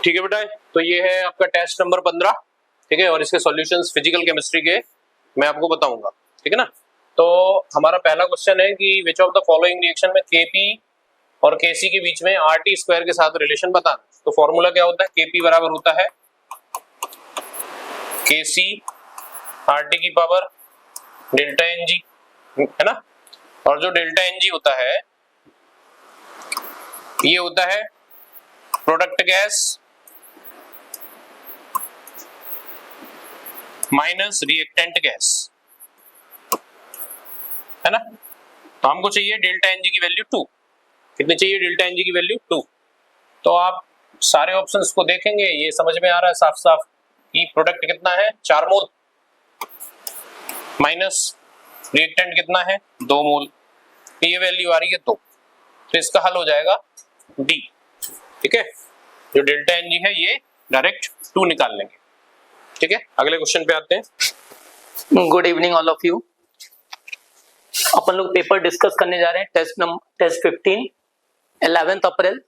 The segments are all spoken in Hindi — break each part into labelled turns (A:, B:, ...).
A: ठीक है बेटा, तो ये है आपका टेस्ट नंबर 15। ठीक है, और इसके सॉल्यूशंस फिजिकल केमिस्ट्री के मैं आपको बताऊंगा। ठीक है ना। तो हमारा पहला क्वेश्चन है कि विच ऑफ द फॉलोइंग रिएक्शन में केपी और केसी के बीच में आरटी स्क्वायर के साथ रिलेशन बताना। तो फॉर्मूला क्या होता है, केपी बराबर होता है केसी आरटी की पावर डेल्टा एनजी, है ना। और जो डेल्टा एनजी होता है ये होता है product gas minus reactant gas, है ना। तो हमको चाहिए डेल्टा एनजी की वैल्यू 2। कितनी चाहिए डेल्टा एनजी की वैल्यू 2। तो आप सारे ऑप्शंस को देखेंगे, ये समझ में आ रहा है साफ साफ कि प्रोडक्ट कितना है 4 मोल माइनस रिएक्टेंट कितना है 2 मोल, ये वैल्यू आ रही है 2। तो इसका हल हो जाएगा डी। ठीक है, जो डेल्टा एनजी है ये डायरेक्ट 2 निकाल लेंगे। ठीक है, अगले क्वेश्चन पे आते हैं।
B: Good evening all of you. अपन लोग पेपर डिस्कस करने जा रहे हैं टेस्ट 15 11 अप्रैल।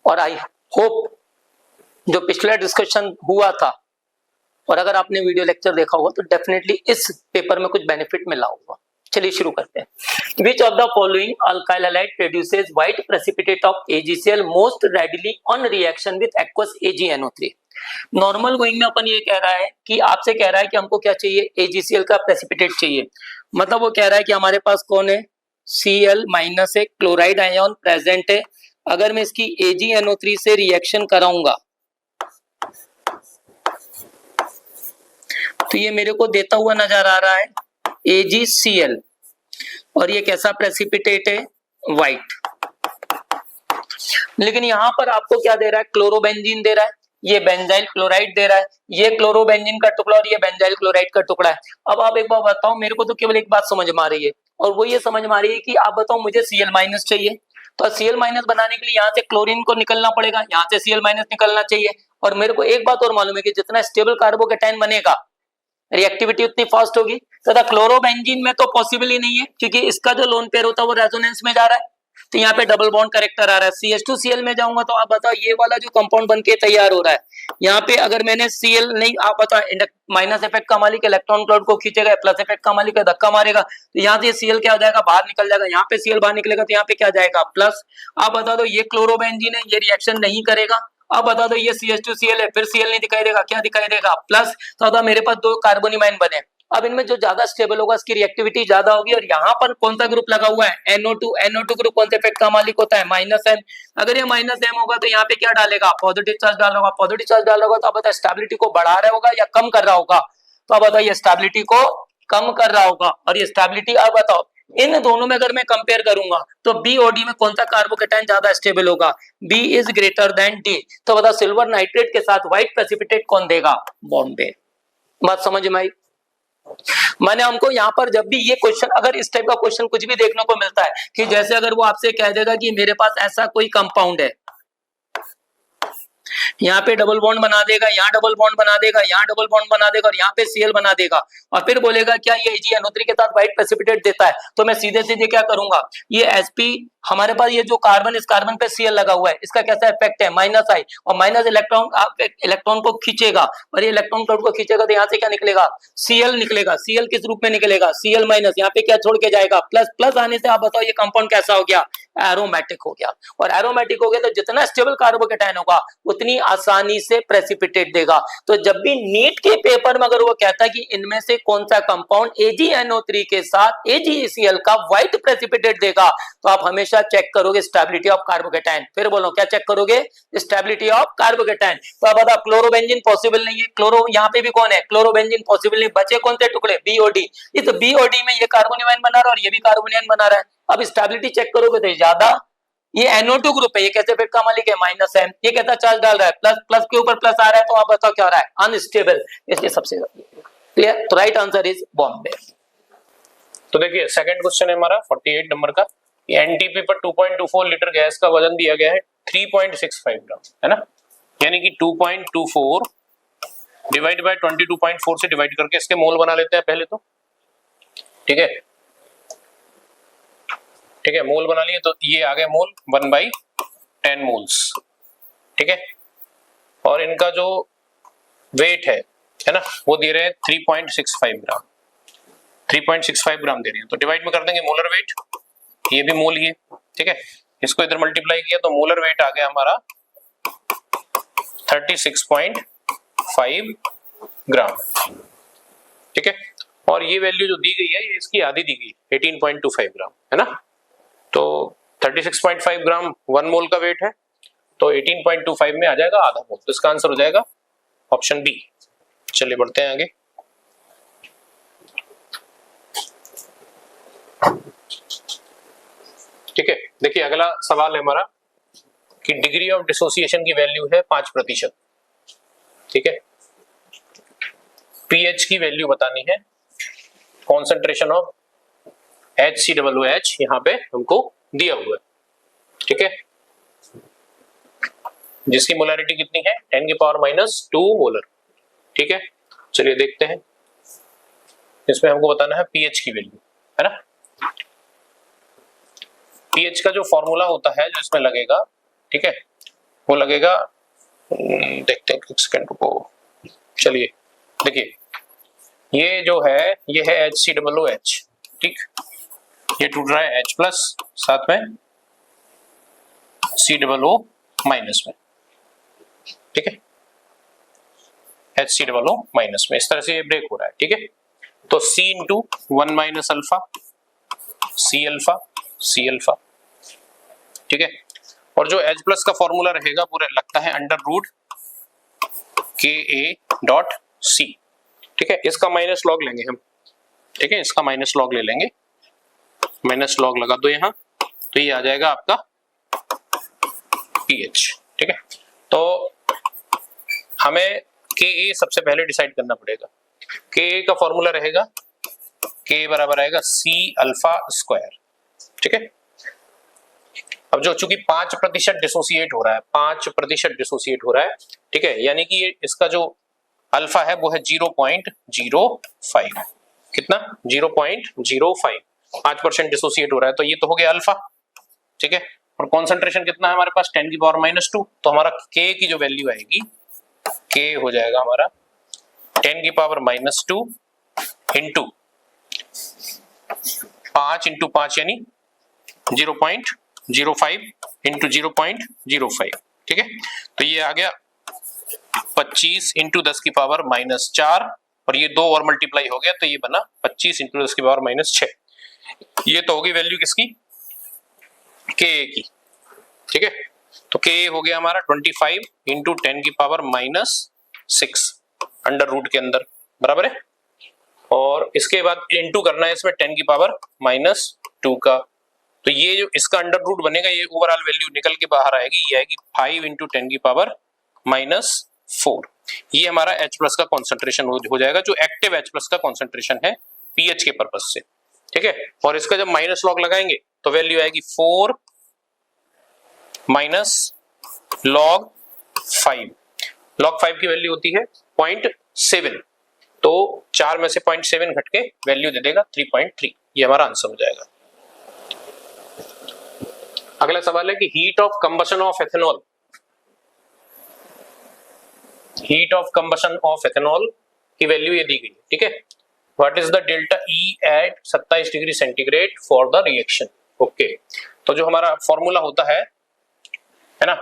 B: और आई होप जो पिछला डिस्कशन हुआ था और अगर आपने वीडियो लेक्चर देखा होगा तो डेफिनेटली इस पेपर में कुछ बेनिफिट मिला होगा। चलिए शुरू करते हैं। विच of the following alkyl halide produces white precipitate of AgCl most readily on reaction with aqueous AgNO3। Normal going में अपन ये कह रहा है कि आपसे कह रहा है कि हमको क्या चाहिए, AgCl का प्रेसिपिटेट चाहिए। मतलब वो कह रहा है कि हमारे पास कौन है, Cl माइनस है, क्लोराइड आयन प्रेजेंट है। अगर मैं इसकी AgNO3 से रिएक्शन कराऊंगा तो ये मेरे को देता हुआ नजर आ रहा है AgCl, और ये कैसा प्रेसिपिटेट है, व्हाइट। लेकिन यहां पर आपको क्या दे रहा है, क्लोरोबेंजीन दे रहा है, ये बेंजाइल क्लोराइड दे रहा है, ये क्लोरोबेंजीन का टुकड़ा और ये बेंजाइल क्लोराइड का टुकड़ा है। अब आप एक बार बताओ, मेरे को तो केवल एक बात समझ में आ रही है और वो ये समझ में आ रही है कि आप बताओ मुझे Cl माइनस चाहिए, तो Cl माइनस बनाने के लिए यहाँ से क्लोरीन को निकलना पड़ेगा, यहाँ से Cl माइनस निकलना चाहिए। और मेरे को एक बात और मालूम है कि जितना स्टेबल कार्बोकेटाइन बनेगा रिएक्टिविटी उतनी फास्ट होगी। तथा क्लोरोबेंजीन में तो पॉसिबल ही नहीं है क्योंकि इसका जो लोन पेयर होता है वो रेजोनेंस में जा रहा है, तो यहाँ पे डबल बॉन्ड करेक्टर आ रहा है। CH2Cl में जाऊंगा तो आप बताओ ये वाला जो कंपाउंड बनके तैयार हो रहा है, यहाँ पे अगर मैंने Cl नहीं, आप बताओ माइनस इफेक्ट का मालिक इलेक्ट्रॉन क्लाउड को खींचेगा, प्लस इफेक्ट का मालिक धक्का मारेगा, तो यहाँ से Cl क्या हो जाएगा, बाहर निकल जाएगा। यहाँ पे Cl बाहर निकलेगा तो यहाँ पे क्या जाएगा, प्लस। आप बता दो ये क्लोरोबेंजीन है, ये रिएक्शन नहीं करेगा। अब बता दो ये CH2Cl है, फिर Cl नहीं दिखाई देगा, क्या दिखाई देगा, प्लस। तो मेरे पास 2 कार्बोनिल आयन बने। अब इनमें जो ज्यादा स्टेबल होगा उसकी रिएक्टिविटी ज्यादा होगी। और यहाँ पर कौन सा ग्रुप लगा हुआ है, NO2 ग्रुप कौन से इफेक्ट का मालिक होता है, -M। अगर ये -M होगा तो यहाँ पे क्या डालेगा, पॉजिटिव चार्ज डालेगा। पॉजिटिव चार्ज डालेगा तो आप बताओ स्टेबिलिटी को बढ़ा रहा होगा या कम कर रहा होगा, तो आप बताइए स्टेबिलिटी को कम कर रहा होगा। और ये स्टेबिलिटी, अब बताओ इन दोनों में अगर मैं कंपेयर करूंगा तो बी और डी में कौन सा कार्बोकेटाइन ज्यादा स्टेबल होगा, B is greater than D. तो बताओ सिल्वर नाइट्रेट के साथ व्हाइट प्रेसिपिटेट कौन देगा, बॉम्बे। बात समझ में आई। मैंने हमको यहाँ पर जब भी ये क्वेश्चन, अगर इस टाइप का क्वेश्चन कुछ भी देखने को मिलता है कि जैसे अगर वो आपसे कह देगा कि मेरे पास ऐसा कोई कंपाउंड है, यहाँ पे डबल बॉन्ड बना देगा, यहाँ डबल बॉन्ड बना देगा, यहाँ डबल बॉन्ड बना देगा और यहाँ पे Cl बना देगा, और फिर बोलेगा क्या ये AgNO3 के साथ व्हाइट प्रेसिपिटेट देता है, तो मैं सीधे सीधे क्या करूंगा, ये Sp हमारे पास ये जो कार्बन, इस कार्बन पे Cl लगा हुआ है, इसका कैसा इफेक्ट है, -I, और माइनस इलेक्ट्रॉन को खींचेगा, और ये इलेक्ट्रॉन क्लाउड को खींचेगा तो यहाँ से क्या निकलेगा, Cl निकलेगा। Cl किस रूप में निकलेगा, Cl माइनस, यहाँ पे क्या छोड़ के जाएगा, प्लस। प्लस आने से आप बताओ ये कंपाउंड कैसा हो गया, एरोमेटिक हो गया। और एरोमेटिक हो गया तो जितना स्टेबल कार्बोकेटाइन होगा उतनी आसानी से प्रेसिपिटेट देगा। तो जब भी नीट के पेपर में अगर वो कहता है कि इनमें से कौन सा कंपाउंड AgNO3 के साथ AgCl का व्हाइट प्रेसिपिटेट देगा, तो आप हमेशा चेक करोगे स्टेबिलिटी ऑफ कार्बोकेटाइन। फिर बोलो क्या चेक करोगे, स्टेबिलिटी ऑफ कार्बोकेटाइन। तो अब बताओ क्लोरोबेंजीन पॉसिबल नहीं है, क्लोरो यहाँ पे भी कौन है, क्लोरोबेंजीन पॉसिबल नहीं, बचे कौन से टुकड़े, बी और डी। इस बी और डी में ये कार्बोनिल आयन बना रहा है और ये भी कार्बोनिल आयन बना रहा है। अब स्टेबिलिटी चेक करोगे तो ज्यादा, ये NO2 ग्रुप है, ये कैसे इफेक्ट का मालिक है, -M, ये कैसा चार्ज डाल रहा है, प्लस। प्लस के ऊपर प्लस आ रहा है, तो आप बताओ क्या हो रहा है, अनस्टेबल। इसलिए सबसे क्लियर, तो राइट आंसर इज बॉम्बे।
A: तो देखिए सेकंड क्वेश्चन है हमारा 48 नंबर का। एनटीपी पर 2.24 लीटर गैस का वजन दिया गया है 3.65 ग्राम, है ना। यानी कि 2.24 डिवाइड बाय 22.4 से डिवाइड करके इसके मोल बना लेते हैं पहले तो। ठीक है, ठीक है, मोल बना लिए तो ये आ गए मोल 1/10 मोल्स। ठीक है, और इनका जो वेट है ना, वो दे रहे हैं 3.65 ग्राम, 3.65 ग्राम दे रहे हैं। तो डिवाइड में कर देंगे मोलर वेट, ये भी मोल ही है, ठीक है। इसको इधर मल्टीप्लाई किया तो मोलर वेट आ गया हमारा 36.5 ग्राम, ठीक है। और ये वैल्यू जो दी गई है ये इसकी आधी दी गई 18.25 ग्राम, है ना। तो 36.5 ग्राम 1 मोल का वेट है, तो 18.25 में आ जाएगा आधा मोल। तो इसका आंसर हो जाएगा ऑप्शन बी। चलिए बढ़ते हैं आगे। ठीक है, देखिए अगला सवाल है हमारा कि डिग्री ऑफ डिसोसिएशन की वैल्यू है 5%, ठीक है। पीएच की वैल्यू बतानी है, कॉन्सेंट्रेशन ऑफ HCOOH यहाँ पे हमको दिया हुआ है, ठीक है, जिसकी मोलैरिटी कितनी है 10⁻⁻2 मोलर, ठीक है। चलिए देखते हैं, इसमें हमको बताना है पीएच की वैल्यू, है ना। पीएच का जो फॉर्मूला होता है जो इसमें लगेगा, ठीक है, वो लगेगा, देखते हैं एक सेकंड को। चलिए देखिए, ये जो है ये है HCOOH, ठीक, ये टूट रहा है H प्लस, साथ में COO माइनस में, ठीक है, HCOO माइनस में, इस तरह से ये ब्रेक हो रहा है, ठीक है। तो C into 1 minus alpha C alpha C alpha, ठीक है। और जो H प्लस का फॉर्मूला रहेगा वो लगता है √KA.C, ठीक है। इसका माइनस लॉग लेंगे हम, ठीक है, इसका माइनस लॉग ले लेंगे, माइनस लॉग लगा दो यहाँ, तो ये आ जाएगा आपका पीएच, ठीक है। तो हमें KA सबसे पहले डिसाइड करना पड़ेगा। KA का फॉर्मूला रहेगा K बराबर आएगा C अल्फा स्क्वायर, ठीक है। अब जो चूंकि 5% डिसोसिएट हो रहा है, 5% डिसोसिएट हो रहा है, ठीक है, यानी कि ये इसका जो अल्फा है वो है 0.05, कितना 0.05, 5% डिसोसिएट हो रहा है, तो ये तो हो गया अल्फा, ठीक है। और कॉन्सेंट्रेशन कितना है हमारे पास 10⁻⁻2, तो हमारा K की जो वैल्यू आएगी, K हो जाएगा हमारा 10⁻⁻2 इंटू 5 इंटू 5 यानी 0.05 इंटू 0.05, ठीक है। तो ये आ गया 25 इंटू 10⁻⁻4, और ये 2 और मल्टीप्लाई हो गया तो ये बना 25 इंटू 10⁻⁻6। ये तो होगी वैल्यू किसकी, के की, ठीक है। तो के हो गया हमारा 25 इंटू 10⁻⁻6 अंडर रूट के अंदर, बराबर है। और इसके बाद इंटू करना है इसमें 10⁻⁻2 का, तो ये जो इसका अंडर रूट बनेगा ये ओवरऑल वैल्यू निकल के बाहर आएगी, ये आएगी 5 इंटू 10⁻⁻4। ये हमारा H प्लस का कॉन्सेंट्रेशन हो जाएगा, जो एक्टिव H प्लस का कॉन्सेंट्रेशन है पीएच के पर्पज से, ठीक है। और इसका जब माइनस लॉग लगाएंगे तो वैल्यू आएगी 4 माइनस log 5, log 5 की वैल्यू होती है 0.7, तो 4 में से 0.7 घट के वैल्यू दे देगा 3.3, ये हमारा आंसर हो जाएगा। अगला सवाल है कि heat of combustion of ethanol, heat of combustion of ethanol की वैल्यू ये दी गई है, ठीक है। What is the delta E at 27 degree centigrade for the reaction, okay. तो जो हमारा फॉर्मूला होता है ना,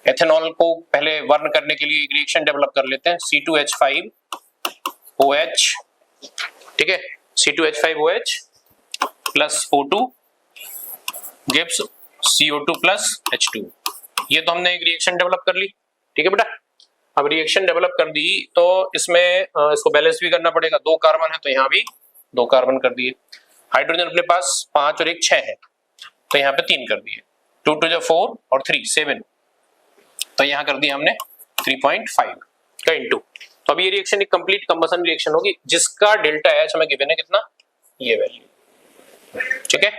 A: एथेनॉल को पहले वर्न करने के लिए एक रिएक्शन डेवलप कर लेते हैं, C2H5OH, ठीक है, C2H5OH plus O2 gives CO2 plus H2। ये तो हमने एक रिएक्शन डेवलप कर ली, ठीक है बेटा। अब रिएक्शन डेवलप कर दी तो इसमें इसको बैलेंस भी करना पड़ेगा, 2 कार्बन है तो यहाँ भी 2 कार्बन कर दिए, हाइड्रोजन अपने पास 5 और 1 6 है तो यहाँ पे 3 कर दिए, 2 2 4 और 3 7, तो यहाँ कर दिया हमने 3.5 का इंटू। तो अब ये रिएक्शन एक कंप्लीट कंबशन रिएक्शन होगी जिसका डेल्टा H हमें गिवन है कितना, ये वैल्यू, ठीक है।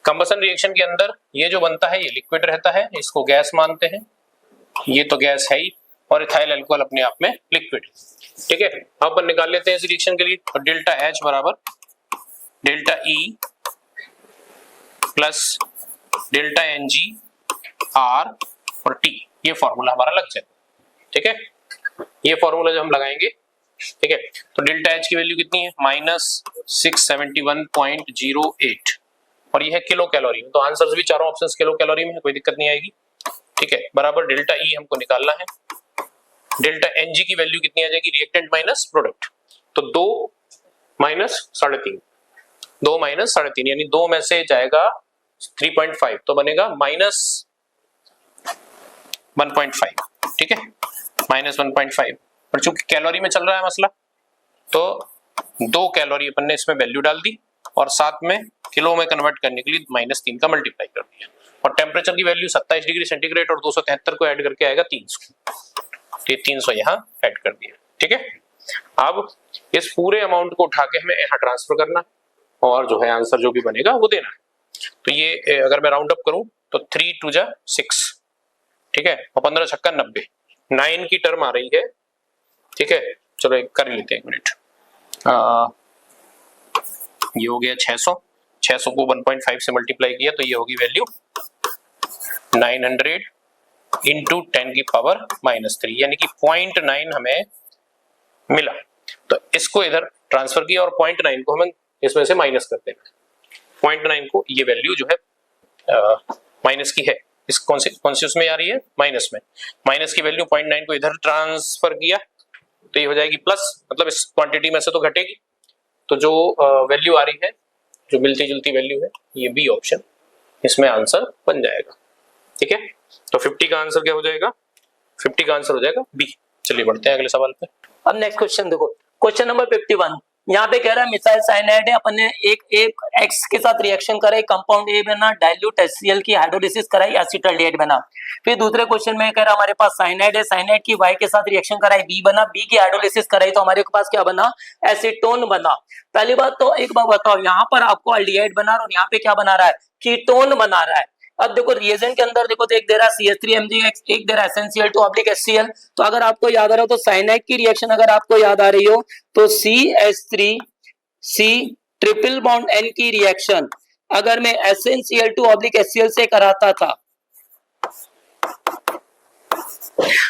A: कंबशन रिएक्शन के अंदर ये जो बनता है ये लिक्विड रहता है, इसको गैस मानते हैं, ये तो गैस है ही, और इथाइल अल्कोहल अपने आप में लिक्विड, ठीक है। अब अपन निकाल लेते हैं इस रिएक्शन के लिए, तो डेल्टा H बराबर delta E plus delta NG R और T, ये फॉर्मूला हमारा लग जाएगा, ठीक है। ये फॉर्मूला जो हम लगाएंगे, ठीक है, तो डेल्टा एच की वैल्यू कितनी है, -671.08 और ये है किलो कैलोरी में, तो आंसर्स भी चारों ऑप्शंस किलो कैलोरी में है, कोई दिक्कत नहीं आएगी, ठीक है, बराबर डेल्टा ई हमको निकालना है। डेल्टा एनजी की वैल्यू कितनी आ जाएगी, रिएक्टेंट माइनस प्रोडक्ट, तो 2 माइनस 3.5, 2 माइनस 3.5 यानी 2 में से जाएगा 3.5 तो बनेगा -1.5, ठीक है, -1.5, पर चूंकि कैलोरी में चल रहा है मसला तो 2 कैलोरी अपन ने इसमें वैल्यू डाल दी और साथ में किलो में कन्वर्ट करने के लिए -3 का मल्टीप्लाई कर दिया, और टेम्परेचर की वैल्यू 27 डिग्री सेंटीग्रेड और 273 को ऐड करके आएगा 300, तो 300 यहाँ ऐड कर दिया, ठीक है। अब इस पूरे अमाउंट को उठा के हमें यहाँ ट्रांसफर करना है और जो है आंसर जो भी बनेगा वो देना है। तो ये अगर मैं राउंड अप करूं तो 3 2 जा 6, ठीक है, और 15 छक्का 90, 9 की टर्म आ रही है, ठीक है, चलो एक कर लेते हैं, एक मिनट, ये हो गया 600 को 1.5 से मल्टीप्लाई किया तो ये होगी वैल्यू 900 इंटू 10 की पावर -3 यानी कि 0.9 हमें मिला, तो इसको इधर ट्रांसफर किया और 0.9 को हमें इसमें से माइनस करते हैं, 0.9 को ये वैल्यू जो है माइनस की है, इस कौन से उसमें आ रही है, माइनस में, माइनस की वैल्यू 0.9 को इधर ट्रांसफर किया तो ये हो जाएगी प्लस, मतलब इस क्वांटिटी में से तो घटेगी, तो जो वैल्यू आ रही है, जो मिलती जुलती वैल्यू है, ये बी ऑप्शन इसमें आंसर बन जाएगा, ठीक है। तो 50 का आंसर क्या हो जाएगा, 50 का आंसर हो जाएगा बी। चलिए बढ़ते हैं अगले सवाल पे।
B: अब नेक्स्ट क्वेश्चन देखो, क्वेश्चन नंबर 51, यहाँ पे कह रहा है मिथाइल साइनाइड है, अपन ने एक एक्स के साथ रिएक्शन करा, कंपाउंड ए बना, डाइल्यूट HCl की हाइड्रोलिसिस कराई, एसीटल्डिहाइड बना। फिर दूसरे क्वेश्चन में कह रहा हमारे पास साइनाइड है, साइनाइड की वाई के साथ रिएक्शन कराई, बी बना, बी की हाइड्रोलिसिस कराई तो हमारे पास क्या बना, एसीटोन बना। पहली बात तो एक बात बताओ, यहाँ पर आपको अल्डिहाइड बना रहा है और यहाँ पे क्या बना रहा है, कीटोन बना रहा है। अब देखो रिएजेंट के अंदर देखो तो एक दे रहा है CH3MgX, एक दे रहा है SnCl2/HCl, तो अगर आपको याद आ रहा हो तो साइनाइड की रिएक्शन अगर आपको याद आ रही हो तो CH3C ट्रिपल बॉन्ड N की रिएक्शन अगर मैं SnCl2/HCl से कराता था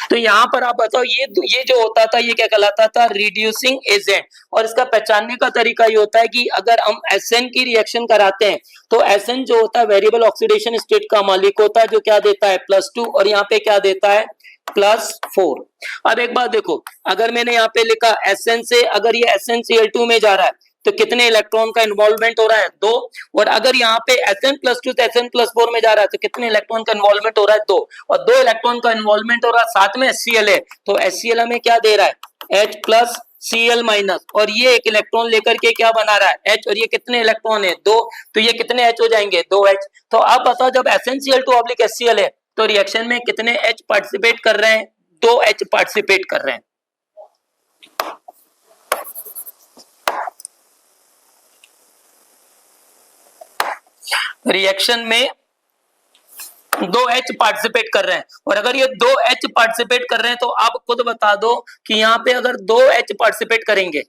B: तो यहाँ पर आप बताओ ये जो होता था ये क्या कहलाता था, रिड्यूसिंग एजेंट, और इसका पहचानने का तरीका ये होता है कि अगर हम SN की रिएक्शन कराते हैं तो SN जो होता है वेरिएबल ऑक्सीडेशन स्टेट का मालिक होता है, जो क्या देता है +2 और यहाँ पे क्या देता है +4। अब एक बात देखो, अगर मैंने यहाँ पे लिखा SN से अगर ये SnCl2 में जा रहा है तो कितने इलेक्ट्रॉन का इन्वॉल्वमेंट हो रहा है, 2, और अगर यहाँ पे Sn+2 से Sn+4 में जा रहा है तो कितने इलेक्ट्रॉन का इन्वॉल्वमेंट हो रहा है, 2, और 2 इलेक्ट्रॉन का इन्वॉल्वमेंट हो रहा है, साथ में HCl है तो HCl हमें क्या दे रहा है, H+Cl-, और ये एक इलेक्ट्रॉन लेकर के क्या बना रहा है, H, और ये कितने इलेक्ट्रॉन है, 2, तो ये कितने H हो जाएंगे, 2H। तो आप बताओ जब SnCl2/HCl है तो रिएक्शन में कितने H पार्टिसिपेट कर रहे हैं, 2H पार्टिसिपेट कर रहे हैं। रिएक्शन में 2H पार्टिसिपेट कर रहे हैं, और अगर ये 2H पार्टिसिपेट कर रहे हैं तो आप खुद बता दो कि यहाँ पे अगर 2H पार्टिसिपेट करेंगे,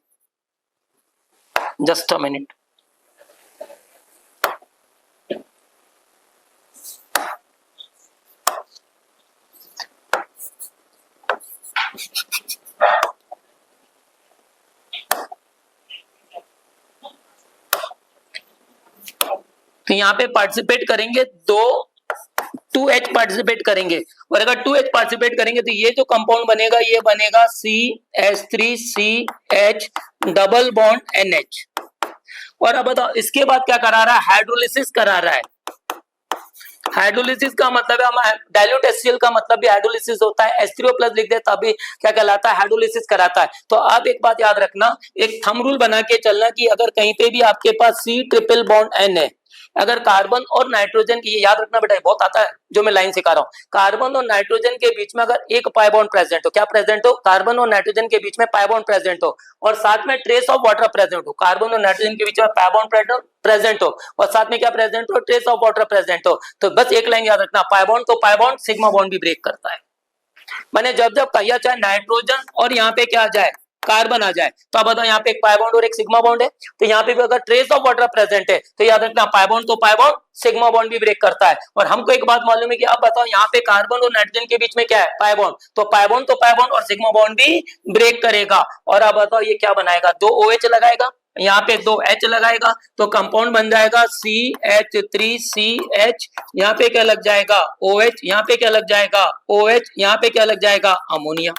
B: जस्ट अ मिनट, तो यहाँ पे पार्टिसिपेट करेंगे 2H पार्टिसिपेट करेंगे, और अगर 2H पार्टिसिपेट करेंगे तो ये जो कंपाउंड बनेगा ये बनेगा CH3CH डबल बॉन्ड NH। और अब बताओ इसके बाद क्या करा रहा है, हाइड्रोलिसिस करा रहा है। हाइड्रोलिसिस का मतलब है, हम डाइल्यूट HCl का मतलब भी हाइड्रोलिसिस होता है, H3O+ लिख दे तभी क्या कहलाता है, हाइड्रोलिसिस कराता है। तो आप एक बात याद रखना, एक थंब रूल बना के चलना कि अगर कहीं पे भी आपके पास C ट्रिपल बॉन्ड N है, अगर कार्बन और नाइट्रोजन की, ये याद रखना बेटा बहुत आता है जो मैं लाइन सिखा रहा हूँ, कार्बन और नाइट्रोजन के बीच में अगर एक पाई बॉन्ड प्रेजेंट हो, क्या प्रेजेंट हो, कार्बन और नाइट्रोजन के बीच में पाई बॉन्ड प्रेजेंट हो, और साथ में ट्रेस ऑफ वाटर प्रेजेंट हो, कार्बन और नाइट्रोजन के बीच में पाई बॉन्ड प्रेजेंट हो और साथ में क्या प्रेजेंट हो, ट्रेस ऑफ वाटर प्रेजेंट हो, तो बस एक लाइन याद रखना, पाई बॉन्ड तो पाई बॉन्ड सिग्मा बॉन्ड भी ब्रेक करता है। मैंने जब कहिया चाहे नाइट्रोजन और यहाँ पे क्या आ जाए कार्बन आ जाए, तो अब बताओ यहाँ पे एक पाई बॉन्ड और एक सिग्मा बॉन्ड है, तो यहाँ पे भी अगर ट्रेस ऑफ वाटर प्रेजेंट है तो याद रखना पाई बॉन्ड तो पाई बॉन्ड, सिग्मा बॉन्ड भी ब्रेक करता है। और हमको एक बात मालूम है कि अब बताओ यहाँ पे कार्बन और नाइट्रोजन के बीच में क्या है, पाई बॉन्ड, तो पाई बॉन्ड तो पाई बॉन्ड और सिग्मा बॉन्ड भी ब्रेक करेगा। और अब बताओ ये क्या बनाएगा, दो OH लगाएगा, यहाँ पे दो H लगाएगा, तो कंपाउंड बन जाएगा CH3CH, यहाँ पे क्या लग जाएगा OH, यहाँ पे क्या लग जाएगा OH, यहाँ पे क्या लग जाएगा अमोनिया।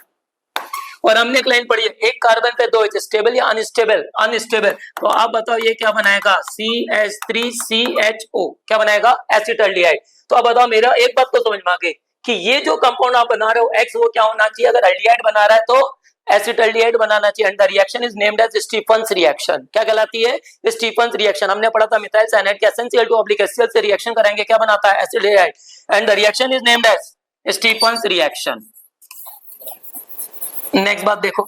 B: और हमने एक लाइन पढ़ी है, एक कार्बन पे दो H, स्टेबल या अनस्टेबल, अनस्टेबल, तो आप बताओ ये क्या बनाएगा CH3CHO, क्या बनाएगा एसिटाल्डिहाइड। तो अब बताओ मेरा एक बात तो समझ में आ गई कि ये जो कंपाउंड आप बना रहे हो X वो क्या होना चाहिए, अगर एल्डिहाइड बना रहा है तो एसिटाल्डिहाइड बनाना चाहिए। And the reaction is named as Stephen's reaction, क्या कहलाती है स्टीफन्स रिएक्शन। हमने पढ़ा था मिथाइल साइनाइड के SnCl2 ऑब्लिक HCl से रिएक्शन कराएंगे, क्या बनाता है acetaldehyde, and the reaction is named as Stephen's reaction. Next बात देखो,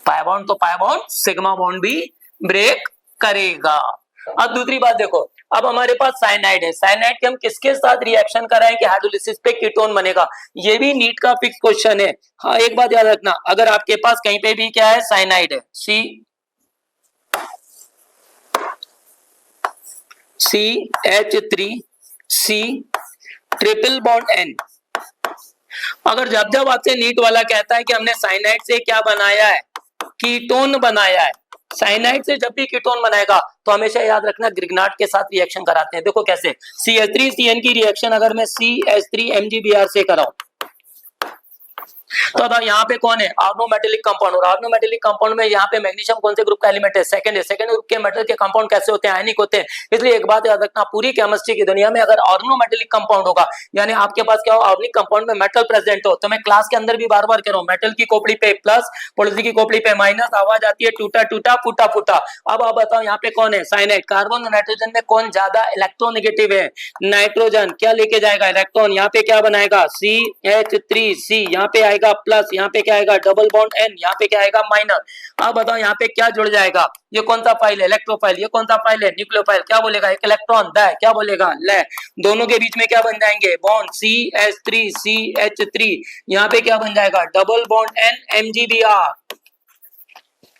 B: पाई बॉन्ड तो पाई बॉन्ड, सिग्मा बॉन्ड भी ब्रेक करेगा। अब दूसरी बात देखो, अब हमारे पास साइनाइड है, साइनाइड के हम किसके साथ रिएक्शन कराएं कि हाइड्रोलिसिस पे कीटोन बनेगा, ये भी नीट का फिक्स क्वेश्चन है। हाँ एक बात याद रखना, अगर आपके पास कहीं पे भी क्या है साइनाइड है CH3C ट्रिपल बॉन्ड N, अगर जब जब आपसे नीट वाला कहता है कि हमने साइनाइड से क्या बनाया है कीटोन बनाया है, साइनाइड से जब भी कीटोन बनाएगा तो हमेशा याद रखना ग्रिग्नार्ड के साथ रिएक्शन कराते हैं। देखो कैसे, CH3CN की रिएक्शन अगर मैं CH3MgBr से कराऊं तो अब यहाँ पे कौन है ऑर्गेनोमेटेलिक कंपाउंड, और ऑर्गेनोमेटेलिक कंपाउंड में यहाँ पे मैग्नीशियम कौन से ग्रुप का एलिमेंट है, सेकंड है। सेकंड ग्रुप के मेटल के कंपाउंड कैसे होते हैं, आयनिक होते हैं। इसलिए एक बात याद रखना, पूरी केमिस्ट्री की दुनिया में अगर ऑर्गेनोमेटेलिक कंपाउंड होगा यानी आपके पास क्या हो ऑर्गेनिक कंपाउंड में मेटल प्रेजेंट हो, तो मैं क्लास के अंदर भी बार बार कह रहा हूँ मेटल की खोपड़ी पे प्लस, पॉलिसी की खोपड़ी पे माइनस, आवाज आती है टूटा टूटा फूटा फूटा। अब आप बताओ यहाँ पे कौन है साइनाइड, कार्बन और नाइट्रोजन में कौन ज्यादा इलेक्ट्रोनेगेटिव है, नाइट्रोजन, क्या लेके जाएगा इलेक्ट्रॉन, यहाँ पे क्या बनाएगा CH3C, यहाँ पे आएगा प्लस, यहाँ पे क्या आएगा डबल बॉन्ड N, यहाँ पे क्या आएगा माइनस। अब बताओ यहाँ पे क्या जुड़ जाएगा, ये कौन सा फाइल है इलेक्ट्रोफाइल, ये कौन सा फाइल है न्यूक्लियोफाइल, क्या बोलेगा एक इलेक्ट्रॉन द, क्या बोलेगा ले, दोनों के बीच में क्या बन जाएंगे बॉन्ड CH3CH3, यहाँ पे क्या बन जाएगा डबल बॉन्ड N MgBr।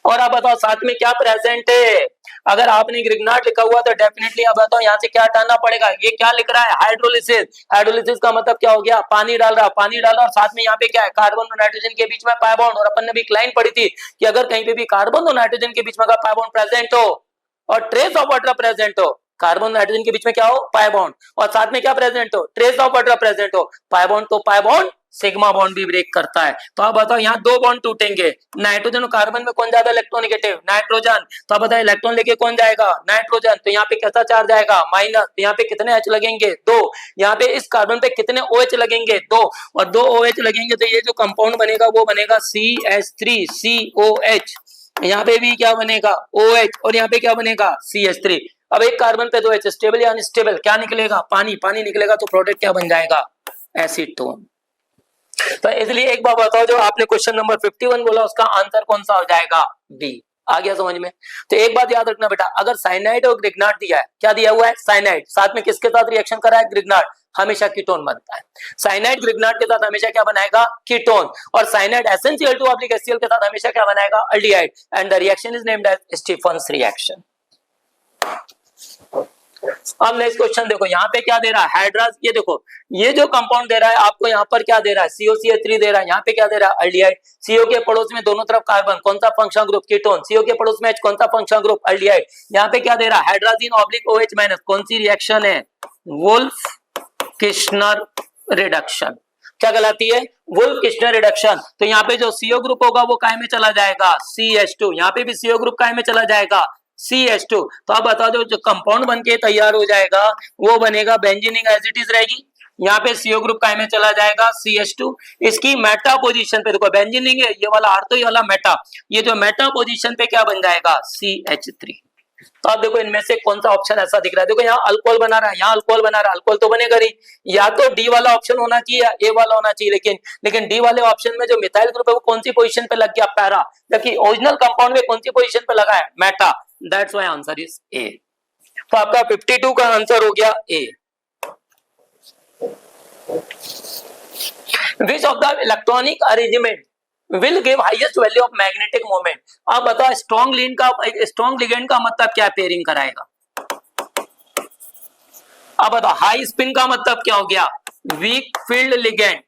B: और आप बताओ साथ में क्या प्रेजेंट है, अगर आपने ग्रिग्नार्ड लिखा हुआ तो डेफिनेटली अब बताओ यहाँ से क्या हटाना पड़ेगा, ये क्या लिख रहा है हाइड्रोलिसिस, हाइड्रोलिसिस का मतलब क्या हो गया पानी डाल रहा, पानी डाल रहा, और साथ में यहाँ पे क्या है कार्बन और नाइट्रोजन के बीच में पाई बॉन्ड। और अपन ने भी एक लाइन पढ़ी थी कि अगर कहीं पे भी कार्बन और नाइट्रोजन के बीच में अगर पाई बॉन्ड प्रेजेंट हो और ट्रेस ऑफ वाटर प्रेजेंट हो, कार्बन नाइट्रोजन के बीच में क्या हो पाई बॉन्ड, और साथ में क्या प्रेजेंट हो ट्रेस ऑफ वाटर प्रेजेंट हो, पाई बॉन्ड तो पाई बॉन्ड, सिग्मा बॉन्ड भी ब्रेक करता है। तो आप बताओ यहाँ दो बॉन्ड टूटेंगे, नाइट्रोजन और कार्बन में कौन ज्यादा इलेक्ट्रोनेगेटिव, नाइट्रोजन, तो आप बताओ इलेक्ट्रॉन लेके कौन जाएगा नाइट्रोजन, तो यहाँ पे कैसा चार्ज आएगा माइनस, तो यहाँ पे कितने H लगेंगे दो, यहाँ पे इस कार्बन पे कितने OH लगेंगे दो, और दो OH लगेंगे तो ये जो कंपाउंड बनेगा वो बनेगा CH3COH, यहाँ पे भी क्या बनेगा OH, और यहाँ पे क्या बनेगा CH3। अब एक कार्बन पे दो H, स्टेबल या अनस्टेबल, क्या निकलेगा पानी, पानी निकलेगा, तो प्रोडक्ट क्या बन जाएगा एसीटोन। तो इसलिए एक बार बताओ जो आपने क्वेश्चन नंबर 51 बोला उसका आंसर कौन सा हो जाएगा बी, आ गया समझ में। तो एक बात याद रखना बेटा, अगर साइनाइड और ग्रिग्नार्ड दिया है, क्या दिया हुआ है साइनाइड, साथ में किसके साथ रिएक्शन करा है ग्रिग्नार्ड, हमेशा कीटोन बनता है। साइनाइड ग्रिग्नार्ड के साथ हमेशा क्या बनाएगा कीटोन, और साइनाइड SnCl2 ऑब्लिक HCl के साथ हमेशा क्या बनाएगा aldehyde, and the reaction is named as Stephen's reaction. अब नेक्स्ट क्वेश्चन देखो, यहाँ पे क्या दे रहा है हाइड्रास, ये देखो ये जो कंपाउंड दे रहा है आपको यहाँ पर क्या दे रहा है COCH3 दे रहा है, यहाँ पे क्या दे रहा है एल्डिहाइड, CO के पड़ोस में दोनों तरफ कार्बन, कौन सा फंक्शनल ग्रुप कीटोन, CO के पड़ोस में H, कौन सा फंक्शनल ग्रुप एल्डिहाइड, यहाँ पे क्या दे रहा है हाइड्राजीन ऑब्लिक OH माइनस, कौन सी रिएक्शन है वुल्फ किश्नर रिडक्शन, क्या कहलाती है वुल्फ किश्नर रिडक्शन। तो यहाँ पे जो CO ग्रुप होगा वो काय में चला जाएगा CH2, यहाँ पे भी CO ग्रुप काय में चला जाएगा CH2। तो आप बता दो जो कंपाउंड बनके तैयार हो जाएगा वो बनेगा बेंजीनिक एसिडिस रहेगी, यहाँ पे CO ग्रुप काय में चला जाएगा CH2। इसकी मेटा पोजीशन पे देखो बेंजीनिक है ये वाला R, तो ये वाला मेटा, ये जो मेटा पोजीशन पे क्या बन जाएगा CH3। तो आप देखो इनमें से कौन सा ऑप्शन ऐसा दिख रहा है, देखो यहाँ अल्कोहल बना रहा है, यहाँ अल्कोहल बना रहा है, अल्कोहल तो बनेगा नहीं, या तो डी वाला ऑप्शन होना चाहिए या ए वाला होना चाहिए, लेकिन डी वाले ऑप्शन में जो मिथाइल ग्रुप है वो कौन सी पोजीशन पे लग गया पैरा, जबकि ओरिजिनल कंपाउंड में कौन सी पोजीशन पे लगा है meta, that's why answer is A. तो आपका 52 का आंसर हो गया A. Which of the electronic arrangement will give highest value of magnetic moment. आप बताओ स्ट्रॉन्ग लिगेंड का मतलब क्या पेयरिंग कराएगा। अब बताओ हाई स्पिन का मतलब क्या हो गया, weak field ligand,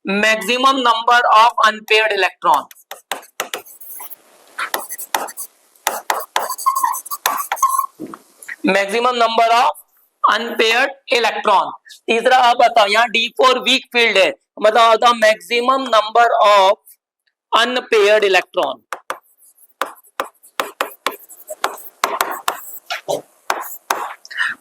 B: maximum number of unpaired electron. Maximum number of unpaired electron. तीसरा आप बताओ यहाँ D4 वीक फील्ड है, मतलब maximum number of unpaired electron.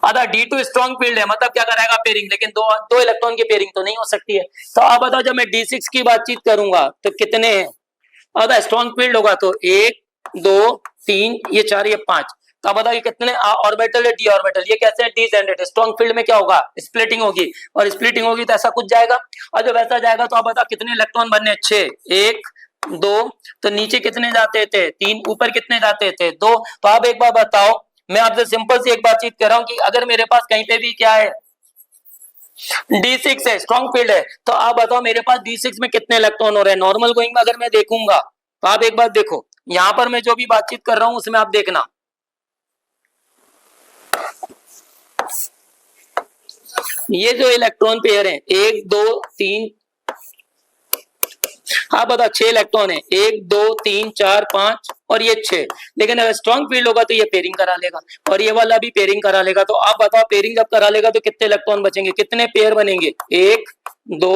B: अगर D2 स्ट्रॉन्ग फील्ड है, मतलब क्या कराएगा पेयरिंग, लेकिन दो इलेक्ट्रॉन की पेयरिंग तो नहीं हो सकती है। तो आप बताओ जब मैं D6 की बातचीत करूंगा तो कितने हैं, अगर स्ट्रॉन्ग फील्ड होगा तो 1 2 3 ये 4 ये 5। तो आप बताओ ये कितने ऑर्बिटल है, डी ऑर्बिटल। ये कैसे है, डिजेनरेट। स्ट्रॉन्ग फील्ड में क्या होगा, स्प्लिटिंग होगी, और स्प्लिटिंग होगी तो ऐसा कुछ जाएगा, और जब ऐसा जाएगा तो आप बताओ कितने इलेक्ट्रॉन बनने, 6 1 2। तो नीचे कितने जाते थे, 3, ऊपर कितने जाते थे, 2। तो आप एक बार बताओ, मैं आपसे सिंपल सी एक बातचीत कर रहा हूं कि अगर मेरे पास कहीं पे भी क्या है, D6 है, स्ट्रॉन्ग फील्ड है, तो आप बताओ मेरे पास D6 में कितने इलेक्ट्रॉन हो रहे हैं। नॉर्मल गोइंग में अगर मैं देखूंगा तो आप एक बार देखो, यहां पर मैं जो भी बातचीत कर रहा हूं उसमें आप देखना, ये जो इलेक्ट्रॉन पेयर है 1 2 3, हाँ बताओ 6 इलेक्ट्रॉन है, 1 2 3 4 5 और ये 6। लेकिन अगर स्ट्रॉन्ग फील्ड होगा तो ये पेयरिंग करा लेगा, और ये वाला भी पेयरिंग करा लेगा। तो आप बताओ पेयरिंग जब करा लेगा तो कितने इलेक्ट्रॉन बचेंगे, कितने पेयर बनेंगे, 1 2,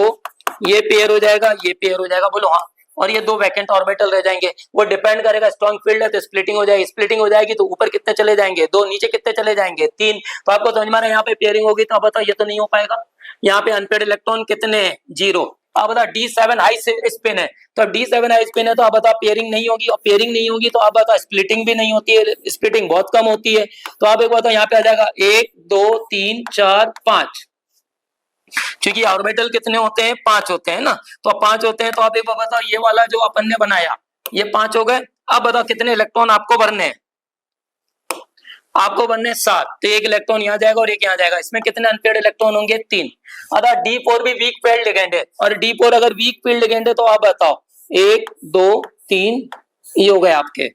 B: ये पेयर हो जाएगा, ये पेयर हो जाएगा, बोलो हाँ। और ये 2 वैकेंट ऑर्बिटल रह जाएंगे। वो डिपेंड करेगा, स्ट्रॉन्ग फील्ड है तो स्प्लिटिंग हो जाएगी, स्प्लिटिंग हो जाएगी तो ऊपर कितने चले जाएंगे, 2, नीचे कितने चले जाएंगे, 3। तो आपको समझ में आ रहा है यहाँ पे पेयरिंग होगी, तो आप बताओ ये तो नहीं हो पाएगा। यहाँ पे अनपेयर्ड इलेक्ट्रॉन कितने हैं, 0। आप बताओ D7 हाई स्पिन है, तो D7 हाई स्पिन है तो आप बताओ पेयरिंग नहीं होगी, और पेयरिंग नहीं होगी तो आप बताओ स्प्लिटिंग भी नहीं होती है, स्प्लिटिंग बहुत कम होती है। तो आप एक बताओ यहाँ पे आ जाएगा 1 2 3 4 5, क्योंकि ऑर्बिटल कितने होते हैं, 5 होते हैं ना। तो 5 होते हैं, तो आप एक बार बताओ ये वाला जो अपन ने बनाया ये 5 हो गए। अब बताओ कितने इलेक्ट्रॉन आपको भरने हैं, आपको बनने 7। तो 1 इलेक्ट्रॉन यहाँ जाएगा और 1 यहाँ जाएगा, इसमें कितने अनपेयर्ड इलेक्ट्रॉन होंगे, 3। अगर D4 भी वीक फील्ड लिगेंड है, और D4 अगर वीक फील्ड लिगेंड है तो आप बताओ 1 2 3, ये हो गए आपके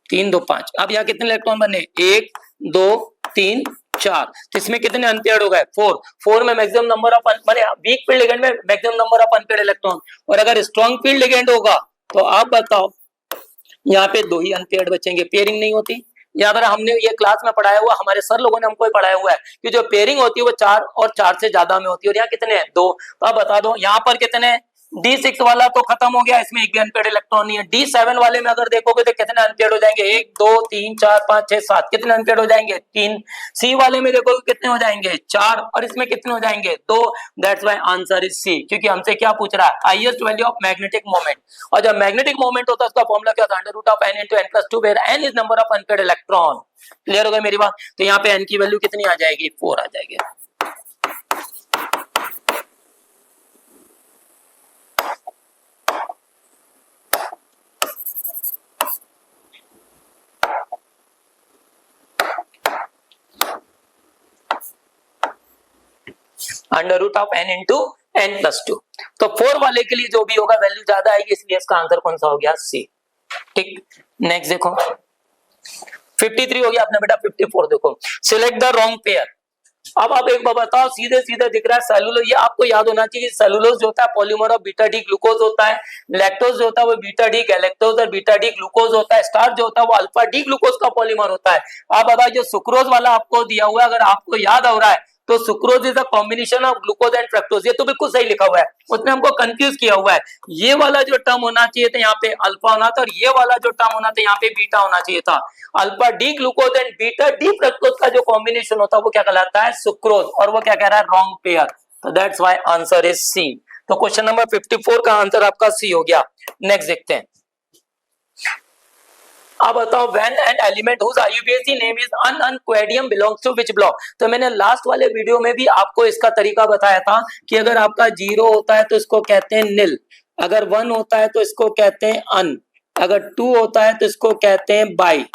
B: 3 2 5। अब यहाँ कितने इलेक्ट्रॉन बने, 1 2 3 4। तो इसमें कितने अनपेयर्ड हो गए, 4 में मैक्सिमम नंबर ऑफ माने वीक फील्ड लिगेंड में maximum number of unpaired electron, और अगर स्ट्रॉन्ग फील्ड लिगेंड होगा तो आप बताओ यहाँ पे 2 ही अनपेयर्ड बचेंगे, पेयरिंग नहीं होती। या अगर हमने ये क्लास में पढ़ाया हुआ, हमारे सर लोगों ने हमको पढ़ाया हुआ है कि जो पेयरिंग होती है वो 4 और 4 से ज्यादा में होती है, और यहाँ कितने हैं, 2। तो आप बता दो यहाँ पर कितने, D6 वाला तो खत्म हो गया, इसमें एक भी अनपेयर्ड इलेक्ट्रॉन नहीं है। D7 वाले में अगर देखोगे तो कितने अनपेयर्ड हो जाएंगे, 1 2 3 4 5 6 7, कितने अनपेयर्ड हो जाएंगे, 3। C वाले में देखोगे कितने हो जाएंगे, 4, और इसमें कितने हो जाएंगे, 2। That's why answer is C, क्योंकि हमसे क्या पूछ रहा है, highest value of magnetic moment. और जब मैग्नेटिक मोमेंट होता है उसका फॉर्मूला क्या होता है, √n × n+2, where n is number of unpaired electron. Clear हो गई मेरी बात। तो यहाँ पे n की वैल्यू कितनी आ जाएगी, 4 आ जाएगी। √n × n+2। तो 4 वाले के लिए जो भी होगा वैल्यू ज्यादा आएगी, इसलिए इसका आंसर कौन सा हो गया, C। ठीक, नेक्स्ट देखो 53 हो गया अपना बेटा, 54 देखो, सिलेक्ट द रॉन्ग पेयर। अब आप एक बार बताओ, सीधे सीधे दिख रहा है सेलुलोज, ये आपको याद होना चाहिए, सेलुलोज जो होता है polymer of beta D glucose होता है, लैक्टोज जो होता है वो बीटा डी गैलेक्टोज और बीटा डी ग्लूकोज होता है, स्टार्च जो होता है वो अल्फा डी ग्लूकोज का पॉलीमर होता है। आप बताओ जो सुक्रोज वाला आपको दिया हुआ है, अगर आपको याद हो रहा है तो sucrose is a combination of glucose and fructose, ये तो बिल्कुल सही लिखा हुआ है, उसमें हमको कंफ्यूज किया हुआ है। ये वाला जो टर्म होना चाहिए था यहाँ पे अल्फा होना था, और ये वाला जो टर्म होना था यहाँ पे बीटा होना चाहिए था। Alpha D glucose and beta D fructose का जो कॉम्बिनेशन होता है वो क्या कहलाता है, सुक्रोज, और वो क्या कह रहा है, रॉन्ग पेयर। तो that's why answer is C. तो क्वेश्चन नंबर 54 का आंसर आपका सी हो गया। नेक्स्ट देखते हैं। अब बताओ when an element whose IUPAC name is ununquadium belongs to which block. तो मैंने लास्ट वाले वीडियो में भी आपको इसका तरीका बताया था कि अगर आपका 0 होता है तो इसको कहते हैं निल, अगर 1 होता है तो इसको कहते हैं अन, अगर 2 होता है तो इसको कहते हैं बाई,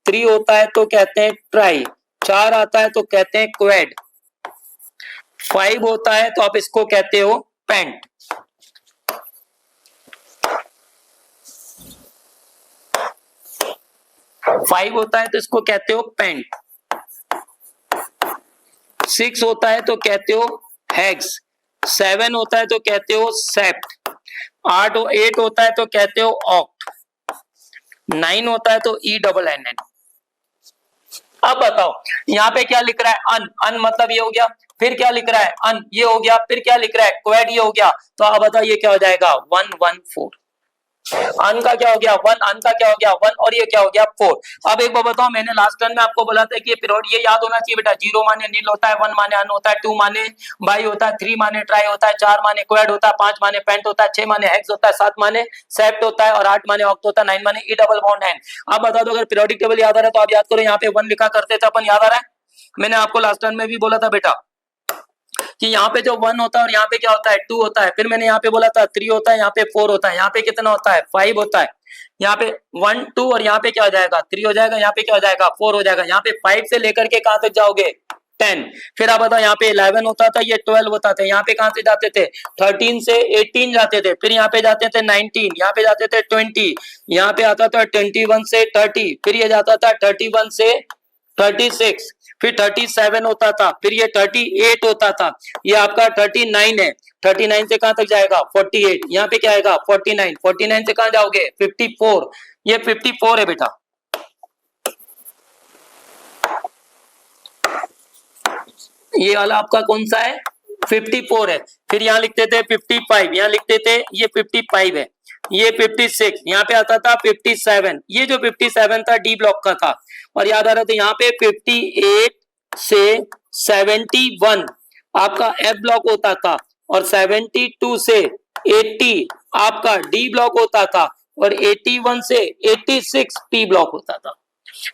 B: 3 होता है तो कहते हैं ट्राई, 4 आता है तो कहते हैं क्वेड, 5 होता है तो आप इसको कहते हो पेंट, 5 होता है तो इसको कहते हो पेंट, 6 होता है तो कहते हो हेक्स, 7 होता है तो कहते हो सेप्ट, 8 होता है तो कहते हो ऑक्ट, 9 होता है तो ENN। अब बताओ यहाँ पे क्या लिख रहा है, अन, अन मतलब ये हो गया, फिर क्या लिख रहा है, अन ये हो गया, फिर क्या लिख रहा है, क्वेड ये हो गया, तो अब बताओ ये क्या हो जाएगा, 114। अन का क्या हो गया 1, अन का क्या हो गया 1, और ये क्या हो गया 4। अब एक बार बताओ, मैंने लास्ट टर्न में आपको बोला था कि ये पीरियड ये याद होना चाहिए बेटा, 0 माने नील होता है, 1 माने अन होता है, 2 माने बाई होता है, 3 माने ट्राई होता है, 4 माने क्वेड होता है, 5 माने पेंट होता है, 6 माने हेक्स होता है, 7 माने सेप्ट होता है, और 8 माने ऑक्ट होता है, 9 माने ENN। अब बता दो अगर पीरियोडिक टेबल याद आ रहा है तो आप याद करो, यहाँ पे 1 लिखा करते थे अपन, याद आ रहा है, मैंने आपको लास्ट टर्न में भी बोला था बेटा कि यहाँ पे जो 1 होता है और यहाँ पे क्या होता है 2 होता है, फिर मैंने यहाँ पे बोला था 3 होता है, यहाँ पे 4 होता है, यहाँ पे कितना होता है 5 होता है, यहाँ पे 1 2 और यहाँ पे क्या हो जाएगा 3 हो जाएगा, यहाँ पे क्या हो जाएगा 4 हो जाएगा, यहाँ पे 5 से लेकर के कहां तक जाओगे 10। फिर आप बताओ यहाँ पे 11 होता था, ये 12 होता था, यहाँ पे कहां से जाते थे 13 से 18 जाते थे, फिर यहाँ पे जाते थे 19, यहाँ पे जाते थे 20, यहाँ पे आता था 21 से 30, फिर ये जाता था 31 से 36, फिर 37 होता था, फिर ये 38 होता था, ये आपका 39 है, 39 से कहां तक जाएगा 48, यहाँ पे क्या आएगा 49, 49 से कहां जाओगे 54, ये 54 है बेटा। ये वाला आपका कौन सा है 54 है, फिर यहाँ लिखते थे 55, यहाँ लिखते थे ये 55 है, ये 56, यहाँ पे आता था 57, ये जो 57 था डी ब्लॉक का था, और याद आ रहा था यहाँ पे 58 से 71 आपका एफ ब्लॉक होता था, और 72 से 80 आपका डी ब्लॉक होता था, और 81 से 86 पी ब्लॉक होता था।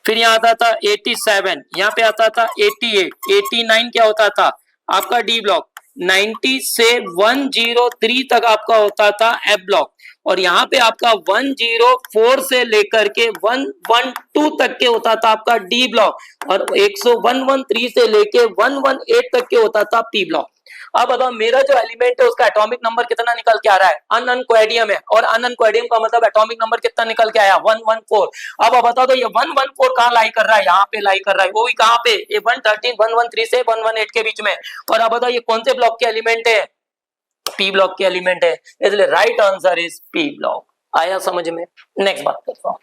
B: फिर यहाँ आता था 87, यहाँ पे आता था 88, 89 क्या होता था आपका डी ब्लॉक, 90 से 103 तक आपका होता था एफ ब्लॉक, और यहाँ पे आपका 104 से लेकर के 112 तक के होता था आपका डी ब्लॉक, और 113 से लेके 118 तक के होता था पी ब्लॉक। अब बताओ मेरा जो एलिमेंट है उसका एटॉमिक नंबर कितना निकल के आ रहा है, अनअनक्वेडियम है, और अनअनक्वेडियम का मतलब एटॉमिक नंबर कितना निकल के आया 114। अब बता दो ये 114 कहाँ लाई कर रहा है, यहाँ पे लाई कर रहा है, वो भी कहाँ पे ये 113 113 से 118 के बीच में। और अब बताओ ये कौन से ब्लॉक के एलिमेंट है, पी ब्लॉक के एलिमेंट है, इसलिए right answer is P block. आया समझ में? नेक्स्ट बात करता हूँ।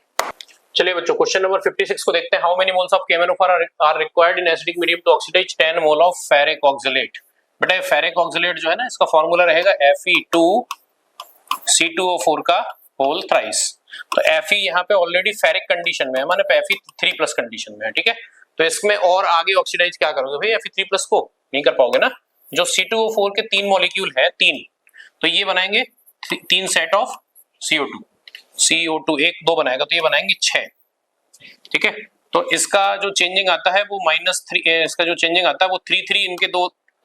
A: चलिए बच्चों क्वेश्चन नंबर 56 को देखते हैं। How many moles of KMnO4 are required in acidic medium to oxidize 10 mole of ferric oxalate. बेटा ये फेरिक ऑक्सलेट जो है ना इसका फॉर्मूला रहेगा Fe2C2O4 का होल थ्राइस। तो Fe यहाँ पे ऑलरेडी फेरिक कंडीशन में है, माने Fe3+ कंडीशन में है, ठीक है। तो इसमें और आगे ऑक्सीडाइज क्या करोगे भाई, Fe3+ को नहीं कर पाओगे ना। जो C2O4 के 3 मॉलिक्यूल है 3, तो ये बनाएंगे 3 सेट ऑफ CO2 1 2 बनाएगा, तो ये बनाएंगे 6, ठीक है। तो इसका जो चेंजिंग आता है वो -3, इसका जो चेंजिंग आता है वो 3 इनके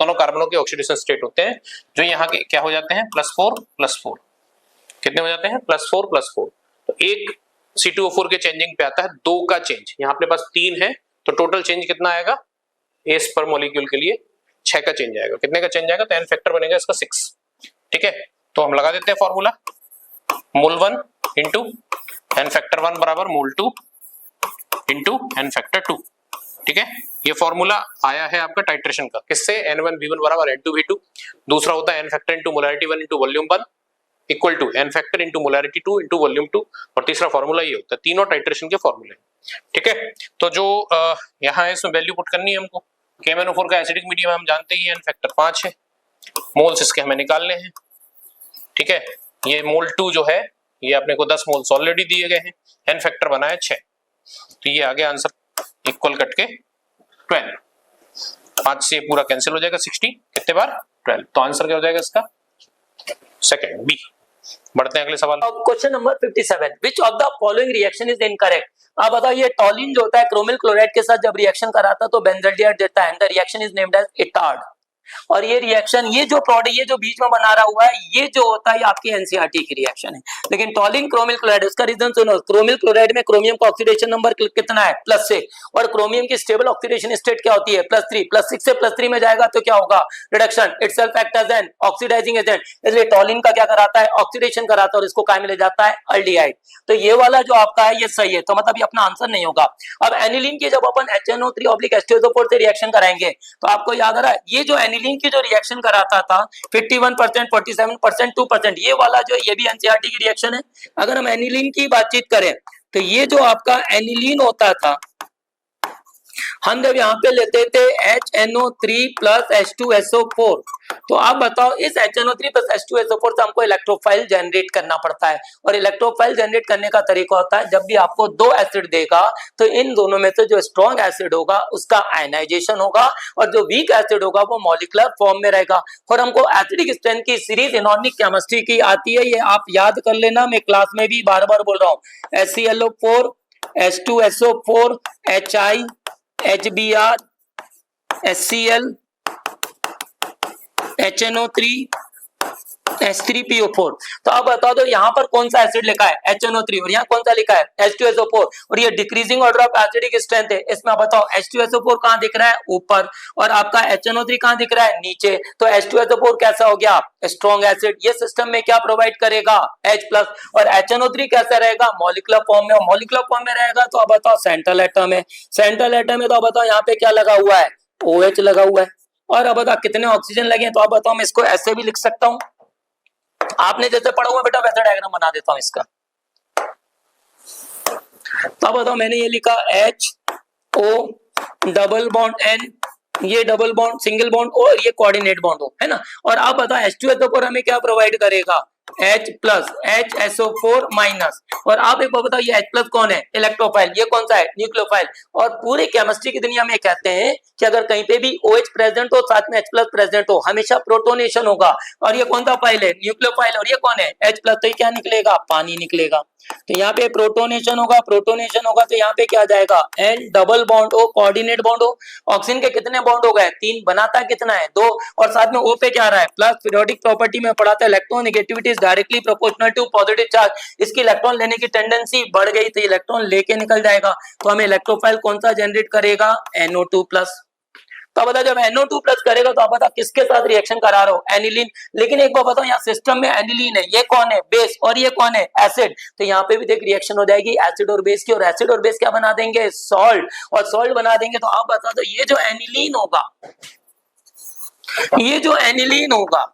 A: दोनों कार्बनों के ऑक्सीडेशन स्टेट होते हैं, जो यहाँ के क्या हो जाते हैं +4 कितने हो जाते हैं +4 तो एक C2O4 के चेंजिंग पे आता है 2 का चेंज, यहाँ अपने पास 3 है तो टोटल चेंज कितना आएगा एस पर मॉलिक्यूल के लिए 6 का चेंज आएगा। कितने का चेंज आएगा, तो एन फैक्टर बनेगा इसका 6, ठीक है। तो हम लगा देते हैं फॉर्मूला, मोल 1 इंटू एन फैक्टर 1 बराबर मोल 2 इंटू एन फैक्टर 2, ठीक है। ये फॉर्मूला आया है आपका टाइट्रेशन का, किससे N1V1 बराबर N2V2, दूसरा होता है N factor into molarity 1 into volume 1 equal to N factor into molarity 2 into volume 2, और तीसरा फॉर्मूला ये होता है। तीनों टाइट्रेशन के फॉर्मूले, ठीक है। तो जो यहाँ है इसमें वैल्यू पुट करनी है हमको। KMnO4 का एसिडिक मीडियम हम जानते ही एन फैक्टर 5 है, मोल्स इसके हमें निकालने हैं, ठीक है। ये मोल 2 जो है ये अपने को 10 मोल्स ऑलरेडी दिए गए हैं, एन फैक्टर बना है 6, तो ये आगे आंसर इक्वल कट के 12, 5 से पूरा कैंसिल हो जाएगा, 60 कितने बार 12, तो आंसर क्या हो जाएगा इसका सेकंड बी। बढ़ते हैं अगले सवाल।
B: Question number 57, which of the following reaction is incorrect. अब बताओ ये टॉलिन जो होता है क्रोमिल क्लोराइड के साथ जब रिएक्शन कराता है तो बेंजल्डिहाइड देता है, and the reaction is named as Etard. और ये रिएक्शन, ये जो प्रोडक्ट, ये जो बीच में बना रहा हुआ है, ये जो होता है आपकी एनसीईआरटी की रिएक्शन है। लेकिन टॉलिन क्रोमिल क्लोराइड, उसका रीजन सुनो, क्रोमिल क्लोराइड में क्रोमियम का ऑक्सीडेशन नंबर कितना है, +6, और क्रोमियम की स्टेबल ऑक्सीडेशन स्टेट क्या होती है, +3, +6 से +3 में जाएगा तो क्या होगा, reduction, itself act as an oxidizing agent, इसलिए टॉलिन का क्या कराता है, ऑक्सीडेशन कराता है, और इसको क्या में ले जाता है, अल्डिहाइड। तो ये वाला जो आपका है ये सही है, तो मतलब ये अपना आंसर नहीं होगा। अब एनिलीन की जब अपन HNO3/H2SO4 से रिएक्शन कराएंगे तो आपको याद आ रहा है, ये जो एनिलीन की जो रिएक्शन कराता था 51%, 47%, 2%, ये वाला जो ये भी एनसीईआरटी की रिएक्शन है। अगर हम एनिलीन की बातचीत करें तो ये जो आपका एनिलीन होता था, हम जब यहाँ पे लेते थे HNO3+H2SO4, तो आप बताओ इस HNO3+H2SO4 से हमको इलेक्ट्रोफाइल जनरेट करना पड़ता है, और इलेक्ट्रोफाइल जनरेट करने का तरीका होता है, जब भी आपको दो एसिड देगा तो इन दोनों में से जो स्ट्रॉन्ग एसिड होगा उसका आयनाइजेशन होगा, और जो वीक एसिड होगा वो मॉलिक्यूलर फॉर्म में रहेगा। और हमको एसिडिक स्ट्रेंथ की सीरीज इनऑर्गेनिक केमिस्ट्री की आती है, ये आप याद कर लेना, मैं क्लास में भी बार बार बोल रहा हूँ, HClO4, H2SO4, HI, HBr, HCl, HNO3, H3PO4। तो आप बता दो यहाँ पर कौन सा एसिड लिखा है, HNO3, और यहाँ कौन सा लिखा है, H2SO4, और ये decreasing order of acidic strength है। इसमें आप बताओ H2SO4 कहाँ दिख रहा है, ऊपर, और आपका HNO3 कहाँ दिख रहा है, नीचे। तो H2SO4 कैसा हो गया, स्ट्रॉन्ग एसिड, ये सिस्टम में क्या प्रोवाइड करेगा, H+, और HNO3 कैसा रहेगा, मॉलिक्यूलर फॉर्म में, और मॉलिक्यूलर फॉर्म में रहेगा तो आप बताओ सेंट्रल एटम है, सेंट्रल एटम है तो आप बताओ यहाँ पे क्या लगा हुआ है, OH लगा हुआ है। और अब बताओ कितने ऑक्सीजन लगे, तो आप बताओ, मैं इसको ऐसे भी लिख सकता हूं, आपने जैसे पढ़ा हुआ बेटा वैसा डायग्राम बना देता हूं इसका। तो अब बताओ, मैंने ये लिखा HO डबल बॉन्ड N, ये double bond single bond O, और ये कोऑर्डिनेट बॉन्ड O, है ना। और आप बताओ H2SO4 हमें क्या प्रोवाइड करेगा, H+, HSO4-, और आप एक बात बताओ, ये H+ कौन है, इलेक्ट्रोफाइल, ये कौन सा है, न्यूक्लियोफाइल। और पूरे केमिस्ट्री की दुनिया में कहते हैं कि अगर कहीं पे भी OH प्रेजेंट हो, साथ में H+ प्रेजेंट हो, हमेशा प्रोटोनेशन होगा, और ये कौन सा फाइल है, न्यूक्लियोफाइल, और ये कौन है, H+, तो ये क्या निकलेगा, पानी निकलेगा। तो यहाँ पे प्रोटोनेशन होगा, प्रोटोनेशन होगा तो यहाँ पे क्या आ जाएगा, N double bond O, coordinate bond O। Oxygen के कितने बॉन्ड हो गए, 3, बनाता कितना है, 2, और साथ में O पे क्या आ रहा है, प्लस। पीरियोडिक प्रॉपर्टी में पढ़ा था, electronegativity is directly proportional to positive charge, इसकी इलेक्ट्रॉन लेने की टेंडेंसी बढ़ गई तो इलेक्ट्रॉन लेके निकल जाएगा, तो हमें इलेक्ट्रोफाइल कौन सा जनरेट करेगा, NO2+। तो आप बताओ जब NO2+ करेगा तो आप बताओ किसके साथ रिएक्शन करा रहे हो, एनिलीन। लेकिन एक बार बताओ, यहाँ सिस्टम में एनिलीन है, ये कौन है, बेस, और ये कौन है, एसिड। तो यहाँ पे भी देख रिएक्शन हो जाएगी एसिड और बेस की, और एसिड और बेस क्या बना देंगे, सॉल्ट, और सॉल्ट बना देंगे। तो आप बता दो ये जो एनिलीन होगा, ये जो एनिलीन होगा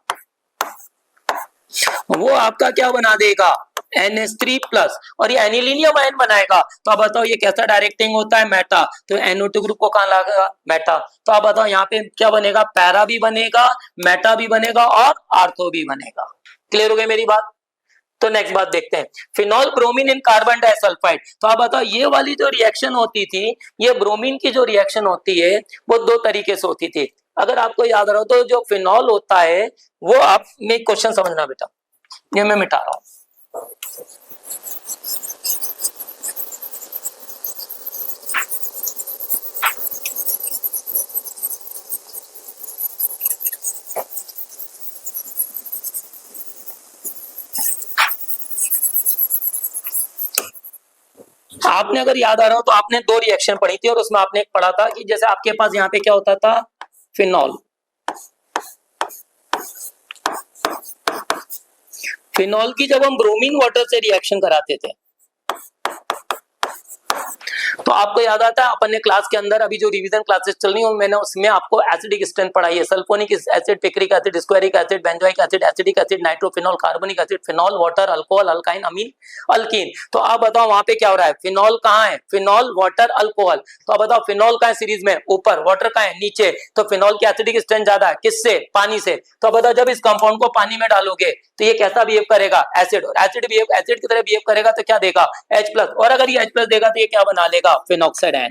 B: वो आपका क्या बना देगा, NH3+, और ये एनिलीनियम आयन बनाएगा। तो आप बताओ ये कैसा डायरेक्टिंग होता है, मेटा, तो NO2 ग्रुप को कहां लगेगा, मेटा। तो आप बताओ यहाँ पे क्या बनेगा, पैरा भी बनेगा, मेटा भी बनेगा, और आर्थो भी बनेगा। क्लियर हो गई मेरी बात। तो नेक्स्ट बात देखते हैं, phenol bromine in carbon disulphide. तो आप बताओ ये वाली जो रिएक्शन होती थी, ये ब्रोमीन की जो रिएक्शन होती है वो दो तरीके से होती थी। अगर आपको याद रहो तो जो फिनॉल होता है वो, आप में क्वेश्चन समझना बेटा, ये मैं मिटा रहा हूं। आपने अगर याद आ रहा हो तो आपने दो रिएक्शन पढ़ी थी, और उसमें आपने एक पढ़ा था कि जैसे आपके पास यहाँ पे क्या होता था, फिनॉल, फिनॉल की जब हम ब्रोमीन वाटर से रिएक्शन कराते थे तो आपको याद आता है अपन ने क्लास के अंदर अभी जो रिवीजन क्लासेस चल रही है मैंने उसमें आपको एसिडिक स्ट्रेंथ पढ़ाई है, sulphonic acid, picric acid, squaric acid, benzoic acid, acidic acid, nitrophenol, carbonic acid, phenol, water, alcohol, alkyne, amine, alkene. तो आप बताओ वहां पे क्या हो रहा है, फिनॉल कहाँ है, फिनॉल, वाटर, अल्कोहल। तो आप बताओ फिनॉल का है सीरीज में ऊपर, वाटर का है नीचे, तो फिनॉल की एसिडिक स्ट्रेंथ ज्यादा है, किससे, पानी से। तो आप बताओ जब इस कंपाउंड को पानी में डालोगे तो ये कैसा बिहेव करेगा, एसिड, और एसिड की तरह बिहेव करेगा तो क्या देगा, H+, और अगर ये H+ देगा तो ये क्या बना लेगा, फिनॉक्साइड आयन।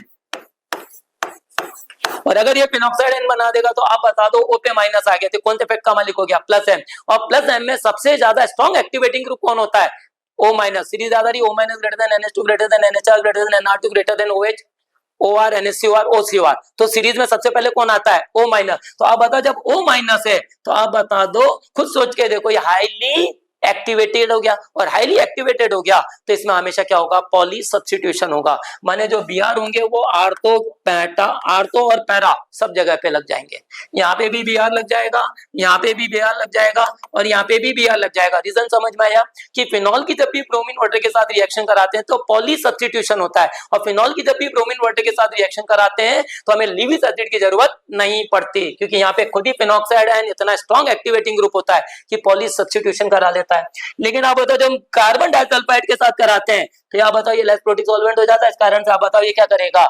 B: और अगर ये फिनॉक्साइड आयन बना देगा तो आप बता दो O पे माइनस आ गया तो कौन से इफेक्ट का मालिक हो गया, +M। और +M में सबसे ज्यादा स्ट्रॉन्ग एक्टिवेटिंग ग्रुप कौन होता है, O-, सीरीज ज्यादा रही, O- greater than NH2 greater than NHR greater than NR2 greater than OH, OR NaCOR OCOR, तो सीरीज में सबसे पहले कौन आता है? O minus. तो आप बताओ जब O माइनस है तो आप बता दो, खुद सोच के देखो, ये हाईली एक्टिवेटेड हो गया, और हाईली एक्टिवेटेड हो गया तो इसमें हमेशा क्या होगा? पॉली सब्स्टिट्यूशन होगा, माने जो Br होंगे वो आर्थो पैटा, आर्थो और पैरा सब जगह पे लग जाएंगे। यहाँ पे भी Br लग जाएगा, यहाँ पे भी Br लग जाएगा, और यहाँ पे भी Br लग जाएगा। रीजन समझ में आया कि फिनॉल की जब भी ब्रोमीन वाटर के साथ रिएक्शन कराते हैं तो पॉली सब्स्टिट्यूशन होता है, और फिनॉल की जब भी ब्रोमीन वाटर के साथ रिएक्शन कराते हैं तो हमें लीविस एसिड की जरूरत नहीं पड़ती, क्योंकि यहाँ पे खुद ही फिनॉक्साइड आयन इतना स्ट्रॉन्ग एक्टिवेटिंग ग्रुप होता है कि पॉली सब्स्टिट्यूशन करा लेता है। लेकिन आप बताओ जब हम कार्बन डाइसल्फाइड के साथ कराते हैं तो आप बताओ ये लेस प्रोटिक सॉल्वेंट हो जाता है, इस कारण से आप बताओ ये क्या करेगा?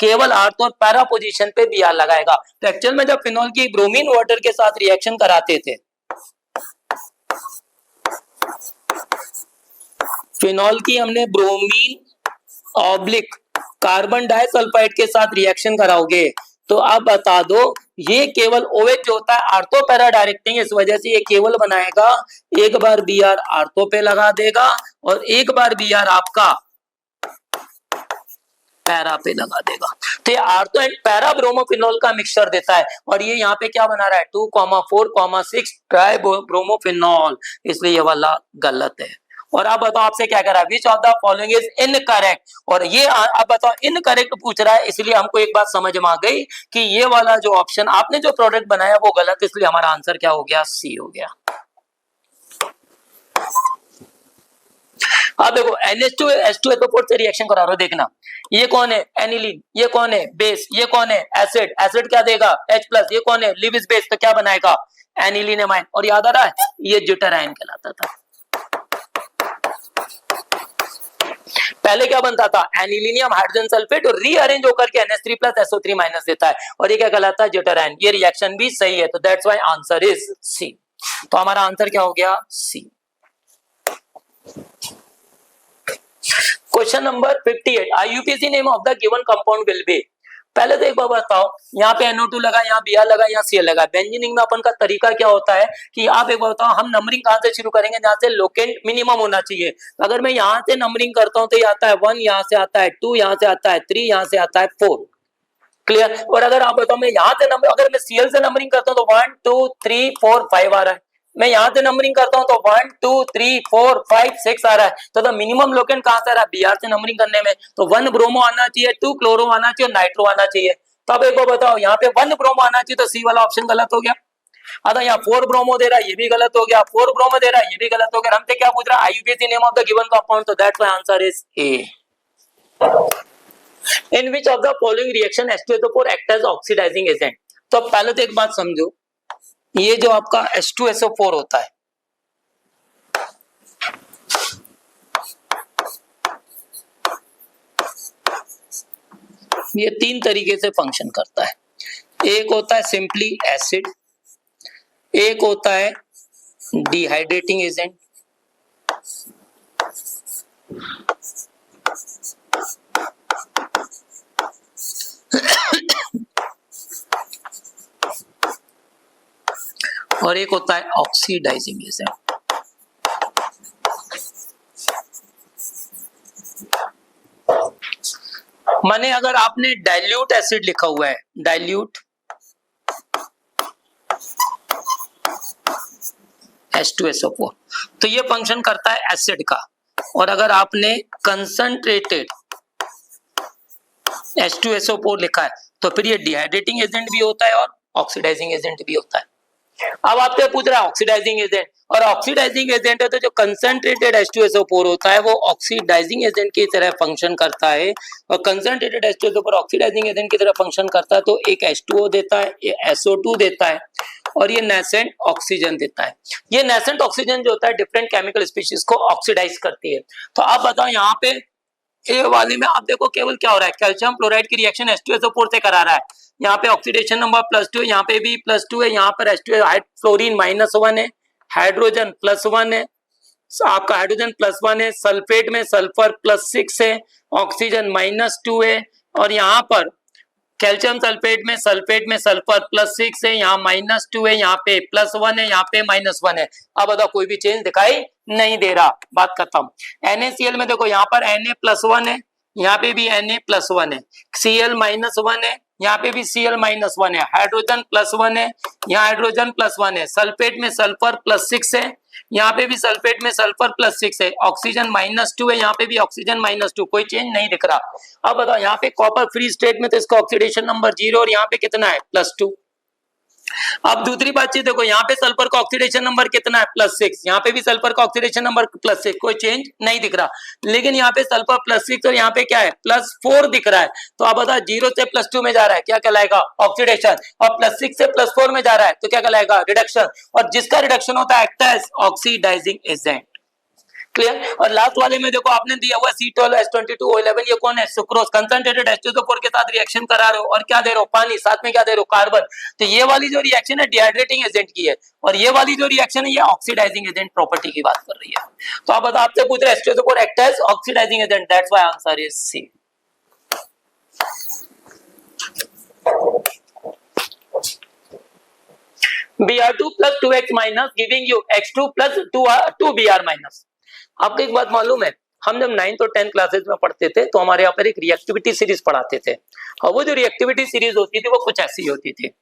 B: केवल आर्थो और पैरा पोजीशन पे Br लगाएगा। तो एक्चुअल में जब फिनॉल की ब्रोमीन वाटर के साथ रिएक्शन कराते थे, फिनॉल की हमने ब्रोमीन ऑब्लिक कार्बन डाइसल्फाइड के साथ रिएक्शन कराओगे तो आप बता दो ये केवल OH जो होता है आर्थो पैरा डायरेक्टिंग, इस वजह से ये केवल बनाएगा, एक बार Br आर्थो पे लगा देगा और एक बार Br आपका पैरा पे लगा देगा। तो ये आर्थो एंड पैरा ब्रोमोफिनॉल का मिक्सचर देता है, और ये यहाँ पे क्या बना रहा है? 2,4,6 ट्राई ब्रोमोफिनॉल, इसलिए ये वाला गलत है। और आप बताओ आपसे क्या कह रहा है? विच of the following is incorrect, और ये आप बताओ इनकरेक्ट पूछ रहा है, इसलिए हमको एक बात समझ में आ गई कि ये वाला जो ऑप्शन आपने जो प्रोडक्ट बनाया वो गलत, इसलिए हमारा आंसर क्या हो गया? सी हो गया। अब देखो NH2H2SO4 से रिएक्शन करा रहा हो, देखना ये कौन है? एनिलीन। ये कौन है? बेस। ये कौन है? एसिड। एसिड क्या देगा? H+। ये कौन है? लिविस बेस, तो क्या बनाएगा? Aniline amine. और याद आ रहा है ये ज्यूटेराइन कहलाता था। पहले क्या बनता था? एनिलीनियम हाइड्रोजन सल्फेट और रीअरेंज होकर के NH3+SO3- देता है, और ये क्या कहलाता है? ज्यूटेराइन। ये रिएक्शन भी सही है, तो that's why answer is C. तो हमारा आंसर क्या हो गया? C. Question number 58, IUPAC name of the given compound will be. पहले तो एक बार बताओ, यहाँ पे NO2 लगा, यहाँ Br लगा, यहाँ Cl लगा। बेंजीनिंग में अपन का तरीका क्या होता है कि आप एक बार बताओ, हम नंबरिंग कहाँ से शुरू करेंगे? जहाँ से लोकेंट मिनिमम होना चाहिए। तो अगर मैं यहाँ से नंबरिंग करता हूँ तो ये आता है 1, यहाँ से आता है 2, यहाँ से आता है 3, यहाँ से आता है 4। क्लियर? और अगर आप बताओ मैं यहाँ से अगर मैं Cl से नंबरिंग करता हूँ तो 1 2 3 4 5 आ रहा है। मैं यहाँ से नंबरिंग करता हूँ तो 1 2 3 4 5 6 आ रहा है। तो मिनिमम लोकेंट कहाँ से आ रहा है? Br से नंबरिंग करने में। तो 1 ब्रोमो आना चाहिए, 2 क्लोरो आना चाहिए और नाइट्रो आना चाहिए। तो अब एक बार बताओ, यहाँ पे 1 ब्रोमो आना चाहिए, तो सी वाला ऑप्शन गलत हो गया। अगर यहाँ 4 ब्रोमो दे रहा है, ये भी गलत हो गया। 4 ब्रोमो दे रहा है, ये भी गलत हो गया। हमसे क्या पूछ रहा है? IUPAC name of the given compound, तो that's why answer is A. In which of the following reaction H2SO4 act as oxidizing agent? तो पहले तो एक बात समझो, ये जो आपका H2SO4 होता है, ये 3 तरीके से फंक्शन करता है। एक होता है सिंपली एसिड, एक होता है डिहाइड्रेटिंग एजेंट, और एक होता है ऑक्सीडाइजिंग एजेंट। माने अगर आपने डाइल्यूट एसिड लिखा हुआ है, डाइल्यूट H2SO4, तो ये फंक्शन करता है एसिड का। और अगर आपने कंसंट्रेटेड H2SO4 लिखा है तो फिर ये डिहाइड्रेटिंग एजेंट भी होता है और ऑक्सीडाइजिंग एजेंट भी होता है। अब आपसे पूछ रहा है ऑक्सीडाइजिंग एजेंट, और ऑक्सीडाइजिंग एजेंट है तो जो कंसंट्रेटेड H2SO4 होता है वो ऑक्सीडाइजिंग एजेंट की तरह फंक्शन करता है, और कंसंट्रेटेड H2SO4 ऑक्सीडाइजिंग एजेंट की तरह फंक्शन करता है तो एक H2O देता है, ये SO2 देता है, और ये नेसेंट ऑक्सीजन देता है। ये नेसेंट ऑक्सीजन जो होता है डिफरेंट केमिकल स्पीशीज को ऑक्सीडाइज करती है। तो आप बताओ यहाँ पे ए वाले में आप देखो केवल क्या हो रहा है, कैल्शियम क्लोराइड की रिएक्शन H2SO4 से करा रहा है। यहाँ पे ऑक्सीडेशन नंबर +2, यहाँ पे भी +2 है, यहाँ पर H2 फ्लोरीन -1 है, हाइड्रोजन +1 है, आपका हाइड्रोजन +1 है, सल्फेट में सल्फर +6 है, ऑक्सीजन -2 है, और यहाँ पर कैल्शियम सल्फेट में सल्फर +6 है, यहाँ -2 है, यहाँ पे +1 है, यहाँ पे -1 है। अब बताओ कोई भी चेंज दिखाई नहीं दे रहा, बात खत्म। NaCl में देखो यहाँ पर Na +1 है, यहाँ पे भी Na+1 है, Cl-1 है, यहाँ पे भी Cl-1 है, हाइड्रोजन +1 है, यहाँ हाइड्रोजन +1 है, सल्फेट में सल्फर +6 है, यहाँ पे भी सल्फेट में सल्फर +6 है, ऑक्सीजन -2 है, यहाँ पे भी ऑक्सीजन -2, कोई चेंज नहीं दिख रहा। अब बताओ यहाँ पे कॉपर फ्री स्टेट में तो इसका ऑक्सीडेशन नंबर 0 और यहाँ पे कितना है +2। अब दूसरी बात चीज देखो, यहाँ पे सल्फर का ऑक्सीडेशन नंबर कितना है +6, यहाँ पे भी सल्फर का ऑक्सीडेशन नंबर +6, कोई चेंज नहीं दिख रहा। लेकिन यहाँ पे सल्फर +6 और यहाँ पे क्या है +4 दिख रहा है। तो आप बताओ 0 से +2 में जा रहा है, क्या कहलाएगा ऑक्सीडेशन, और +6 से +4 में जा रहा है तो क्या कहलाएगा रिडक्शन, और जिसका रिडक्शन होता है act as oxidizing agent. Clear. और लास्ट वाले में देखो आपने दिया हुआ C12 H22O11, ये कौन है सुक्रोज, कंसंट्रेटेड H2SO4 के साथ रिएक्शन करा रहे हो और क्या दे रहे हो पानी, साथ में क्या दे रहे हो कार्बन। तो ये वाली जो रिएक्शन है डिहाइड्रेटिंग एजेंट की है, और ये वाली जो रिएक्शन है ये ऑक्सीडाइजिंग एजेंट प्रॉपर्टी की बात कर रही है। तो आप बताओ आपसे पूछ रहे H2SO4 act as oxidizing agent, that's why answer is C. Br2 + 2x- giving you H2 + 2Br-। आपको एक बात मालूम है, हम जब 9th और 10th क्लासेस में पढ़ते थे तो हमारे यहाँ पर एक रिएक्टिविटी सीरीज पढ़ाते थे, और वो जो रिएक्टिविटी सीरीज होती थी वो कुछ ऐसी होती थी।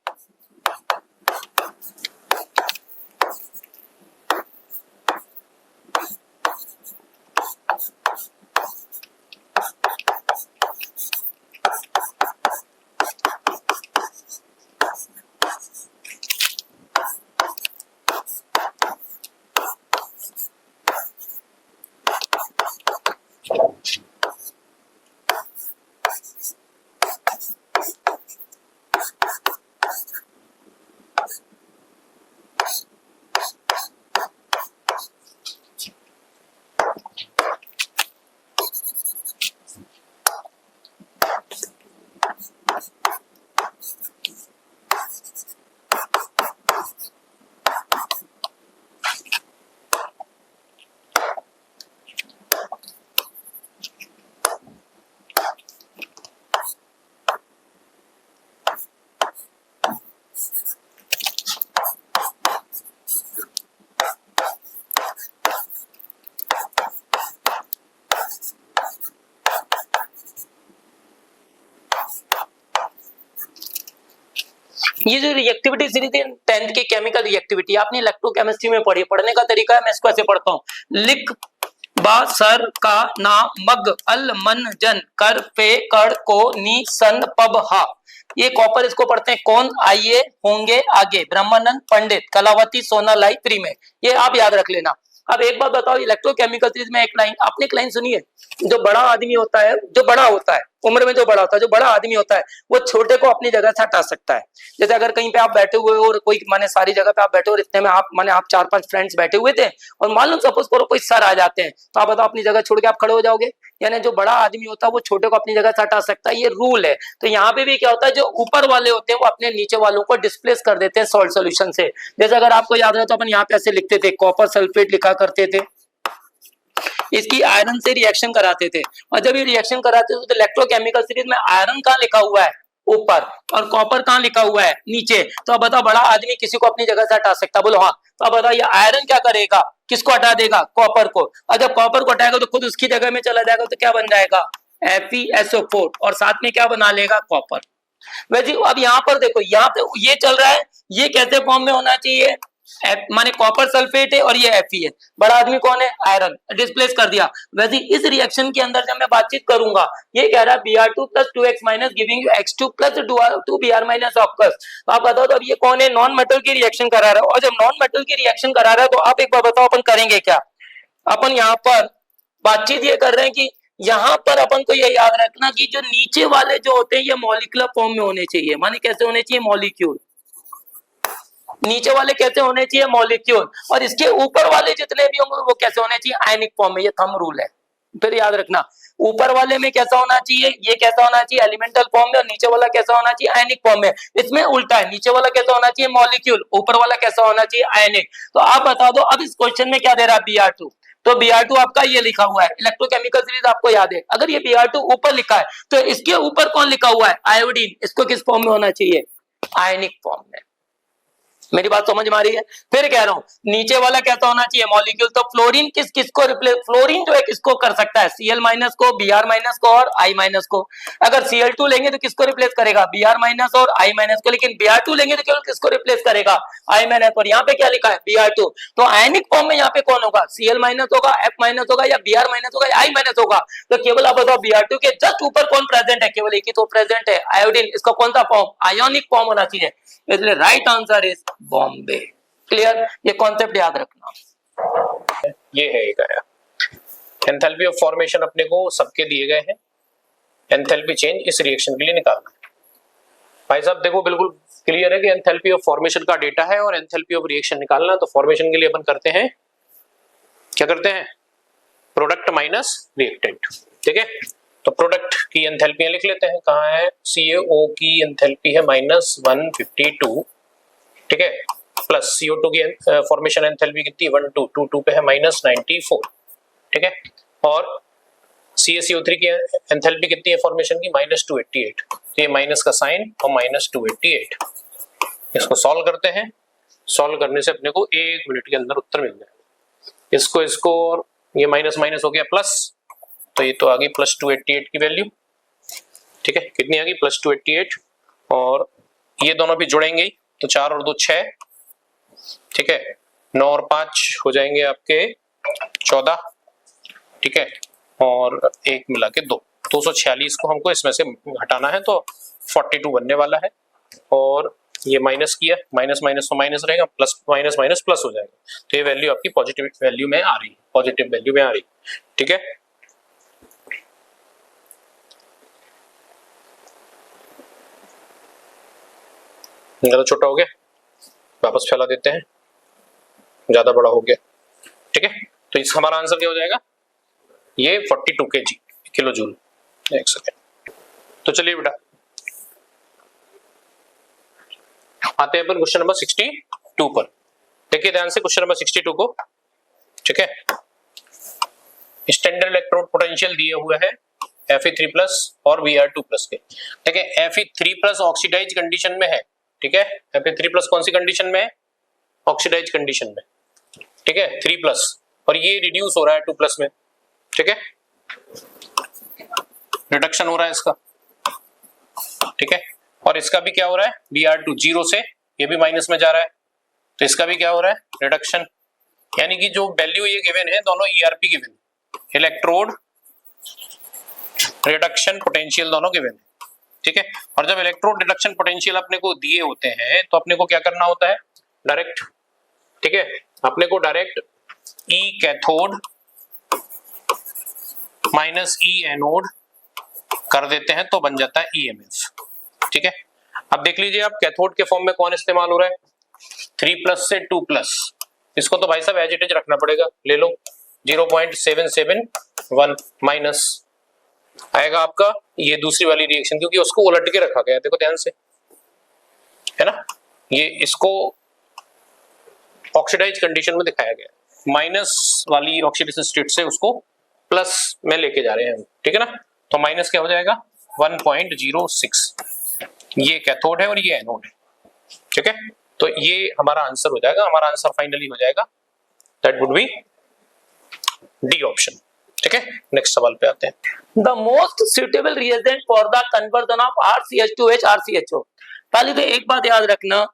B: ये जो रिएक्टिविटी सीरीज है 10th की केमिकल रिएक्टिविटी आपने इलेक्ट्रोकेमिस्ट्री में पढ़ी, पढ़ने का तरीका है मैं इसको ऐसे पढ़ता हूँ, लिख बा सर का ना मग अल मन जन कर पे कर को नी सन पब हा। ये कॉपर इसको पढ़ते हैं कौन, आइए होंगे आगे, ब्रह्मानंद पंडित, कलावती सोनालाई प्री में, ये आप याद रख लेना। अब एक बात बताओ, इलेक्ट्रोकेमिकल सीरीज में एक लाइन आपने एक लाइन सुनी है, जो बड़ा आदमी होता है, जो बड़ा होता है उम्र में, जो बड़ा होता है, जो बड़ा आदमी होता है वो छोटे को अपनी जगह से हटा सकता है। जैसे अगर कहीं पे आप बैठे हुए हो और कोई माने सारी जगह पे आप बैठे हो और इतने में आप माने आप 4-5 फ्रेंड्स बैठे हुए थे और मान लो सपोज करो कोई सर आ जाते हैं, तो आप बताओ अपनी जगह छोड़ के आप खड़े हो जाओगे। यानी जो बड़ा आदमी होता है वो छोटे को अपनी जगह से हटा सकता है, ये रूल है। तो यहाँ पे भी क्या होता है, जो ऊपर वाले होते हैं वो अपने नीचे वालों को डिस्प्लेस कर देते हैं सॉल्ट सोल्यूशन से। जैसे अगर आपको याद है तो अपन यहाँ पे ऐसे लिखते थे, कॉपर सल्फेट लिखा करते थे, इसकी आयरन से रिएक्शन कराते थे, और जब ये रिएक्शन कराते थे तो इलेक्ट्रोकेमिकल सीरीज में आयरन कहाँ लिखा हुआ है ऊपर और कॉपर कहाँ लिखा हुआ है नीचे। तो अब बताओ बड़ा आदमी किसी को अपनी जगह से हटा सकता, बोलो हाँ। तो अब बताओ ये आयरन क्या करेगा, किसको हटा देगा, कॉपर को, और जब कॉपर को हटाएगा तो खुद उसकी जगह में चला जाएगा, तो क्या बन जाएगा FeSO4, और साथ में क्या बना लेगा कॉपर। वैसे अब यहाँ पर देखो, यहाँ पे ये चल रहा है, ये कैसे फॉर्म में होना चाहिए, माने कॉपर सल्फेट है और ये Fe है, बड़ा आदमी कौन है आयरन, डिस्प्लेस कर दिया। वैसे इस रिएक्शन के अंदर जब मैं बातचीत करूंगा, ये कह रहा है Br2 + 2x- giving you H2 + 2Br- aux. तो आप बताओ तो अब ये कौन है, नॉन मेटल की रिएक्शन करा रहा है, और जब नॉन मेटल की रिएक्शन करा रहा है तो आप एक बार बताओ अपन करेंगे क्या। अपन यहाँ पर बातचीत ये कर रहे हैं कि यहाँ पर अपन को ये याद रखना कि जो नीचे वाले जो होते हैं ये मॉलिक्यूलर फॉर्म में होने चाहिए, माने कैसे होने चाहिए, मॉलिक्यूल, नीचे वाले कैसे होने चाहिए मॉलिक्यूल, और इसके ऊपर वाले जितने भी होंगे वो कैसे होने चाहिए आयनिक फॉर्म में। ये थंब रूल है, फिर याद रखना, ऊपर वाले में कैसा होना चाहिए, ये कैसा होना चाहिए एलिमेंटल फॉर्म में, और नीचे वाला कैसा होना चाहिए आयनिक फॉर्म में। इसमें उल्टा है, नीचे वाला कैसा होना चाहिए मॉलिक्यूल, ऊपर वाला कैसा होना चाहिए आयनिक। तो आप बता दो अब इस क्वेश्चन में क्या दे रहा है Br2, तो Br2 आपका ये लिखा हुआ है, इलेक्ट्रोकेमिकल सीरीज आपको याद है, अगर ये Br2 ऊपर लिखा है तो इसके ऊपर कौन लिखा हुआ है आयोडीन, इसको किस फॉर्म में होना चाहिए आयनिक फॉर्म में। मेरी बात समझ में आ रही है? फिर कह रहा हूं नीचे वाला कैसा होना चाहिए मॉलिक्यूल, तो फ्लोरीन किसको रिप्लेस, फ्लोरीन जो है किसको कर सकता है, Cl माइनस को, Br माइनस को और I माइनस को। अगर Cl2 लेंगे तो किसको रिप्लेस करेगा, Br माइनस और I माइनस को, लेकिन Br2 लेंगे तो केवल किसको रिप्लेस करेगा, I माइनस। और यहाँ पे क्या लिखा है Br2, तो आयनिक फॉर्म में यहाँ पे कौन होगा, Cl माइनस होगा, F माइनस होगा या Br माइनस होगा या I माइनस होगा। तो केवल आप बताओ Br2 के जस्ट ऊपर कौन प्रेजेंट है, केवल एक ही तो प्रेजेंट है, आयोडीन। इसका कौन सा फॉर्म, आयोनिक फॉर्म होना चाहिए, इसलिए right answer is Bombay. Clear, ये कॉन्सेप्ट याद रखना।
A: ये है एक आया। एंथैल्पी ऑफ फॉर्मेशन अपने को सबके दिए गए हैं, एंथैल्पी चेंज इस रिएक्शन के लिए निकालना है। भाई साहब देखो बिल्कुल क्लियर है कि एंथैल्पी ऑफ फॉर्मेशन का डेटा है और एंथैल्पी ऑफ रिएक्शन निकालना। तो फॉर्मेशन के लिए अपन करते हैं, क्या करते हैं, प्रोडक्ट माइनस रिएक्टेंट। ठीक है, तो प्रोडक्ट की एंथैल्पी लिख लेते हैं। कहाँ है, CaO की एंथैल्पी है -152, ठीक है, प्लस CO2 की फॉर्मेशन एंथैल्पी कितनी, 1222 पे है -94, ठीक है, और CaCO3 की एंथैल्पी कितनी है फॉर्मेशन की, -288। तो ये माइनस का साइन और -288, इसको सॉल्व करते हैं। सॉल्व करने से अपने को 1 मिनट के अंदर उत्तर मिल जाएगा। इसको और ये माइनस माइनस हो गया प्लस, तो ये तो आ गई +288 की वैल्यू। ठीक है, कितनी आ गई, +288, और ये दोनों भी जुड़ेंगे ही, तो 4 और 2 6, ठीक है, 9 और 5 हो जाएंगे आपके 14, ठीक है, और 1 मिला के 2, 246 को हमको इसमें से हटाना है, तो 42 बनने वाला है। और ये माइनस किया, माइनस माइनस तो माइनस रहेगा, प्लस माइनस माइनस प्लस हो जाएगा, तो ये वैल्यू आपकी पॉजिटिव वैल्यू में आ रही है, पॉजिटिव वैल्यू में आ रही है। ठीक है, ज्यादा छोटा हो गया, वापस फैला देते हैं, ज्यादा बड़ा हो गया। ठीक है, तो इस हमारा आंसर क्या हो जाएगा, ये 42 kg किलो जूल। एक सेकेंड, तो चलिए बेटा आते हैं अपन क्वेश्चन नंबर 62 पर। देखिए ध्यान से क्वेश्चन नंबर 62 को। ठीक है, स्टैंडर्ड इलेक्ट्रोड पोटेंशियल दिए हुए है Fe3+ और Br2+ के। ठीक है, Fe3+ ऑक्सीडाइज कंडीशन में है। ठीक है, Fe3+ कौन सी कंडीशन में है, ऑक्सीडाइज कंडीशन में। ठीक है, 3+, और ये रिड्यूस हो रहा है 2+ में। ठीक है, रिडक्शन हो रहा है इसका। ठीक है, और इसका भी क्या हो रहा है, Br2 0 से ये भी माइनस में जा रहा है, तो इसका भी क्या हो रहा है, रिडक्शन। यानी कि जो वैल्यू ये गिवन है दोनों ERP given, electrode reduction potential दोनों गिवन है। ठीक है, और जब इलेक्ट्रोड रिडक्शन पोटेंशियल अपने को दिए होते हैं तो अपने को क्या करना होता है, डायरेक्ट, ठीक है, अपने को direct E cathode minus E anode कर देते हैं तो बन जाता है EMF। ठीक है, अब देख लीजिए आप कैथोड के फॉर्म में कौन इस्तेमाल हो रहा है, 3+ से 2+, इसको तो भाई साहब एज इट इज रखना पड़ेगा, ले लो 0.771 माइनस आएगा आपका ये दूसरी वाली रिएक्शन, क्योंकि उसको उलट के रखा गया है, देखो ध्यान से, है ना, ये इसको ऑक्सीडाइज कंडीशन में दिखाया गया है, माइनस वाली ऑक्सीडेशन स्टेट से उसको प्लस में लेके जा रहे हैं। ठीक है ना, तो माइनस क्या हो जाएगा 1.06, ये कैथोड है और ये एनोड है। ठीक है, तो ये हमारा आंसर हो जाएगा, हमारा आंसर फाइनली हो जाएगा, that would be D option. ठीक है, नेक्स्ट सवाल पे आते हैं।
B: The most suitable reagent for the conversion of RCH2H RCHO। पहले तो एक बात याद रखना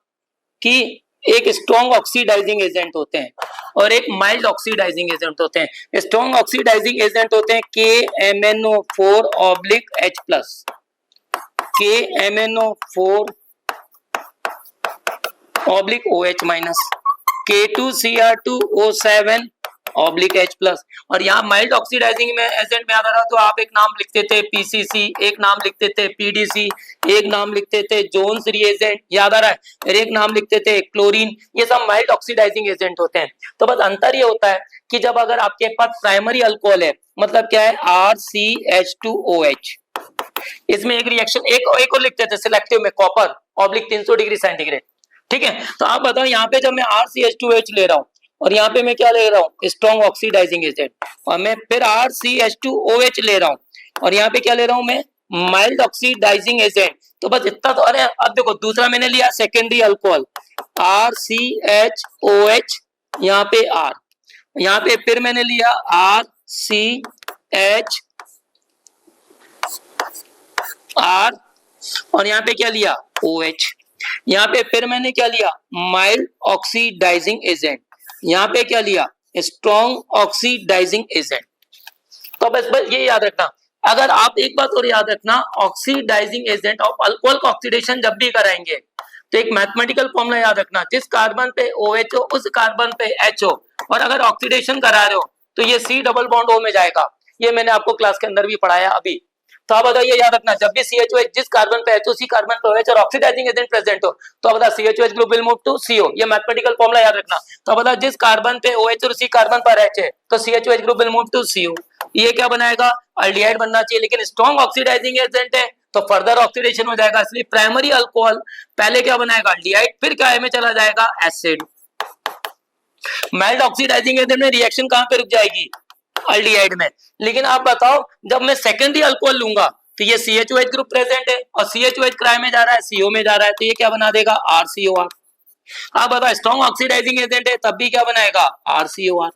B: कि एक स्ट्रॉन्ग ऑक्सीडाइजिंग एजेंट होते हैं और एक माइल्ड ऑक्सीडाइजिंग एजेंट होते हैं। स्ट्रॉन्ग ऑक्सीडाइजिंग एजेंट होते हैं KMnO4/H+, KMnO4/OH-, K2Cr2O7/H+, और यहाँ माइल्ड ऑक्सीडाइजिंग में एजेंट में आ रहा तो आप एक नाम लिखते थे PCC, एक नाम लिखते थे PDC, एक नाम लिखते थे जोन्स रिएजेंट, याद आ रहा है, और एक नाम लिखते थे क्लोरीन। ये सब माइल्ड ऑक्सीडाइजिंग एजेंट होते हैं। तो बस अंतर ये होता है कि जब अगर आपके पास प्राइमरी अल्कोहल है, मतलब क्या है RCH2OH, इसमें एक रिएक्शन एक और लिखते थे सिलेक्टिव में कॉपर /300 डिग्री सेंटीग्रेड। ठीक है, तो आप बताओ यहाँ पे जब मैं RCH2H ले रहा हूँ और यहाँ पे मैं क्या ले रहा हूँ, स्ट्रॉन्ग ऑक्सीडाइजिंग एजेंट, और मैं फिर RCH2OH ले रहा हूँ और यहाँ पे क्या ले रहा हूँ मैं, माइल्ड ऑक्सीडाइजिंग एजेंट, तो बस इतना तो। अरे अब देखो दूसरा मैंने लिया सेकेंडरी अल्कोहल RCHOH, यहाँ पे R, यहाँ पे फिर मैंने लिया RCH R, और यहाँ पे क्या लिया OH, यहाँ पे फिर मैंने क्या लिया माइल्ड ऑक्सीडाइजिंग एजेंट, यहाँ पे क्या लिया स्ट्रॉन्ग ऑक्सीडाइजिंग एजेंट। तो बस ये याद रखना। अगर आप एक बात और याद रखना, ऑक्सीडाइजिंग एजेंट ऑफ अल्कोहल का ऑक्सीडेशन जब भी कराएंगे तो एक मैथमेटिकल फॉर्मूला याद रखना, जिस कार्बन पे OH हो उस कार्बन पे H हो, और अगर ऑक्सीडेशन करा रहे हो तो ये C डबल बॉन्ड O में जाएगा। ये मैंने आपको क्लास के अंदर भी पढ़ाया अभी। तो आप बताइए याद रखना, जब भी CHOH जिस कार्बन पे H उसी कार्बन पे OH और ऑक्सीडाइजिंग एजेंट प्रेजेंट हो तो आप बता CHOH group will move to CO। ये मैथमेटिकल फॉर्मूला याद रखना। तो आप बता जिस कार्बन पे OH और उसी कार्बन पर H है तो CHOH group will move to CO। ये क्या बनाएगा अल्डिहाइड बनना चाहिए, लेकिन स्ट्रॉन्ग ऑक्सीडाइजिंग एजेंट है तो फर्दर ऑक्सीडेशन हो जाएगा, इसलिए प्राइमरी अल्कोहल पहले क्या बनाएगा अल्डिहाइड, फिर क्या में चला जाएगा एसिड। माइल्ड ऑक्सीडाइजिंग एजेंट में रिएक्शन कहां पे रुक जाएगी अल्डिहाइड में। लेकिन आप बताओ जब मैं सेकेंडरी अल्कोहल लूंगा तो ये CHOH ग्रुप प्रेजेंट है और CHOH क्राई में जा रहा है CO में जा रहा है, तो ये क्या बना देगा RCOR। आप बताओ स्ट्रॉन्ग ऑक्सीडाइजिंग एजेंट है तब भी क्या बनाएगा RCOR।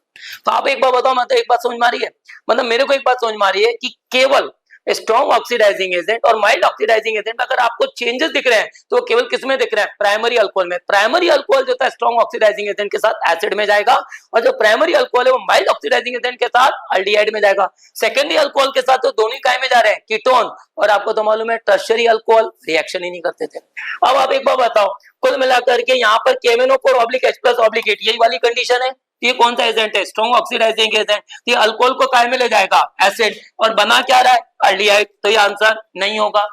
B: तो आप एक बार बताओ, मतलब एक बात समझ में आ रही है, मतलब मेरे को एक बात समझ में आ रही है कि केवल स्ट्रॉन्ग ऑक्सीडाइजिंग एजेंट और माइल्ड ऑक्सीडाइजिंग एजेंट अगर आपको चेंजेस दिख रहे हैं तो केवल किस में दिख रहे हैं प्राइमरी अल्कोहल में। प्राइमरी अल्कोहल जो था स्ट्रॉन्ग ऑक्सीडाइजिंग एजेंट के साथ एसिड में जाएगा, और जो प्राइमरी अल्कोहल है वो माइल्ड ऑक्सीडाइजिंग एजेंट के साथ अल्डिहाइड में जाएगा। सेकेंडरी अल्कोहल के साथ तो दोनों काय में जा रहे हैं कीटोन, और आपको तो मालूम है टर्शियरी अल्कोहल रिएक्शन ही नहीं करते थे। अब आप एक बार बताओ, कुल मिलाकर के यहाँ पर KMnO4/H+/8 यही वाली कंडीशन है। ये कौन सा एजेंट है स्ट्रॉन्ग ऑक्सीडाइजिंग एजेंट, ये अल्कोहल को काय में ले जाएगा एसिड, और बना क्या रहा है अल्डिहाइड, तो ये आंसर नहीं होगा।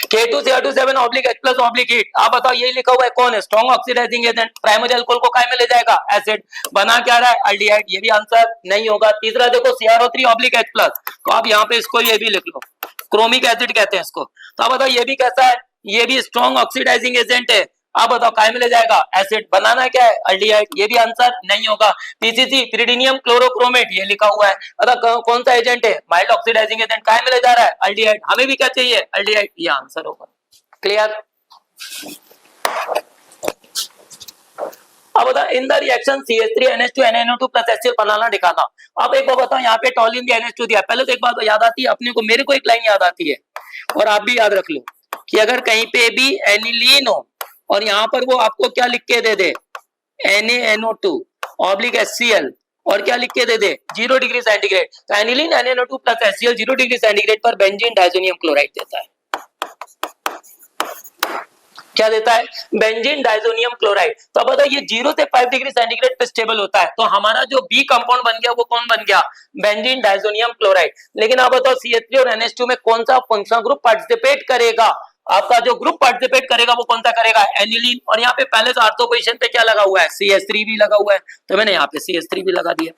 B: K2CR2 7/H+/8, आप बताओ यही लिखा हुआ है कौन है strong oxidizing agent, primary alcohol को काय में ले जाएगा एसिड, बना क्या रहा है अल्डिहाइड, ये भी आंसर नहीं होगा। तीसरा देखो CrO3/H+, तो आप यहाँ पे इसको ये भी लिख लो, क्रोमिक एसिड कहते हैं इसको। तो आप बताओ ये भी कैसा है, ये भी स्ट्रॉन्ग ऑक्सीडाइजिंग एजेंट है, आप बताओ काय में ले जाएगा एसिड, बनाना क्या है अल्डिहाइड, ये भी आंसर नहीं होगा। PCC पिरिडीनियम क्लोरोक्रोमेट ये लिखा हुआ है, अतः कौन सा एजेंट है माइल्ड ऑक्सीडाइजिंग एजेंट, काय में ले जा रहा है अल्डिहाइड, हमें भी क्या चाहिए अल्डिहाइड, ये आंसर होगा। क्लियर। अब बताओ in the reaction CH3NH2NaNO2 plus HCl बनाना दिखाना। अब एक बार बताओ यहाँ पे टॉलिन दिया NH2 दिया, पहले तो एक बात याद आती है अपने को, मेरे को एक लाइन याद आती है और आप भी याद रख लो कि अगर कहीं पे भी एनिलीन हो और यहाँ पर वो आपको क्या लिख के दे दे NaNO2/HCl और क्या लिख के दे दे 0 डिग्री सेंटीग्रेड, तो aniline NaNO2 plus HCl 0 degree centigrade पर बेंजीन डाइजोनियम क्लोराइड देता है। क्या देता है बेंजीन डाइजोनियम क्लोराइड। तो अब बताओ ये 0 से 5 डिग्री सेंटीग्रेड पे स्टेबल होता है, तो हमारा जो बी कंपाउंड बन गया वो कौन बन गया बेंजीन डाइजोनियम क्लोराइड। लेकिन आप बताओ CH3 और NH2 में कौन सा फंक्शनल ग्रुप पार्टिसिपेट करेगा, आपका जो ग्रुप पार्टिसिपेट करेगा वो कौन सा करेगा एनिलीन, और यहाँ पे पहले तो ऑर्थो पोजीशन पे क्या लगा हुआ है CH3 भी लगा हुआ है, तो मैंने यहाँ पे CH3 भी लगा दिया।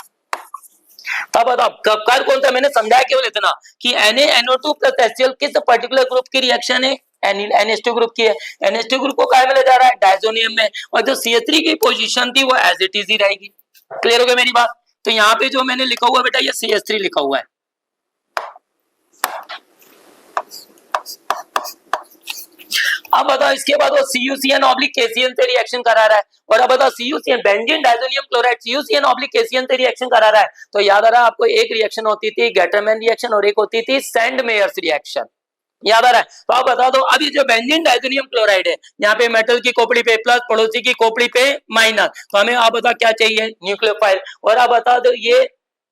B: तब बताओ कर कौन सा, मैंने समझाया केवल इतना कि NaNO2 प्लस HCl किस पर्टिकुलर ग्रुप की रिएक्शन है NH2 ग्रुप की है, NH2 ग्रुप को काय में ले जा रहा है डायजोनियम में, और जो CH3 की पोजीशन थी वो एज इट इज ही रहेगी। क्लियर हो गया मेरी बात। तो यहाँ पे जो मैंने लिखा हुआ है बेटा ये CH3 लिखा हुआ है। अब बताओ इसके बाद वो CuCN/KCN से रिएक्शन करा रहा है, और अब बताओ CuCN benzene diazonium chloride CuCN/KCN से रिएक्शन करा रहा है, तो याद आ रहा है आपको एक रिएक्शन होती थी गैटरमैन रिएक्शन और एक होती थी सैंडमेयर्स रिएक्शन, याद आ रहा है। तो आप बता दो अब ये जो बेंजीन डाइजोनियम क्लोराइड है यहाँ पे मेटल की खोपड़ी पे प्लस पड़ोसी की खोपड़ी पे माइनस, तो हमें आप बता क्या चाहिए न्यूक्लियोफाइल, और आप बता दो ये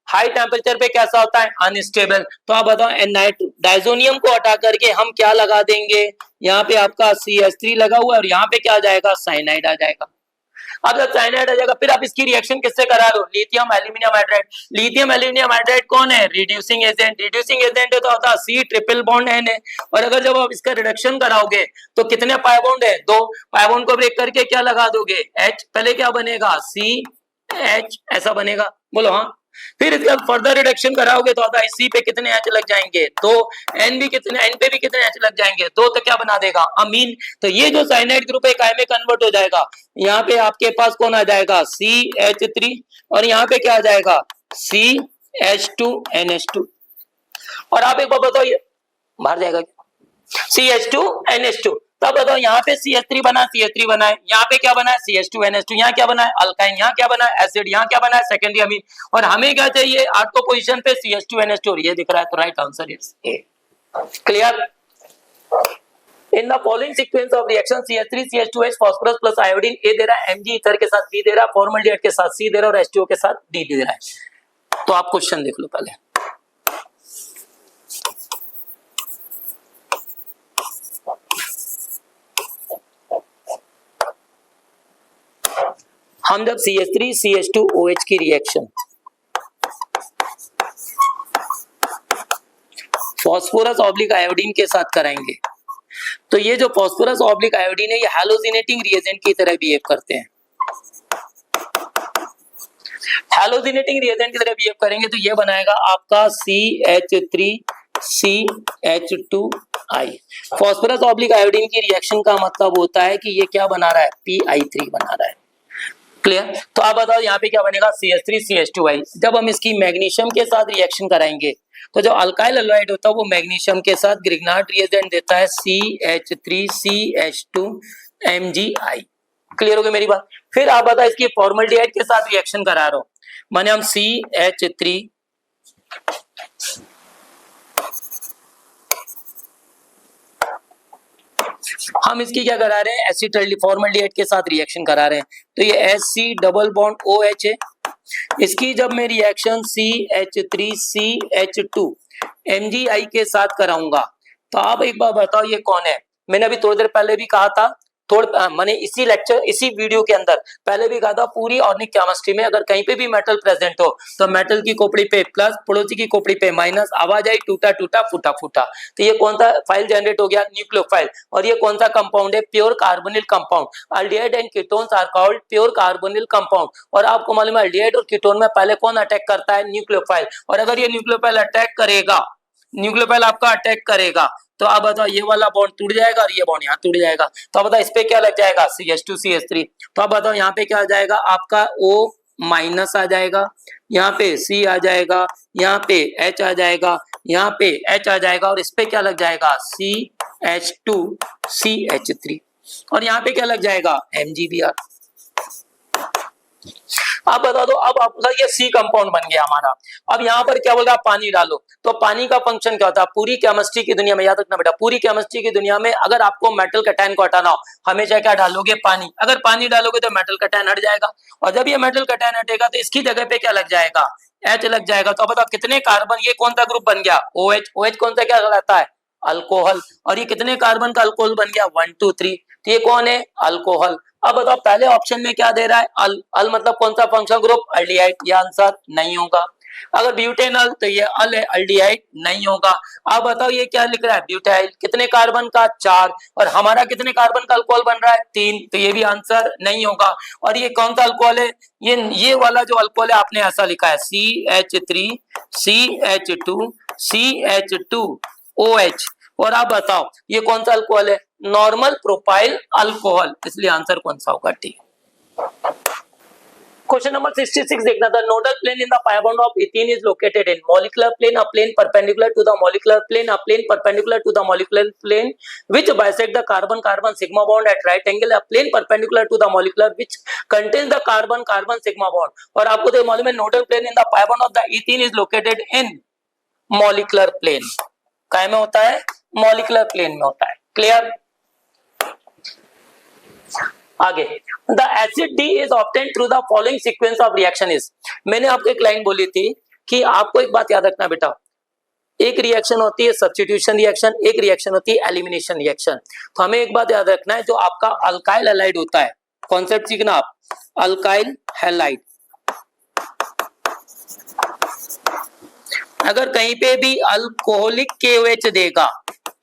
B: हाई टेम्परेचर पे कैसा होता है अनस्टेबल। तो आप बताओ डाइजोनियम को हटा करके हम क्या लगा देंगे, यहाँ पे आपका CH3 लगा हुआ है और यहाँ पे क्या आ जाएगा साइनाइड आ जाएगा। अब जब साइनाइड आ जाएगा फिर आप इसकी रिएक्शन किससे करा लो lithium aluminium hydride. Lithium aluminium hydride कौन है रिड्यूसिंग एजेंट, रिड्यूसिंग एजेंट है तो होता है C ट्रिपल बॉन्ड N है, और अगर जब आप इसका रिडक्शन कराओगे तो कितने पाई बॉन्ड है 2, पाई बॉन्ड को ब्रेक करके क्या लगा दोगे H, पहले क्या बनेगा CH ऐसा बनेगा, बोलो हाँ। फिर इसका फर्दर रिडक्शन कराओगे तो आता है C पे कितने H लग जाएंगे 2, N भी कितने N पे भी कितने H लग जाएंगे 2, तो क्या बना देगा अमीन। तो ये जो साइनाइड ग्रुप है काय में कन्वर्ट हो जाएगा, यहाँ पे आपके पास कौन आ जाएगा CH3 और यहाँ पे क्या आ जाएगा CH2NH2। और आप एक बार बताइए बाहर जाएगा क्या? CH2NH2। तब बताओ यहाँ पे CH3 बना, CH3 बना है, यहाँ पे क्या बना है CH2NH2, यहाँ क्या बना है अल्काइन, यहाँ क्या बना है एसिड, यहाँ क्या बना है सेकेंडरी अमीन, और हमें क्या चाहिए आठवीं पोजीशन पे CH2NH2, ये दिख रहा है, तो right answer is A. Clear? In the following sequence of reaction CH3 CH2H phosphorus plus iodine A दे रहा है, Mg ईथर के साथ B दे रहा है, फॉर्मल्डिहाइड के साथ C दे रहा है और H2O के साथ D दे रहा है। तो आप क्वेश्चन देख लो पहले। हम जब CH3 CH2OH की रिएक्शन फास्फोरस ऑब्लिक आयोडीन के साथ कराएंगे, तो ये जो फास्फोरस ऑब्लिक आयोडीन है ये हैलोजिनेटिंग रिएजेंट की तरह बिहेव करते हैं। हैलोजिनेटिंग रिएजेंट की तरह बिहेव करेंगे तो ये बनाएगा आपका CH3CH2I। फास्फोरस ऑब्लिक आयोडीन की रिएक्शन का मतलब होता है कि ये क्या बना रहा है, PI3 बना रहा है। क्लियर? तो आप बताओ यहाँ पे क्या बनेगा CH3CH2I। जब हम इसकी मैग्नीशियम के साथ रिएक्शन कराएंगे तो जो अल्काइल एल्डिहाइड होता है वो मैग्नीशियम के साथ ग्रिग्नार्ड रिएजेंट देता है CH3CH2MgI। क्लियर हो गई मेरी बात? फिर आप बताओ इसकी फॉर्मल्डिहाइड के साथ रिएक्शन करा रहे हो, माने हम CH3 हम इसकी क्या करा रहे हैं, एसिटाइल फॉर्मल्डिहाइड के साथ रिएक्शन करा रहे हैं, तो ये Hc डबल बॉन्ड OH है। इसकी जब मैं रिएक्शन CH3CH2MgI के साथ कराऊंगा तो आप एक बार बताओ ये कौन है? मैंने अभी थोड़ी देर पहले भी कहा था, मैंने इसी लेक्चर इसी वीडियो के अंदर पहले भी कहा था, पूरी ऑर्गेनिक केमिस्ट्री में अगर कहीं पे भी मेटल प्रेजेंट हो तो मेटल की खोपड़ी पे प्लस, पड़ोसी की खोपड़ी पे माइनस, आवाज आई टूटा टूटा फूटा फूटा। तो ये कौन सा फाइल जनरेट हो गया, न्यूक्लियोफाइल। और ये कौन सा कंपाउंड है, pure carbonyl compound. Aldehyde and ketones are called pure carbonyl compound. और आपको मालूम है अल्डिहाइड और कीटोन में पहले कौन अटैक करता है, न्यूक्लियोफाइल। और अगर ये न्यूक्लियोफाइल अटैक करेगा, न्यूक्लियोफाइल आपका अटैक करेगा, तो आप बताओ ये वाला बॉन्ड टूट जाएगा और ये बॉन्ड यहाँ टूट जाएगा। तो आप बताओ इस पे क्या लग जाएगा, CH2CH3। तो आप बताओ यहाँ पे क्या आ जाएगा आपका O माइनस आ जाएगा, यहाँ पे C आ जाएगा, यहाँ पे H आ जाएगा, यहाँ पे H आ जाएगा, और इस पे क्या लग जाएगा CH2CH3, और यहाँ पे क्या लग जाएगा MgBr। आप बता दो, अब आपका ये C कंपाउंड बन गया हमारा। अब यहाँ पर क्या बोल रहा है, पानी डालो। तो पानी का फंक्शन क्या होता है, पूरी केमिस्ट्री की दुनिया में याद रखना बेटा, पूरी केमिस्ट्री की दुनिया में अगर आपको मेटल कैटायन को हटाना हो हमेशा क्या डालोगे, पानी। अगर पानी डालोगे तो मेटल कैटायन हट जाएगा, और जब ये मेटल कैटायन हटेगा तो इसकी जगह पे क्या लग जाएगा, H लग जाएगा। तो बताओ कितने कार्बन, ये कौन सा ग्रुप बन गया, OH। OH कौन सा क्या कहलाता है, अल्कोहल। और ये कितने कार्बन का अल्कोहल बन गया, 1 2 3। तो ये कौन है, अल्कोहल। अब बताओ पहले ऑप्शन में क्या दे रहा है, अल मतलब कौन सा फंक्शनल ग्रुप, अल्डिहाइड। ये आंसर नहीं होगा। अगर ब्यूटेनॉल तो ये अल है, अल्डिहाइड नहीं होगा। अब बताओ ये क्या लिख रहा है, ब्यूटाइल। कितने कार्बन का, 4। और हमारा कितने कार्बन का अल्कोहल बन रहा है, 3। तो ये भी आंसर नहीं होगा। और ये कौन सा अल्कोहल है, ये वाला जो अल्कोहल है आपने ऐसा लिखा है CH3CH2CH2OH। और आप बताओ ये कौन सा अल्कोहल है, नॉर्मल प्रोपाइल अल्कोहल। इसलिए आंसर कौन सा होगा, टी। क्वेश्चन नंबर 66 देखना था। Nodal plane in the pi bond of ethene is located in molecular plane, a plane perpendicular to the molecular plane, a plane perpendicular to the molecular plane which bisect the carbon carbon sigma bond at right angle, a plane perpendicular to the molecular which contains the carbon carbon sigma bond। और आपको तो मालूम है nodal plane in the pi bond of the ethene is located in molecular plane। काय में होता है, मॉलिक्यूलर प्लेन में होता है। क्लियर? आगे, the acid D is obtained through the following sequence of reaction is. मैंने आपको एक लाइन बोली थी कि आपको एक बात याद रखना बेटा, एक रिएक्शन होती है सब्स्टिट्यूशन रिएक्शन, एक रिएक्शन होती है एलिमिनेशन रिएक्शन। तो हमें एक बात याद रखना है, जो आपका अल्काइल हैलाइड होता है, कॉन्सेप्ट सीखना आप, अल्काइल हैलाइड अगर कहीं पे भी अल्कोहलिक KOH देगा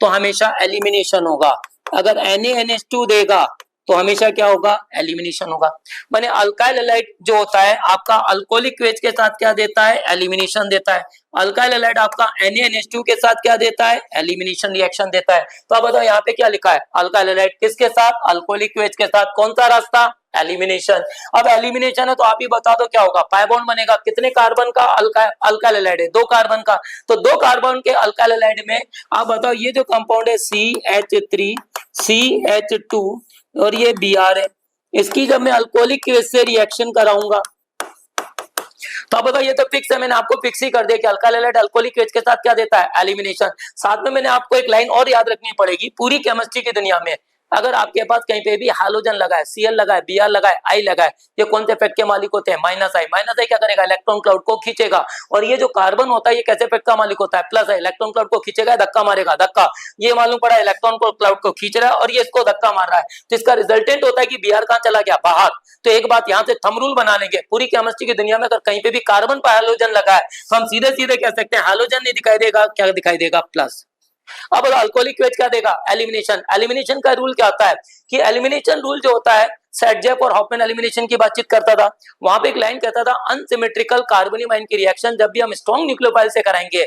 B: तो हमेशा एलिमिनेशन होगा। अगर NaNH2 देगा तो हमेशा क्या होगा, एलिमिनेशन होगा। माने अल्काइल हैलाइड जो होता है आपका अल्कोहलिक KOH के साथ क्या देता है, एलिमिनेशन देता है। अल्काइल हैलाइड आपका NaNH2 के साथ क्या देता है, एलिमिनेशन रिएक्शन देता है। तो अब बताओ यहाँ पे क्या लिखा है, अल्काइल हैलाइड किसके साथ, अल्कोहलिक KOH के साथ। कौन सा रास्ता, एलिमिनेशन। अब एलिमिनेशन है तो आप ही बता दो क्या होगा, पाई बॉन्ड बनेगा, कितने कार्बन का अल्काइल हैलाइड है, 2 कार्बन का, तो 2 कार्बन के अल्काइल हैलाइड में आप बताओ ये जो कंपाउंड है CH3 CH2 और ये Br है, इसकी जब मैं अल्कोहलिक केस से रिएक्शन कराऊंगा तो आप बताओ ये तो फिक्स है, मैंने आपको फिक्स ही कर दिया कि अल्काइल हैलाइड अल्कोहलिक केस के साथ क्या देता है, एलिमिनेशन। साथ में मैंने आपको एक लाइन और याद रखनी पड़ेगी, पूरी केमिस्ट्री की दुनिया में अगर आपके पास कहीं पे भी हाइड्रोजन लगा है, Cl लगा है, Br लगा है, I लगा है, ये कौन से इफेक्ट के मालिक होते हैं, माइनस आई। माइनस आई क्या करेगा, इलेक्ट्रॉन क्लाउड को खींचेगा, और ये जो कार्बन होता है ये कैसे इफेक्ट का मालिक होता है, प्लस आई, इलेक्ट्रॉन क्लाउड को खींचेगा, धक्का मारेगा, धक्का, ये मालूम पड़ा इलेक्ट्रॉन को क्लाउड को खींच रहा है और ये इसको धक्का मार रहा है, तो इसका रिजल्टेंट होता है कि Br कहां चला गया, बाहर। तो एक बात यहाँ से थंब रूल बना लेंगे, पूरी केमिस्ट्री की दुनिया में अगर कहीं पे भी कार्बन पर हाइड्रोजन लगा है तो हम सीधे सीधे कह सकते हैं हाइड्रोजन नहीं दिखाई देगा, क्या दिखाई देगा, प्लस। अब अल्कोहलिक वेज क्या देगा, एलिमिनेशन। एलिमिनेशन का रूल क्या होता है कि एलिमिनेशन रूल जो होता है, सेटजेप और हॉफमैन एलिमिनेशन की बातचीत करता था, वहां पे एक लाइन कहता था अनसिमेट्रिकल कार्बोनियम आयन की रिएक्शन जब भी हम स्ट्रॉन्ग न्यूक्लियोफाइल से कराएंगे,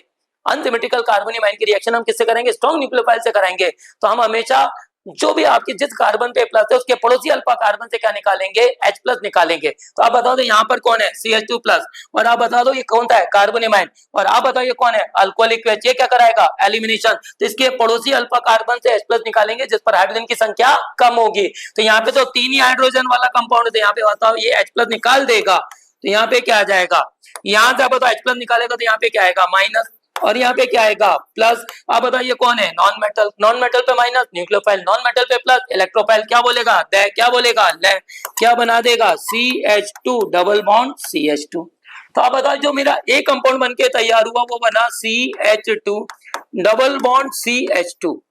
B: अनसिमेट्रिकल कार्बोनियम आयन की रिएक्शन हम किससे करेंगे, स्ट्रॉन्ग न्यूक्लियोफाइल से कराएंगे, तो हम हमेशा जो भी आपकी जिस कार्बन पे प्लस है उसके पड़ोसी अल्फा कार्बन से क्या निकालेंगे, H+ निकालेंगे। तो आप बताओ तो यहाँ पर कौन है, CH2+, और आप बता दो ये कौन सा है, कार्बोनियम आयन, और आप बताओ ये कौन है, अल्कोहलिक वेज, ये क्या कराएगा, एलिमिनेशन। तो इसके पड़ोसी अल्फा कार्बन से H+ निकालेंगे जिस पर हाइड्रोजन की संख्या कम होगी। तो यहाँ पे तो 3 ही हाइड्रोजन वाला कंपाउंड है, तो यहाँ पे बताओ ये H+ निकाल देगा, तो यहाँ पे क्या आ जाएगा, यहाँ से आप बताओ H+ निकालेगा तो यहाँ पे क्या आएगा, माइनस, और यहाँ पे क्या आएगा, प्लस। आप बताओ ये कौन है, नॉन मेटल, नॉन मेटल पे माइनस, न्यूक्लियोफाइल, नॉन मेटल पे प्लस, इलेक्ट्रोफाइल क्या बोलेगा, दे, क्या बोलेगा, ले, क्या बना देगा, CH2 डबल बॉन्ड CH2। तो आप बताओ जो मेरा एक कंपाउंड बनके तैयार हुआ वो बना CH2 डबल बॉन्ड CH2।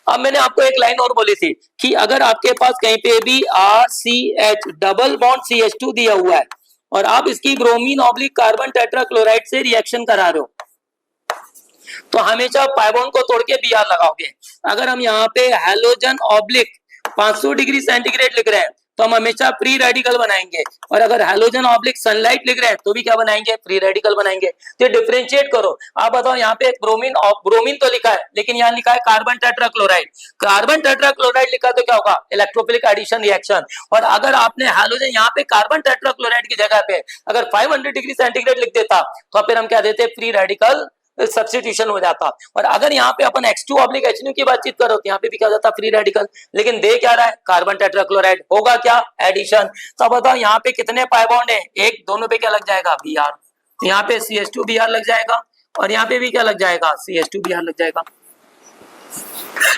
B: अब मैंने आपको एक लाइन और बोली थी कि अगर आपके पास कहीं पे भी RCH डबल बॉन्ड CH2 दिया हुआ है और आप इसकी ब्रोमीन ऑब्लिक कार्बन टेट्राक्लोराइड से रिएक्शन करा रहे हो तो हमेशा पाई बॉन्ड को तोड़ के Br लगाओगे। अगर हम यहाँ पे हैलोजन ऑब्लिक 500 डिग्री सेंटीग्रेड लिख रहे हैं तो हम हमेशा फ्री रेडिकल बनाएंगे, और अगर हैलोजन ऑब्लिक सनलाइट लिख रहे हैं तो भी क्या बनाएंगे, फ्री रेडिकल बनाएंगे। तो डिफरेंशिएट करो। आप बताओ यहाँ पे ब्रोमीन तो लिखा है लेकिन यहाँ लिखा है कार्बन टेट्राक्लोराइड, कार्बन टेट्राक्लोराइड लिखा तो क्या होगा, इलेक्ट्रोफिलिक एडिशन रिएक्शन। और अगर आपने हैलोजन यहाँ पे कार्बन टेट्राक्लोराइड की जगह पे अगर 500 डिग्री सेंटीग्रेड लिख देता तो फिर हम क्या देते, फ्री रेडिकल सब्स्टिट्यूशन हो जाता। और अगर यहाँ पे अपन X2 ऑब्लिक H की बातचीत करो तो यहाँ पे भी क्या हो जाता, फ्री रेडिकल, लेकिन दे क्या रहा है, कार्बन टेट्राक्लोराइड, होगा क्या, एडिशन। तो बताओ यहाँ पे कितने पाई बॉन्ड है, एक, दोनों पे क्या लग जाएगा, Br, तो यहाँ पे CH2 Br लग जाएगा और यहाँ पे भी क्या लग जाएगा, CH2 Br लग जाएगा।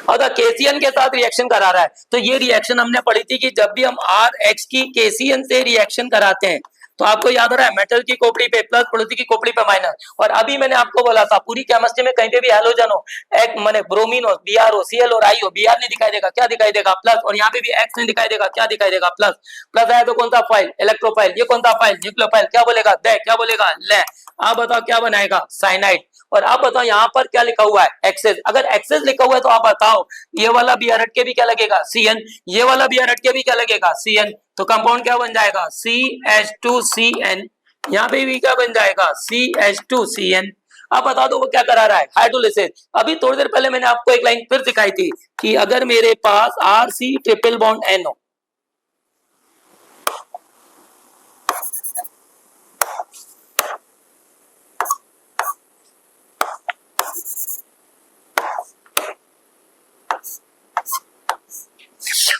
B: अगर KCN के साथ रिएक्शन करा रहा है तो ये रिएक्शन हमने पढ़ी थी कि जब भी हम RH की KCN से रिएक्शन कराते हैं तो आपको याद रहा है मेटल की खोपड़ी पे प्लस, पड़ोसी की खोपड़ी पे माइनस। और अभी मैंने आपको बोला था पूरी केमिस्ट्री में कहीं पे भी हैलोजन हो, एक माने ब्रोमीन हो, Br हो, Cl और I हो, Br नहीं दिखाई देगा, क्या दिखाई देगा, प्लस, और यहाँ पे भी X नहीं दिखाई देगा, क्या दिखाई देगा, प्लस। प्लस आया तो कौन सा फाइल, इलेक्ट्रोफाइल, ये कौन सा फाइल, न्यूक्लियोफाइल, क्या बोलेगा, दे, क्या बोलेगा, ले। आप बताओ क्या बनाएगा, साइनाइड। और आप बताओ यहाँ पर क्या लिखा हुआ है, एक्सेस। अगर एक्सेस लिखा हुआ है तो आप बताओ ये वाला Br हट के भी क्या लगेगा, Cn, ये वाला Br हट के भी क्या लगेगा, Cn। तो कंपाउंड क्या बन जाएगा, CH2Cn, यहाँ पे भी क्या बन जाएगा, CH2Cn। अब बता दो वो क्या करा रहा है, हाइड्रोलिसिस। अभी थोड़ी देर पहले मैंने आपको एक लाइन फिर दिखाई थी कि अगर मेरे पास RC ट्रिपल बॉन्ड N हो,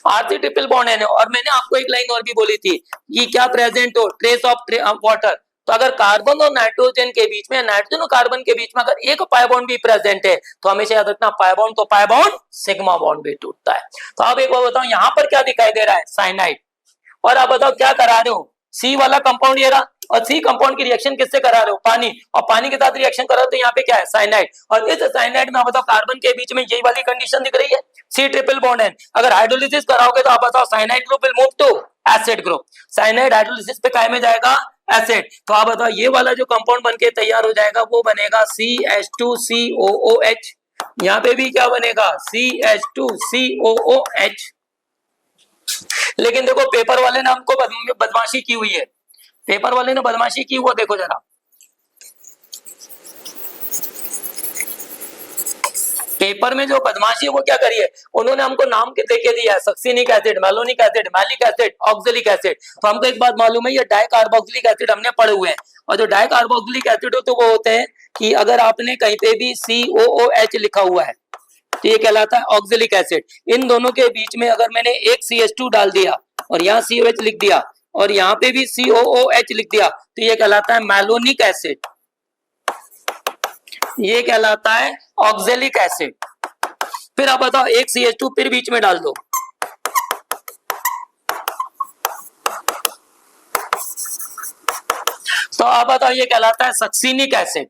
B: RC ट्रिपल बॉन्ड है, और मैंने आपको एक लाइन और भी बोली थी कि क्या प्रेजेंट हो, ट्रेस ऑफ वाटर। तो अगर कार्बन और नाइट्रोजन के बीच में, नाइट्रोजन और कार्बन के बीच में अगर एक पाई बॉन्ड भी प्रेजेंट है तो हमेशा याद रखना पाई बॉन्ड तो पाई बॉन्ड सिग्मा बॉन्ड भी टूटता है। तो आप एक बार बताओ यहाँ पर क्या दिखाई दे रहा है, साइनाइड। और आप बताओ क्या करा रहे हो, सी वाला कंपाउंड ये रहा, और सी कंपाउंड की रिएक्शन किससे करा रहे हो, पानी, और पानी के साथ रिएक्शन करा तो यहाँ पे क्या है, साइनाइड। और इस साइनाइड में आप बताओ कार्बन के बीच में यही वाली कंडीशन दिख रही है, सी ट्रिपल बॉन्ड है। अगर हाइड्रोलिसिस कराओगे तो आप बताओ cyanide group will move to acid group, cyanide hydrolysis पे काय में जाएगा, एसिड। तो आप बताओ ये वाला जो कंपाउंड बनके तैयार हो जाएगा वो बनेगा CH2COOH, यहाँ पे भी क्या बनेगा, CH2COOH। लेकिन देखो पेपर वाले ने हमको बदमाशी की हुई है, पेपर वाले ने बदमाशी की, वो देखो जरा, पेपर में जो बदमाशी है वो क्या करी है, उन्होंने हमको नाम के देके दिया है succinic acid, malonic acid, malic acid, oxalic acid. तो हमको एक बात मालूम है, ये डाइकार्बोक्सिलिक एसिड हमने पढ़े हुए हैं। और जो डाइकार्बोक्सिलिक एसिड हो तो वो होते हैं कि अगर आपने कहीं पे भी COOH लिखा हुआ है तो ये कहलाता है ऑक्जेलिक एसिड। इन दोनों के बीच में अगर मैंने एक CH2 डाल दिया और यहाँ COH लिख दिया और यहाँ पे भी COOH लिख दिया तो ये कहलाता है मैलोनिक एसिड, ये कहलाता है ऑक्जेलिक एसिड। फिर आप बताओ एक CH2 फिर बीच में डाल दो, तो आप बताओ ये कहलाता है सक्सिनिक एसिड।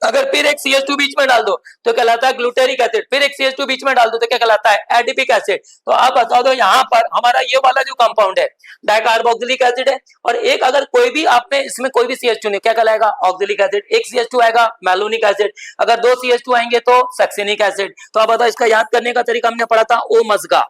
B: अगर फिर एक CH2 बीच में डाल दो तो कहलाता है ग्लूटेरिक एसिड, फिर एक CH2 बीच में डाल दो तो क्या कहलाता है एडिपिक एसिड। तो आप बता दो यहाँ पर हमारा ये वाला जो कंपाउंड है डाइकार्बोक्सिलिक एसिड है, और एक अगर कोई भी आपने इसमें कोई भी CH2 नहीं, क्या कहलाएगा ऑक्सिलिक एसिड। एक CH2 आएगा मैलोनिक एसिड, अगर दो CH2 आएंगे तो सक्सिनिक एसिड। तो आप बताओ इसका याद करने का तरीका हमने पढ़ा था ओ मजगा,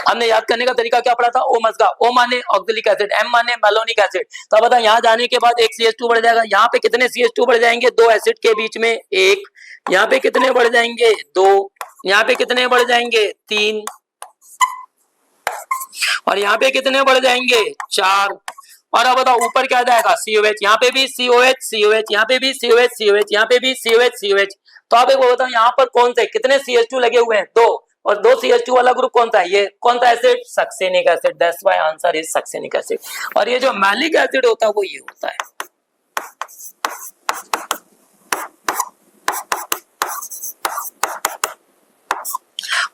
B: हमने याद करने का तरीका क्या पढ़ा था ओ मजगा। ओ माने ऑक्सिलिक एसिड, एम माने मैलोनिक एसिड। तो बता यहाँ जाने के बाद एक CH2 बढ़ जाएगा, यहाँ पे कितने CH2 बढ़ जाएंगे, दो एसिड के बीच में एक, यहाँ पे कितने बढ़ जाएंगे दो, यहाँ पे कितने बढ़ जाएंगे तीन, और यहाँ पे कितने बढ़ जाएंगे चार। और अब बताओ ऊपर क्या जाएगा COH, यहाँ पे भी COH COH, यहाँ पे भी COH COH, यहाँ पे भी COH COH। तो आप एक वो बताओ यहाँ पर कौन से कितने CH2 लगे हुए हैं, दो, और दो CH2 वाला ग्रुप कौन सा है, ये कौन सा acid succinic acid, that's why answer is succinic acid. और ये जो मैलिक एसिड होता है वो ये होता है।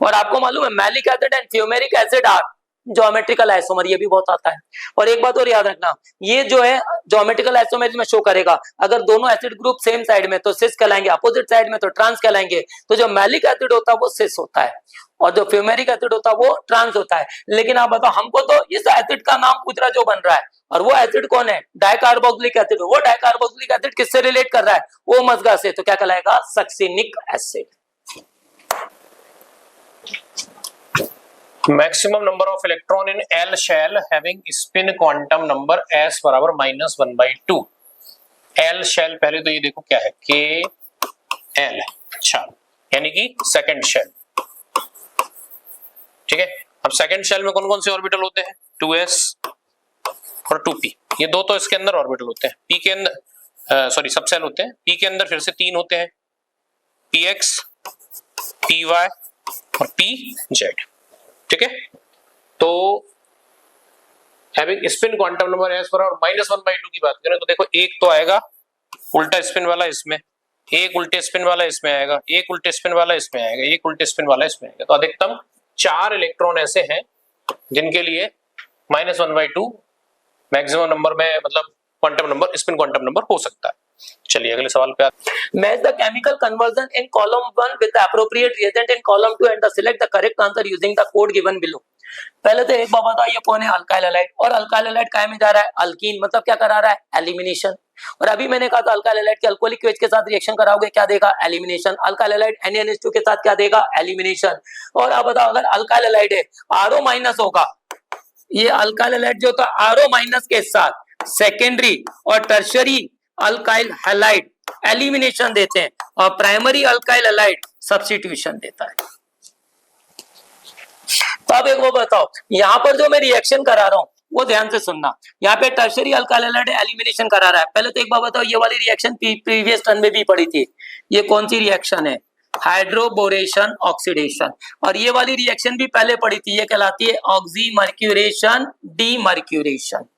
B: और आपको मालूम है maleic acid and fumaric acid are geometrical isomer, ये भी बहुत आता है। और एक बात और याद रखना, ये जो है ज्योमेट्रिकल आइसोमर में शो करेगा, अगर दोनों एसिड ग्रुप सेम साइड में तो सिस कहलाएंगे, अपोजिट साइड में तो ट्रांस कहलाएंगे। तो जो मैलिक एसिड होता है वो सिस होता है और जो फ्यूमेरिक एसिड होता है वो ट्रांस होता है। लेकिन आप बताओ हमको तो इस एसिड का नाम पूछ रहा जो बन रहा है, और वो एसिड कौन है डाइकार्बोक्सिलिक एसिड। वो डाइकार्बोक्सिलिक एसिड किससे रिलेट कर रहा है, ओ मजगा से, तो क्या कहलाएगा succinic acid.
A: Maximum number of electron in L shell having spin quantum number S बराबर -1/2। L शेल पहले तो ये देखो क्या है KL, अच्छा यानी कि सेकंड शेल, ठीक है। अब सेकंड शेल में कौन कौन से ऑर्बिटल होते हैं, 2s और 2p, ये दो तो इसके अंदर ऑर्बिटल होते हैं। p के अंदर सॉरी सब शेल होते हैं, p के अंदर फिर से तीन होते हैं, px py और pz, ठीक है। तो having spin quantum number S बराबर -1/2 की बात करें तो देखो एक तो आएगा उल्टा स्पिन वाला इसमें, एक उल्टे स्पिन वाला इसमें आएगा, एक उल्टे स्पिन वाला इसमें आएगा, एक उल्टे स्पिन वाला इसमें आएगा। तो अधिकतम 4 इलेक्ट्रॉन ऐसे हैं जिनके लिए -1/2 मैक्सिमम नंबर में मतलब quantum number spin quantum number हो सकता है। चलिए अगले सवाल पे आते हैं।
B: Match the chemical conversion in column 1 with the appropriate reagent in column 2 and select the correct answer using the code given below। पहले तो एक बात बताओ ये कौन है अल्काइल हैलाइड, और अल्काइल हैलाइड काय में जा रहा है अल्कीन, मतलब क्या करा रहा है एलिमिनेशन। और अभी मैंने कहा था अल्काइल हैलाइड के अल्कोहलिक वेज के साथ रिएक्शन कराओगे क्या देगा एलिमिनेशन, अल्काइल हैलाइड NaNH2 के साथ क्या देगा एलिमिनेशन। और अब बताओ अगर अल्काइल हैलाइड है RO- होगा, ये अल्काइल हैलाइड जो था RO- के साथ सेकेंडरी और टर्शियरी अल्काइल हैलाइड एलिमिनेशन देते हैं, और प्राइमरी अल्काइल हैलाइड सब्स्टिट्यूशन देता है। तो अब एक वो बताओ यहाँ पर जो मैं रिएक्शन करा रहा हूँ वो ध्यान से सुनना, यहाँ पे टर्शियरी अल्काइल हैलाइड एलिमिनेशन करा रहा है। पहले तो एक बात बताओ ये वाली रिएक्शन प्रीवियस टर्न में भी पड़ी थी, ये कौन सी रिएक्शन है हाइड्रोबोरेशन ऑक्सीडेशन, और ये वाली रिएक्शन भी पहले पड़ी थी, ये कहलाती है ऑक्सीमर्क्यूरेशन डीमर्क्यूरेशन।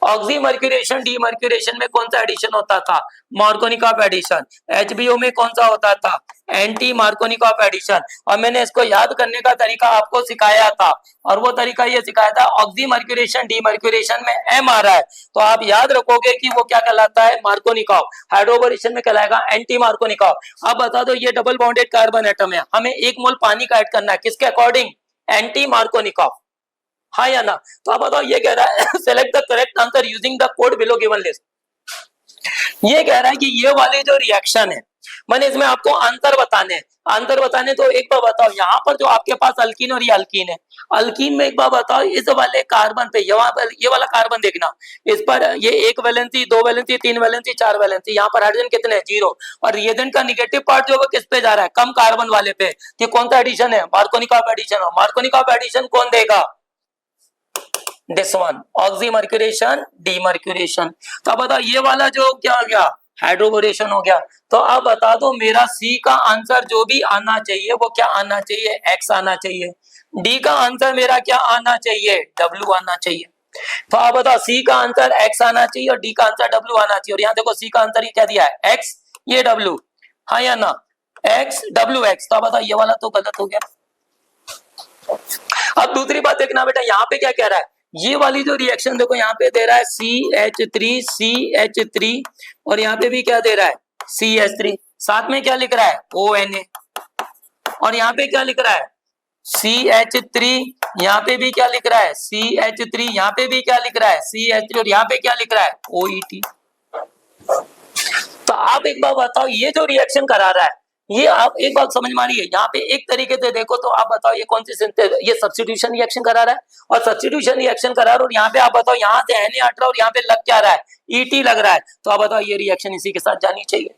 B: ऑक्सीमर्क्यूरेशन डीमर्क्यूरेशन में कौन सा एडिशन होता था मार्कोनिकॉफ एडिशन, HBO में कौन सा होता था एंटी मार्कोनिकॉफ एडिशन। और मैंने इसको याद करने का तरीका आपको सिखाया था, और वो तरीका ये सिखाया था ऑक्सीमर्क्यूरेशन डीमर्क्यूरेशन में M आ रहा है तो आप याद रखोगे कि वो क्या कहलाता है मार्कोनिकॉफ, हाइड्रोबोरेशन में कहलाएगा एंटी मार्कोनिकॉफ। अब बता दो ये डबल बॉन्डेड कार्बन एटम है, हमें 1 मोल पानी का ऐड करना है किसके अकॉर्डिंग एंटी मार्कोनिकॉफ, हाँ या ना। तो अब बताओ ये कह रहा है select the correct answer using the code below given list. ये कह रहा है कि ये वाली जो रिएक्शन है मैंने इसमें आपको आंसर बताने तो एक बार बताओ, यहाँ पर जो आपके पास अल्कीन और ये अल्कीन है, अल्कीन में एक बार बताओ इस वाले कार्बन पे ये वाला कार्बन देखना, इस पर ये 1 वैलेंसी 2 वैलेंसी 3 वैलेंसी 4 वैलेंसी, यहाँ पर हाइड्रोजन कितने हैं 0, और रिएजेंट का नेगेटिव पार्ट जो है किस पे जा रहा है, कम कार्बन वाले पे। ये कौन सा एडिशन है, मार्कोनिकॉफ एडिशन। मार्कोनिकॉफ एडिशन कौन देगा, दिस वन, ऑक्सीमर्क्यूरेशन डीमर्क्यूरेशन। तो अब बताओ ये वाला जो क्या हो गया, हाइड्रोबोरेशन हो गया। तो अब बता दो मेरा सी का आंसर जो भी आना चाहिए वो क्या आना चाहिए, एक्स आना चाहिए। डी का आंसर मेरा क्या आना चाहिए, डब्ल्यू आना चाहिए। तो आप बताओ सी का आंसर एक्स आना चाहिए और डी का आंसर डब्ल्यू आना चाहिए। और यहाँ देखो सी का आंसर ये क्या दिया है, एक्स, ये डब्ल्यू, हाँ या ना, एक्स डब्ल्यू एक्स। तो बताओ ये वाला तो गलत हो गया। अब दूसरी बात देखना बेटा, यहाँ पे क्या कह रहा है, ये वाली जो रिएक्शन देखो यहाँ पे दे रहा है CH3 और यहाँ पे भी क्या दे रहा है CH3, साथ में क्या लिख रहा है ONA, और यहाँ पे क्या लिख रहा है CH3, यहाँ पे भी क्या लिख रहा है CH3, यहाँ पे भी क्या लिख रहा है CH3 और यहाँ पे क्या लिख रहा है OET। तो आप एक बार बताओ ये जो रिएक्शन करा रहा है ये आप एक बात समझ मारिए, यहाँ पे एक तरीके से देखो तो आप बताओ ये कौन सी सिंथेसिस, ये सब्स्टिट्यूशन रिएक्शन करा रहा है और सब्स्टिट्यूशन रिएक्शन करा रहा है, और यहाँ पे आप बताओ यहाँ से Na हट रहा है और यहाँ पे लग क्या रहा है ET लग रहा है। तो आप बताओ ये रिएक्शन इसी के साथ जानी चाहिए।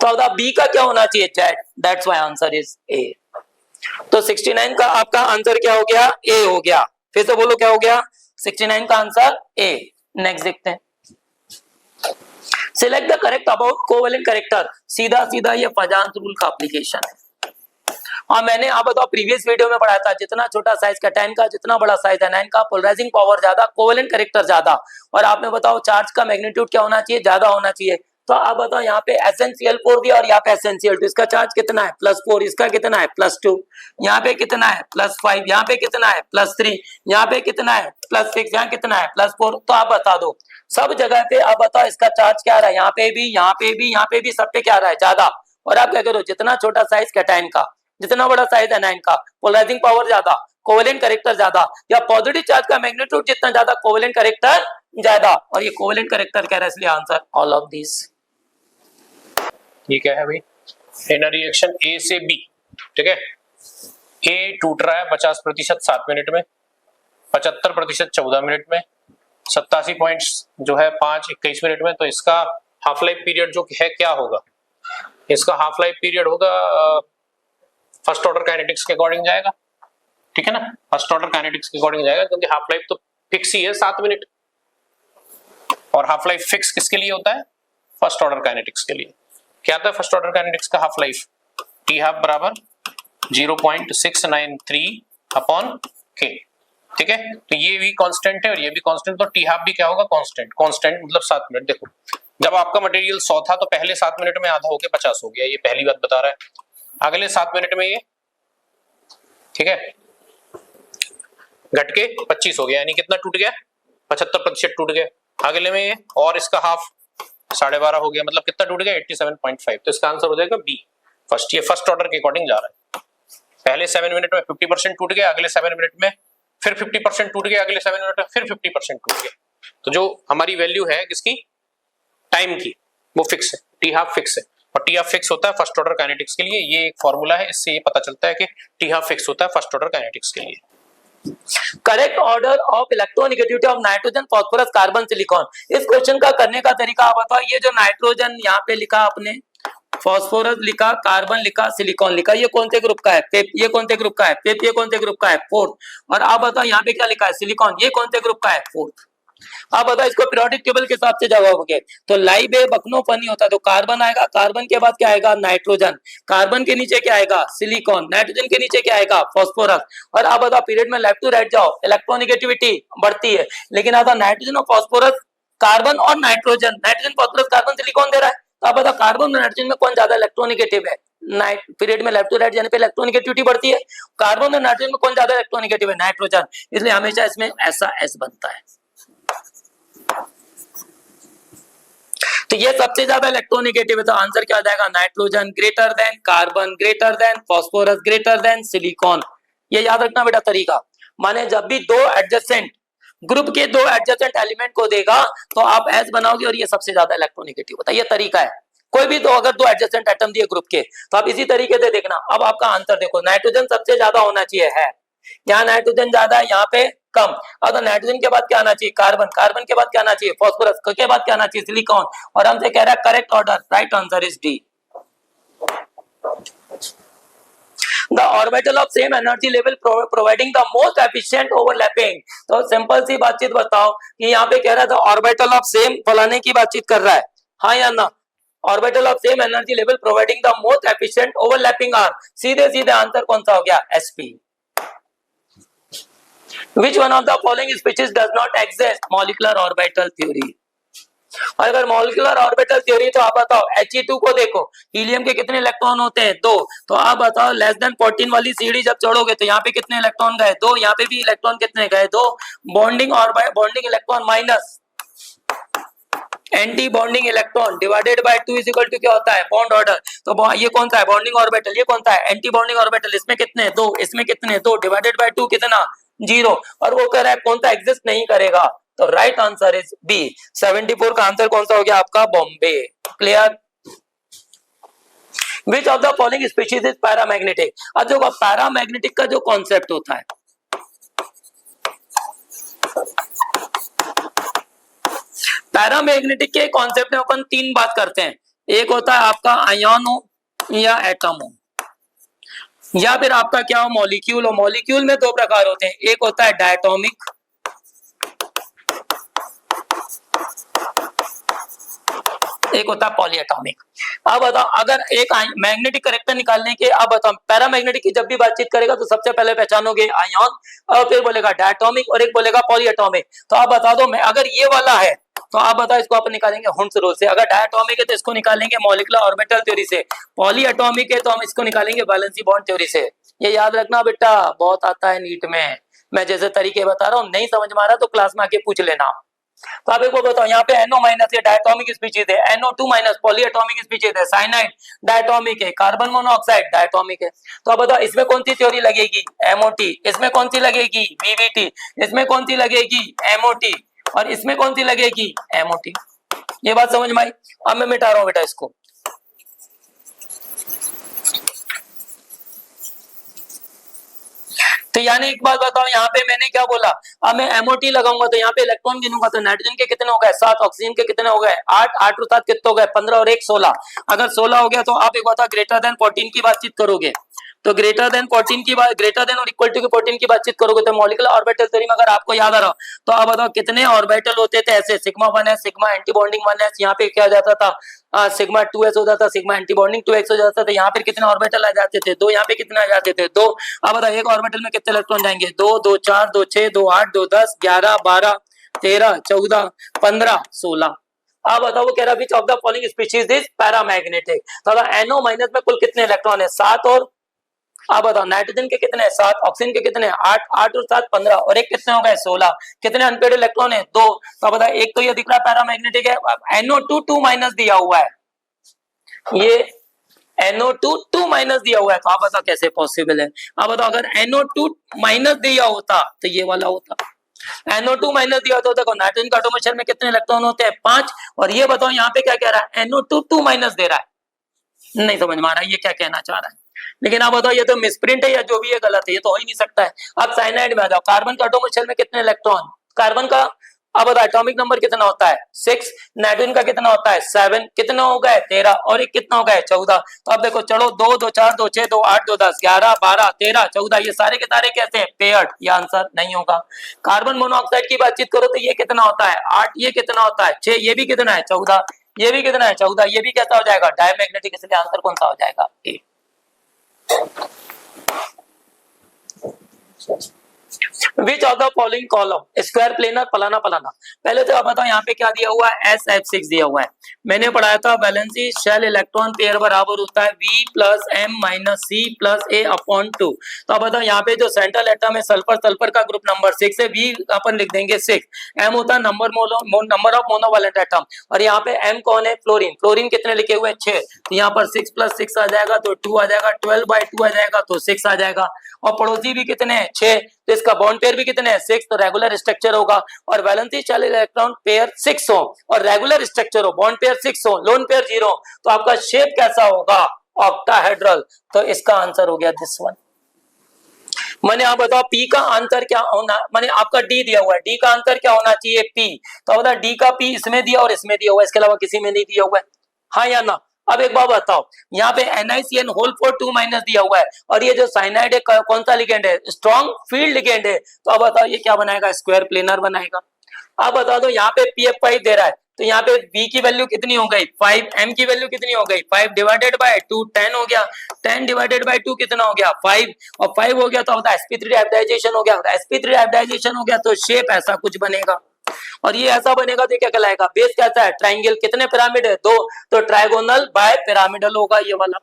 B: तो अब बी का क्या होना चाहिए, Z, that's why answer is A. तो 69 का आपका आंसर क्या हो गया, ए हो गया। फिर से बोलो क्या हो गया, 69 का आंसर ए। नेक्स्ट देखते हैं, select the correct about covalent character. सीधा सीधा ये फजांस रूल का एप्लीकेशन है। और मैंने आप बताओ प्रीवियस वीडियो में पढ़ाया था, जितना छोटा साइज कैटायन का जितना बड़ा साइज एनायन का, पोलराइजिंग पावर ज्यादा, कोवेलेंट कैरेक्टर ज्यादा। और आपने बताओ चार्ज का मैग्नीट्यूड क्या होना चाहिए, ज्यादा होना चाहिए। तो आप बताओ यहाँ पे SnCl4 दिया और यहाँ पे SnCl2, इसका चार्ज कितना है +4, इसका कितना है +2, यहाँ पे कितना है +5, यहाँ पे कितना है +3, यहाँ पे कितना है +6, यहाँ कितना है +4। तो आप बता दो सब जगह पे, आप बताओ इसका चार्ज क्या रहा है, यहाँ पे भी यहाँ पे भी यहाँ पे भी, सब पे क्या रहा है ज्यादा। और आप क्या करो, जितना छोटा साइज कैटायन का जितना बड़ा साइज एनायन का, पोलराइजिंग पावर ज्यादा, कोवेलेंट कैरेक्टर ज्यादा, या पॉजिटिव चार्ज का मैग्नीट्यूड जितना ज्यादा, कोवेलेंट कैरेक्टर ज्यादा। और ये कोवेलेंट कैरेक्टर कह रहा है इसलिए आंसर ऑल ऑफ दिस।
A: ये क्या है भाई, इन रिएक्शन ए से बी, ठीक है, ए टूट रहा है 50% 7 मिनट में, 75% 14 मिनट में, 87 पॉइंट्स जो है 5 21 मिनट में। तो इसका हाफ लाइफ पीरियड जो है क्या होगा, इसका हाफ लाइफ पीरियड होगा फर्स्ट ऑर्डर काइनेटिक्स के अकॉर्डिंग जाएगा, ठीक है ना, फर्स्ट ऑर्डर काइनेटिक्स के अकॉर्डिंग जाएगा, क्योंकि हाफ लाइफ तो फिक्स ही है 7 मिनट, और हाफ लाइफ फिक्स किसके लिए होता है, फर्स्ट ऑर्डर काइनेटिक्स के लिए। क्या था फर्स्ट ऑर्डर काइनेटिक्स का हाफ लाइफ, टी हाफ बराबर 0.693 अपॉन के, ठीक है। तो ये भी कांस्टेंट है और ये भी कांस्टेंट, तो टी हाफ भी क्या होगा, कांस्टेंट। कांस्टेंट मतलब 7 मिनट। देखो जब आपका मटेरियल 100 था तो पहले 7 मिनट में आधा होके 50 हो गया, ये पहली बात बता रहा है। अगले 7 मिनट में ये, ठीक है, घट के 25 हो गया, यानी कितना टूट गया, 75% टूट गया। अगले में ये और इसका हाफ 12.5 हो गया, मतलब कितना टूट गया 87.5। तो इसका आंसर हो जाएगा बी फर्स्ट। ये फर्स्ट ऑर्डर के अकॉर्डिंग जा रहा है। पहले 7 मिनट में 50% टूट गया, अगले 7 मिनट में फिर 50% टूट गया, अगले 7 मिनट में फिर 50% टूट गया। तो जो हमारी वैल्यू है किसकी, टाइम की, वो फिक्स है, टी हाफ फिक्स है। और टी हाफ फिक्स होता है फर्स्ट ऑर्डर काइनेटिक्स के लिए। ये एक फॉर्मूला है, इससे ये पता चलता है कि टी हाफ फिक्स होता है फर्स्ट ऑर्डर काइनेटिक्स के लिए।
B: Correct order of electronegativity of nitrogen, phosphorus, carbon, silicon. इस क्वेश्चन का करने का तरीका आप बताओ। ये जो नाइट्रोजन यहाँ पे लिखा आपने, फास्फोरस लिखा, कार्बन लिखा, सिलिकॉन लिखा, ये कौन से ग्रुप का है, फिफ्थ। ये कौन से ग्रुप का है, फिफ्थ। ये कौन से ग्रुप का है, फोर्थ। और आप बताओ यहाँ पे क्या लिखा है, सिलिकॉन, ये कौन से ग्रुप का है, फोर्थ। आप बताओ इसको पीरियोडिक टेबल के हिसाब से जवाबोगे तो लाइबे बकनोफनी होता है, तो कार्बन आएगा, कार्बन के बाद क्या आएगा, नाइट्रोजन, कार्बन के नीचे क्या आएगा, सिलिकॉन, नाइट्रोजन के नीचे क्या आएगा, फास्फोरस। और आप बताओ पीरियड में लेफ्ट टू राइट जाओ, इलेक्ट्रोनेगेटिविटी बढ़ती है, लेकिन आप नाइट्रोजन और फास्फोरस, कार्बन और nitrogen, nitrogen, phosphorus, carbon, silicon दे रहा है। तो आप बताओ कार्बन और नाइट्रोजन में कौन ज्यादा इलेक्ट्रोनेगेटिव है, पीरियड में लेफ्ट टू राइट जाने पे इलेक्ट्रोनेगेटिविटी बढ़ती है। कार्बन और नाइट्रोजन में कौन ज्यादा इलेक्ट्रोनेगेटिव है, नाइट्रोजन, इसलिए हमेशा इसमें ऐसा एस बनता है। तो ये सबसे ज्यादा इलेक्ट्रोनेगेटिव है, तो आंसर क्या हो जाएगा, nitrogen greater than carbon, greater than phosphorus, greater than silicon. ये याद रखना बेटा तरीका। माने जब भी दो एडजेसेंट ग्रुप के दो एडजेसेंट एलिमेंट को देगा तो आप एस बनाओगे और ये सबसे ज्यादा इलेक्ट्रोनेगेटिव होता है, ये तरीका है। कोई भी दो, अगर दो एडजेसेंट एटम दिए ग्रुप के, तो आप इसी तरीके से देखना। अब आपका आंसर देखो, नाइट्रोजन सबसे ज्यादा होना चाहिए, है यहाँ नाइट्रोजन ज्यादा है, यहाँ पे कम। अब नाइट्रोजन के बाद क्या आना चाहिए, कार्बन, कार्बन के बाद क्या आना चाहिए, फास्फोरस के बाद क्या आना चाहिए, सिलिकॉन। और हमसे कह रहा है correct order, right answer is D. The orbital of same energy level providing the most efficient overlapping। तो सिंपल सी बातचीत बताओ कि यहाँ पे कह रहा था ऑर्बिटल ऑफ सेम फलाने की बातचीत कर रहा है, हाँ या ना। Orbital of same energy level providing the most efficient overlapping are, सीधे सीधे आंसर कौन सा हो गया, sp. Which one of the following species does not exist, molecular orbital theory। और अगर मॉलिक्यूलर ऑर्बिटल थ्योरी, तो आप बताओ He2 को देखो, हीलियम के कितने इलेक्ट्रॉन होते हैं, 2। तो आप बताओ लेस देन 14 वाली सीढ़ी जब चढ़ोगे तो यहाँ पे कितने इलेक्ट्रॉन गए, 2। यहाँ पे भी इलेक्ट्रॉन कितने गए, 2। बॉन्डिंग और bonding electron minus anti bonding electron divided by 2 is equal to क्या होता है, बॉन्ड ऑर्डर। तो ये कौन सा है, बॉन्डिंग ऑर्बिटल, ये कौन सा है, एंटी बॉन्डिंग ऑर्बिटल। इसमें कितने, 2, इसमें कितने, 2, डिवाइडेड बाय 2 कितना, 0। और वो कह रहा है कौन सा एग्जिस्ट नहीं करेगा, तो राइट आंसर इज बी। 74 का आंसर कौन सा हो गया आपका, Bombay. Clear. Which of the following species is paramagnetic. अब देखो पैरामैग्नेटिक का जो कॉन्सेप्ट होता है, पैरामैग्नेटिक के कॉन्सेप्ट में अपन 3 बात करते हैं। एक होता है आपका आयन हो या एटम हो, या फिर आपका क्या हो, मॉलिक्यूल हो। मॉलिक्यूल में 2 प्रकार होते हैं, एक होता है डायटोमिक, एक होता है पॉलीएटॉमिक। अब बताओ अगर एक मैग्नेटिक करेक्टर निकालने के, अब बताओ पैरामैग्नेटिक की जब भी बातचीत करेगा तो सबसे पहले पहचानोगे आयन, और फिर बोलेगा डायटोमिक, और एक बोलेगा पॉलीएटॉमिक। तो आप बता दो, मैं अगर ये वाला है तो आप बताओ इसको अपन निकालेंगे हुंस रूल से, अगर डायटोमिक है तो इसको निकालेंगे मॉलिक्यूलर ऑर्बिटल थ्योरी से, पॉलीएटॉमिक है तो हम इसको निकालेंगे वैलेंसी बॉन्ड थ्योरी से। ये याद रखना बेटा, बहुत आता है नीट में। मैं जैसे तरीके बता रहा हूँ, नहीं समझ में आ रहा तो क्लास में आके पूछ लेना। तो आप एक बार बताओ, यहाँ पे NO माइनस ये डायटोमिक स्पीशीज है, NO2 माइनस पॉलीएटॉमिक स्पीशीज है, साइनाइड डायटोमिक है, कार्बन मोनोऑक्साइड डायटोमिक है। तो आप बताओ इसमें कौन सी थ्योरी लगेगी, MOT, इसमें कौन सी लगेगी, VVT, इसमें कौन सी लगेगी, MOT, और इसमें कौन सी लगेगी, MOT। ये बात समझ में आई। अब मैं मिटा रहा हूं बेटा इसको। तो यानी एक बात बताओ, यहाँ पे मैंने क्या बोला, अब मैं MOT लगाऊंगा तो यहाँ पे इलेक्ट्रॉन गिनूंगा तो नाइट्रोजन के कितने हो गए, 7, ऑक्सीजन के कितने हो गए, 8, 8 और 7 कितने हो गए, 15 और 1 16। अगर 16 हो गया तो आप एक बताओ ग्रेटर देन 14 की बातचीत करोगे, तो ग्रेटर देन 14 की बात, ग्रेटर देन और इक्वल टू 14 की बातचीत करोगे तो मॉलिक्यूलर ऑर्बिटल थ्योरी में अगर आपको याद आ रहा हो तो आप बताओ कितने ऑर्बिटल होते थे ऐसे, sigma 1s, sigma anti bonding 1s, यहाँ पे क्या जाता था सिग्मा 2s हो जाता, सिग्मा एंटी बॉन्डिंग 2x हो जाता था। यहाँ पे कितने ऑर्बिटल आ जाते थे, 2। यहाँ पे कितने आ जाते थे, 2। अब बताओ एक ऑर्बिटल में कितने इलेक्ट्रॉन जाएंगे, 2, 2 4, 2 6, 2 8, 2 10, 11 12 13 14 15 16। अब बताओ वो कह रहा विच of the following species is paramagnetic. तो NO माइनस में कुल कितने इलेक्ट्रॉन है, 7। और अब बताओ नाइट्रोजन के कितने, 7, ऑक्सीजन के कितने, 8, 8 और 7 15, और एक कितने हो गए, 16। कितने अनपेड इलेक्ट्रॉन है, 2। तो बताओ एक तो ये दिख रहा है पैरामैग्नेटिक है, NO2 2 माइनस दिया हुआ है, ये NO2 2 माइनस दिया हुआ है, तो आप बताओ कैसे पॉसिबल है। अब बताओ अगर NO2 माइनस दिया होता तो ये वाला होता, NO2 माइनस दिया होता, देखो नाइट्रोजन का एटॉमिक शेल में कितने इलेक्ट्रॉन होते हैं, 5। और ये बताओ यहाँ पे क्या कह रहा है, NO2 2 माइनस दे रहा है, नहीं समझ में आ रहा है ये क्या कहना चाह रहा है। लेकिन आप बताओ ये तो मिसप्रिंट है या जो भी है गलत है, ये तो हो ही नहीं सकता है। अब साइनाइड में आ जाओ, कार्बन का एटॉमिक शेल में कितने इलेक्ट्रॉन, कार्बन का अब बताओ एटॉमिक नंबर कितना होता है, 6। नाइट्रोजन का कितना होता है, 7। कितना हो गए, 13, और एक कितना हो गए, 14। तो अब देखो चलो 2 2 4 2 6 2 8 2 10 11 12 13 14, ये सारे के सारे कैसे हैं, पेयर्ड। ये आंसर नहीं होगा। कार्बन मोनोऑक्साइड की बातचीत करो तो ये कितना होता है, 8। ये कितना होता है, 6। ये भी कितना है, 14। ये भी कितना है, 14। ये भी कैसा हो जाएगा, डायमैग्नेटिक। इसलिए आंसर कौन सा हो जाएगा, ए। Which of the following column square planar फलाना फलाना। पहले तो आप बताओ यहाँ पे क्या दिया हुआ है, SF6 दिया हुआ है। मैंने पढ़ाया था वैलेंसी शेल इलेक्ट्रॉन पेयर बराबर होता है V plus M minus C plus A upon 2। तो आप बताओ यहाँ पे जो सेंट्रल एटम है सल्फर, सल्फर का ग्रुप नंबर 6 है, V अपन लिख देंगे 6। M होता है नंबर ऑफ मोनोवैलेंट एटम, और यहाँ पे M कौन है, फ्लोरीन। फ्लोरीन कितने लिखे हुए, 6। तो यहाँ पर 6 प्लस 6 आ जाएगा तो 2 आ जाएगा, 12/2 आ जाएगा तो 6 आ जाएगा। और पड़ोसी भी कितने हैं, 6। तो इसका बॉन्ड पेयर भी कितने हैं 6, तो रेगुलर स्ट्रक्चर होगा। और वैलेंसी चार्ज इलेक्ट्रॉन पेयर 6 हो और रेगुलर स्ट्रक्चर हो, बॉन्ड पेयर 6 हो, लोन पेयर 0 हो, तो आपका शेप कैसा होगा ऑक्टाहेड्रल। तो इसका आंसर हो गया दिस वन। मैंने आप बताओ पी का आंसर क्या होना, मैंने आपका डी दिया हुआ है, डी का आंसर क्या होना चाहिए पी। तो बता डी का पी इसमें दिया और इसमें दिया हुआ है, इसके अलावा किसी में नहीं दिया हुआ है, हाँ या ना। अब एक बात बताओ, यहाँ पे NiCN होल फॉर 2- दिया हुआ है और ये जो साइनाइड है कौन सा लिगेंड है, स्ट्रॉन्ग फील्ड लिगेंड है। तो अब बताओ ये क्या बनाएगा, स्क्वायर प्लेनर बनाएगा। अब बता दो यहाँ पे PF5 दे रहा है, तो यहाँ पे B की वैल्यू कितनी हो गई 5, M की वैल्यू कितनी हो गई 5 डिवाइडेड बाय 2 10 हो गया, 10 डिवाइडेड बाय 2 कितना हो गया 5 और 5 हो गया तो होता है sp3 हाइब्रिडाइजेशन हो गया, sp3 हाइब्रिडाइजेशन हो गया तो शेप ऐसा कुछ बनेगा। और ये ऐसा बनेगा तो क्या कहलाएगा, बेस कैसा है ट्राइंगल, कितने पिरामिड है 2, तो ट्राइगोनल बाय पिरामिडल होगा ये वाला।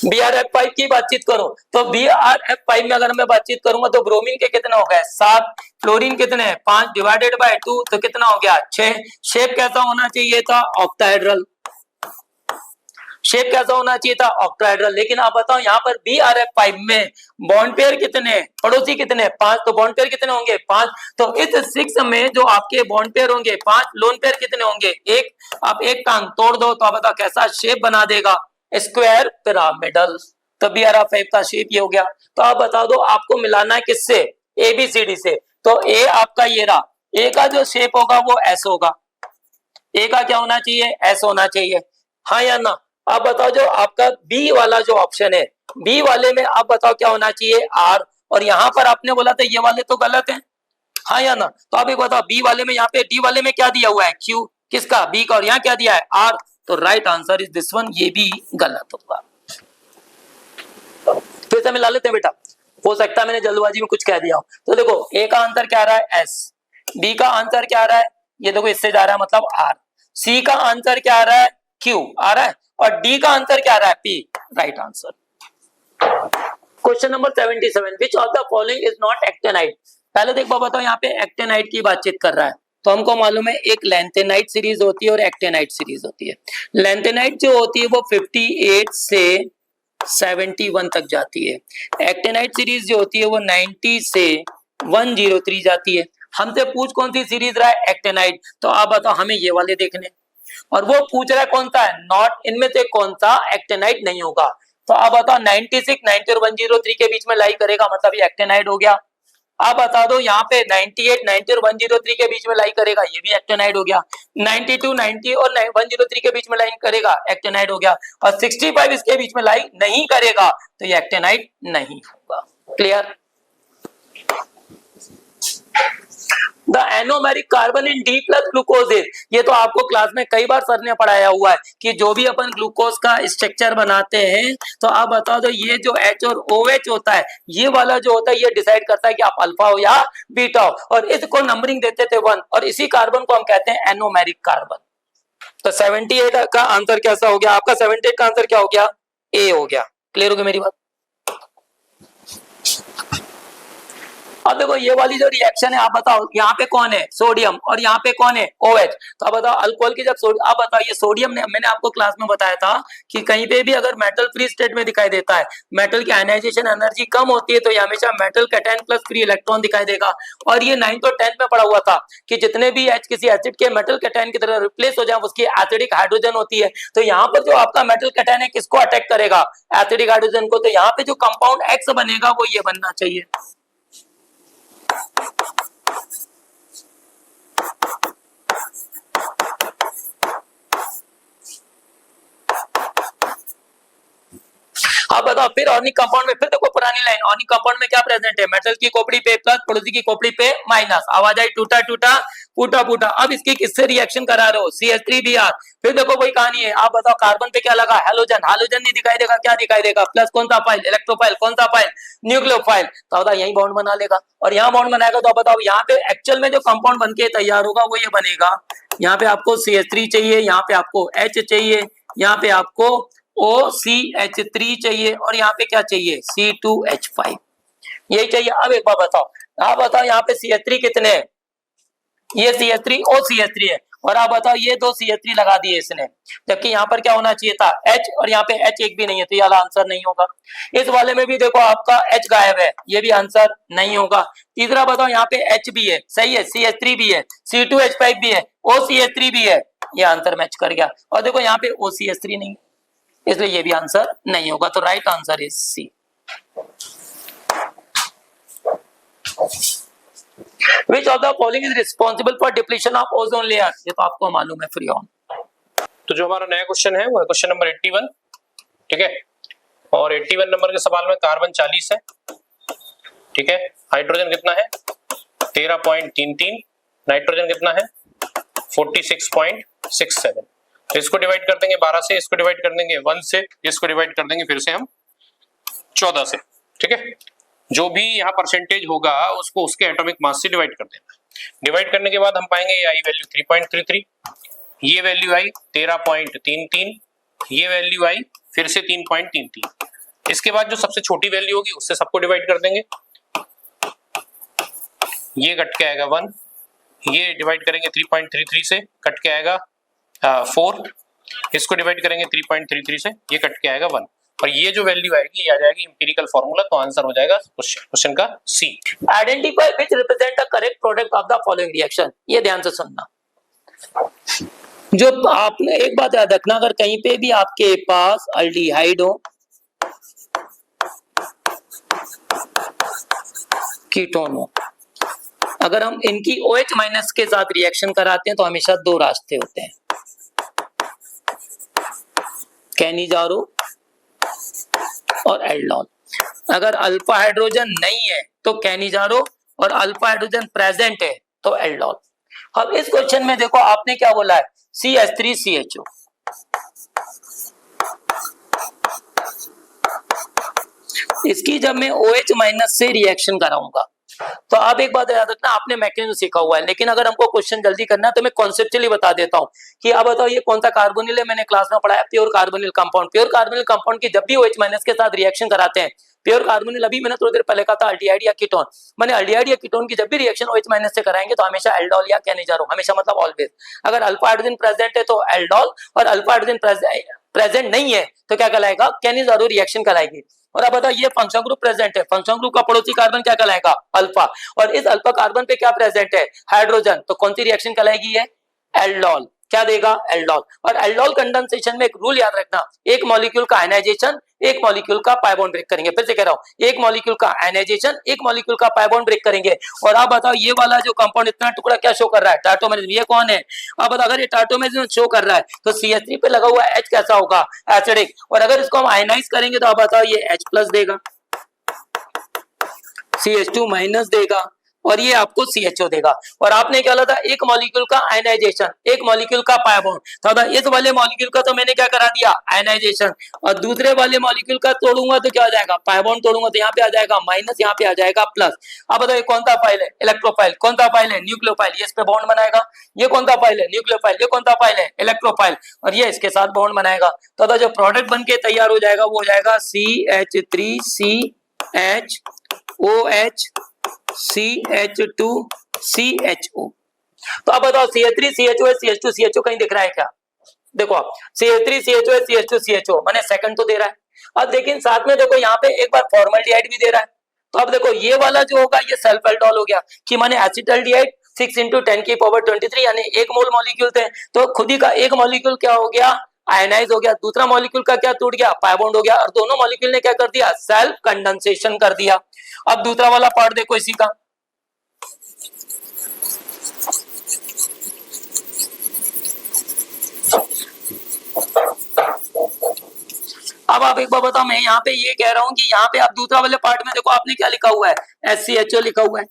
B: BrF5 की बातचीत करो तो BrF5 में अगर मैं बातचीत करूंगा तो ब्रोमीन के कितने हो गए 7, फ्लोरीन कितने हैं 5 डिवाइडेड बाय 2 तो कितना हो गया 6। शेप कैसा होना चाहिए था ऑक्टाहेड्रल, शेप कैसा होना चाहिए था ऑक्टाहेड्रल। लेकिन आप बताओ यहाँ पर BrF5 में बॉन्ड पेयर कितने, पड़ोसी कितने 5, तो बॉन्ड पेयर कितने होंगे 5, तो इस 6 में जो आपके बॉन्ड पेयर होंगे 5, लोन पेयर कितने होंगे 1। आप एक टांग तोड़ दो तो आप बताओ कैसा शेप बना देगा, स्क्वायर पिरामिडल। तो BrF5 का शेप ये हो गया। तो आप बता दो आपको मिलाना है किससे, ABCD से। तो ए आपका ये रहा, ए का जो शेप होगा वो S होगा, ए का क्या होना चाहिए S होना चाहिए, हाँ या ना। आप बताओ जो आपका बी वाला जो ऑप्शन है, बी वाले में आप बताओ क्या होना चाहिए R, और यहाँ पर आपने बोला था ये वाले तो गलत है, हाँ या ना। तो आप एक बताओ बी वाले में यहाँ पे डी वाले में क्या दिया हुआ है Q, किसका बी का, और यहाँ क्या दिया है R, तो right answer is this one, ये भी गलत होगा। फिर से मिला लेते हैं बेटा, हो सकता है मैंने जल्दबाजी में कुछ कह दिया हो। तो देखो ए का आंसर क्या आ रहा है S, बी का आंसर क्या आ रहा है, ये देखो इससे जा रहा है मतलब R, सी का आंसर क्या आ रहा है Q आ रहा है, और डी का आंसर क्या आ रहा है P, right answer. Question number 77, which of the following is not actinide. पहले देख बताओ यहाँ पे एक्टेनाइट की बातचीत कर रहा है, तो हमको मालूम है एक लेंथेनाइट सीरीज होती है और एक्टेनाइट सीरीज होती है। लेंथेनाइट जो होती है वो 58 से 71 तक जाती है, एक्टेनाइट सीरीज जो होती है वो 90 से 103 जाती है। हमसे पूछ कौन सी सीरीज रहा है एक्टेनाइट, तो आप बताओ हमें ये वाले देखने, और वो पूछ रहा है कौन सा है नॉट, इनमें से कौन सा एक्टेनाइट नहीं होगा। तो आप बताओ 96, 90 और 103 के बीच में लाई करेगा, मतलब ये एक्टेनाइट हो गया। आप बता दो यहाँ पे 98, 90 और 103 के बीच में लाई करेगा, ये भी एक्टेनाइट हो गया। 92, 90 और 103 के बीच में लाई करेगा, एक्टेनाइट हो गया। और 65 इसके बीच में लाई नहीं करेगा तो ये एक्टेनाइट नहीं होगा। Clear. The anomeric carbon in D plus glucose, ये तो आपको क्लास में कई बार सर ने पढ़ाया हुआ है कि जो भी अपन ग्लूकोज का स्ट्रक्चर बनाते हैं तो आप बता दो ये जो H और OH होता है, ये वाला जो होता है ये डिसाइड करता है कि आप अल्फा हो या बीटा हो, और इसको नंबरिंग देते थे 1, और इसी कार्बन को हम कहते हैं एनोमेरिक कार्बन। तो 78 का आंसर कैसा हो गया आपका, 78 का आंसर क्या हो गया A हो गया। क्लियर हो गया मेरी बात। अब देखो ये वाली जो रिएक्शन है आप बताओ यहाँ पे कौन है सोडियम और यहाँ पे कौन है OH, तो आप बताओ अल्कोहल की जब आप बताओ ये सोडियम ने, मैंने आपको क्लास में बताया था कि कहीं पे भी अगर मेटल फ्री स्टेट में दिखाई देता है, मेटल की आयनाइजेशन एनर्जी कम होती है तो ये हमेशा metal cation plus free electron दिखाई देगा। और ये 9th और 10th में पढ़ा हुआ था कि जितने भी H किसी एसिड के मेटल कैटायन की तरह रिप्लेस हो जाए उसकी एसिडिक हाइड्रोजन होती है। तो यहाँ पर जो आपका मेटल कैटायन है किसको अटैक करेगा, एसिडिक हाइड्रोजन को। तो यहाँ पे जो कंपाउंड X बनेगा वो ये बनना चाहिए। आप बताओ फिर ऑर्गेनिक कंपाउंड में, फिर देखो पुरानी लाइन, ऑर्गेनिक कंपाउंड में क्या प्रेजेंट है, मेटल की खोपड़ी पे प्लस, पड़ोसी की खोपड़ी पे माइनस, आवाज आई टूटा टूटा फूटा फूटा। अब इसकी किससे रिएक्शन करा रहे हो CH3Br। फिर देखो वही कहानी है, आप बताओ कार्बन पे क्या लगा हैलोजन, हैलोजन नहीं दिखाई देगा, क्या दिखाई देगा प्लस, कौन सा फाइल इलेक्ट्रोफाइल, कौन सा फाइल न्यूक्लियोफाइल। तो बताओ यही बॉन्ड बना लेगा, और यहाँ बॉन्ड बनाएगा तो बताओ यहाँ पे एक्चुअल में जो कंपाउंड बनके तैयार होगा वो ये बनेगा। यहाँ पे आपको CH3 चाहिए, यहाँ पे आपको H चाहिए, यहाँ पे आपको OCH3 चाहिए, और यहाँ पे क्या चाहिए C2H5, यही चाहिए। अब एक बार बताओ, आप बताओ यहाँ पे CH3 कितने हैं, ये CH3 OCH3 है, और आप बताओ ये दो CH3 लगा दिए इसने, जबकि यहाँ पर क्या होना चाहिए था H, और यहाँ पे H एक भी नहीं है, तो ये वाला आंसर नहीं होगा। इस वाले में भी देखो आपका H गायब है, ये भी आंसर नहीं होगा। तीसरा बताओ यहाँ पे H भी है, सही है, CH3 भी है, C2H5 भी है, OCH3 भी है, ये आंसर मैच कर गया। और देखो यहाँ पे OCH3 नहीं है, इसलिए ये भी आंसर नहीं होगा। तो right answer is C. Which of the following is responsible for depletion of ozone layer? ये तो आपको मालूम है, फ्रीऑन।
A: तो जो हमारा नया क्वेश्चन है वो है क्वेश्चन नंबर 81, ठीक है। और 81 नंबर के सवाल में कार्बन 40 है, ठीक है। हाइड्रोजन कितना है 13.33, नाइट्रोजन कितना है 46.67। तो इसको डिवाइड कर देंगे 12 से, इसको डिवाइड कर देंगे 1 से, इसको डिवाइड कर देंगे फिर से हम 14 से, ठीक है। जो भी यहाँ परसेंटेज होगा उसको उसके एटॉमिक मास से डिवाइड कर देना। डिवाइड करने के बाद हम पाएंगे ये आई वैल्यू 3.33, ये वैल्यू आई 13.33, ये वैल्यू आई फिर से 3.33। इसके बाद जो सबसे छोटी वैल्यू होगी उससे सबको डिवाइड कर देंगे, ये कट के आएगा 1, ये डिवाइड करेंगे 3.33 से, कट के आएगा 4, इसको डिवाइड करेंगे 3.33 से, ये कट के आएगा 1, और ये जो वैल्यू आएगी ये आ जाएगी इंपीरिकल फार्मूला। तो आंसर हो जाएगा क्वेश्चन का C.
B: Identify which represent the correct product of the following reaction. ये ध्यान से सुनना, जो आपने एक बात याद रखना, अगर कहीं पे भी आपके पास अल्डिहाइड हो, कीटोन हो, अगर हम इनकी OH माइनस के साथ रिएक्शन कराते हैं तो हमेशा दो रास्ते होते हैं, कैनिजारो और एल्डोल। अगर अल्फा हाइड्रोजन नहीं है तो कैनिजारो, और अल्फा हाइड्रोजन प्रेजेंट है तो एल्डोल। अब इस क्वेश्चन में देखो आपने क्या बोला है, CH3CHO। इसकी जब मैं OH माइनस से रिएक्शन कराऊंगा तो आप एक बात याद रखना, आपने मैकेनिज्म सीखा हुआ है, लेकिन अगर हमको क्वेश्चन जल्दी करना है तो मैं कॉन्सेप्चुअली बता देता हूं कि आप बताओ ये कौन सा कार्बोनिल है। मैंने क्लास में पढ़ाया pure carbonyl compound. Pure carbonyl compound की जब भी OH माइनस के साथ रिएक्शन कराते हैं, प्योर कार्बोनिल, अभी मैंने थोड़ी देर पहले कहा था अल्डिहाइड या कीटोन, मैंने अल्डिहाइड या कीटोन की जब भी रिएक्शन OH माइनस से कराएंगे तो हमेशा एल्डोल या कैनिजारो, हमेशा मतलब ऑलवेज। अगर अल्फा हाइड्रोजन प्रेजेंट है तो एल्डोल, और अल्फा हाइड्रोजन प्रेजेंट नहीं है तो क्या कहलाएगा, कैनिजारो रिएक्शन कराएगी। और अब बताओ ये फंक्शन ग्रुप प्रेजेंट है, फंक्शन ग्रुप का पड़ोसी कार्बन क्या कहलाएगा, अल्फा, और इस अल्फा कार्बन पे क्या प्रेजेंट है, हाइड्रोजन, तो कौन सी रिएक्शन कहलाएगी, ये एल्डोल। क्या देगा, एल्डोल। और एल्डोल कंडेंसेशन में एक रूल याद रखना, एक मॉलिक्यूल का आयनाइजेशन, एक मॉलिक्यूल का पाई बॉन्ड ब्रेक करेंगे। फिर से कह रहा हूं, एक मॉलिक्यूल का आयनाइजेशन, एक मॉलिक्यूल का पाई बॉन्ड ब्रेक करेंगे। और आप बताओ ये वाला जो कंपाउंड इतना टुकड़ा क्या शो कर रहा है, टार्टोमेरिज्म, ये कौन है, आप बताओ अगर ये टार्टोमेरिज्म शो कर रहा है तो CH3 पे लगा हुआ H कैसा होगा, एसिडिक। और अगर इसको हम आयनाइज करेंगे तो आप बताओ ये H प्लस देगा, CH2 माइनस देगा, और ये आपको CHO देगा। और आपने क्या बोला था, एक मॉलिक्यूल का आयनाइजेशन, एक मॉलिक्यूल का पाई बॉन्ड, तो इस वाले मॉलिक्यूल का तो मैंने क्या करा दिया, आयनाइजेशन, और दूसरे वाले मॉलिक्यूल का तोड़ूंगा तो क्या हो जाएगा, पाई बॉन्ड तोड़ूंगा तो यहाँ पे आ जाएगा माइनस, यहाँ पे आ जाएगा प्लस। अब बताओ ये कौन सा फाइल है, इलेक्ट्रोफाइल, कौन सा फाइल है, न्यूक्लियोफाइल, ये इस पे बॉन्ड बनाएगा। ये कौन सा फाइल है, न्यूक्लियोफाइल, ये कौन सा फाइल है, इलेक्ट्रोफाइल, और ये इसके साथ बॉन्ड बनाएगा। तो जो प्रोडक्ट बन के तैयार हो जाएगा वो हो जाएगा CH3CHOH CH2CHO। तो अब बताओ CH3CHO CH2CHO कहीं दिख रहा है क्या, देखो आप CH3CHO CH2CHO मैंने सेकंड तो दे रहा है। अब लेकिन साथ में देखो यहाँ पे एक बार फॉर्मल्डिहाइड भी दे रहा है। तो अब देखो ये वाला जो होगा ये सेल्फ एल्डोल हो गया, कि माने एसिटल्डिहाइड 6 × 10⁻23 यानी एक मोल मॉलिक्यूल थे, तो खुद ही का एक मॉलिक्यूल क्या हो गया, आयनाइज हो गया, दूसरा मॉलिक्यूल का क्या टूट गया, पाई बॉन्ड हो गया, और दोनों मॉलिक्यूल ने क्या कर दिया, सेल्फ कंडेंसेशन कर दिया। अब दूसरा वाला पार्ट देखो इसी का, अब आप एक बार बताओ, मैं यहाँ पे ये कह रहा हूं कि यहाँ पे आप दूसरा वाले पार्ट में देखो आपने क्या लिखा हुआ है, SCHO लिखा हुआ है,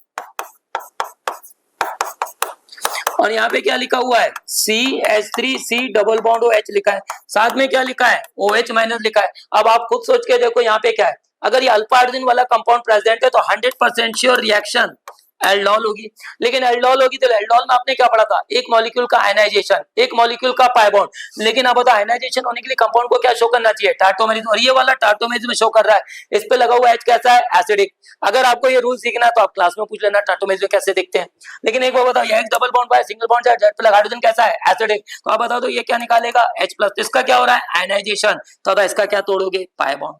B: और यहाँ पे क्या लिखा हुआ है, CH3C डबल बॉन्ड OH लिखा है, साथ में क्या लिखा है, OH माइनस लिखा है। अब आप खुद सोच के देखो यहाँ पे क्या है, अगर ये अल्फा हाइड्रोजन वाला कंपाउंड प्रेजेंट है तो 100% श्योर रिएक्शन एल्डोल होगी। लेकिन एल्डोल होगी तो एल्डोल में आपने क्या पढ़ा था, एक मॉलिक्यूल का आयनाइजेशन, एक मॉलिक्यूल का पाई बॉन्ड। लेकिन अब बताओ आयनाइजेशन होने के लिए कंपाउंड को क्या शो करना चाहिए, टार्टोमेरिज, और ये वाला टार्टोमेरिज में शो कर रहा है, इस पे लगा हुआ H कैसा है, एसिडिक। अगर आपको ये रूल सीखना है तो आप क्लास में पूछ लेना टार्टोमेरिज में कैसे दिखते हैं। लेकिन एक बार बताओ ये H double bond by single bond है, Z पे लगा हाइड्रोजन कैसा है, एसिडिक। तो आप बताओ तो ये क्या निकालेगा, H+। इसका क्या हो रहा है, आयनाइजेशन। तो इसका क्या तोड़ोगे, पाई बॉन्ड।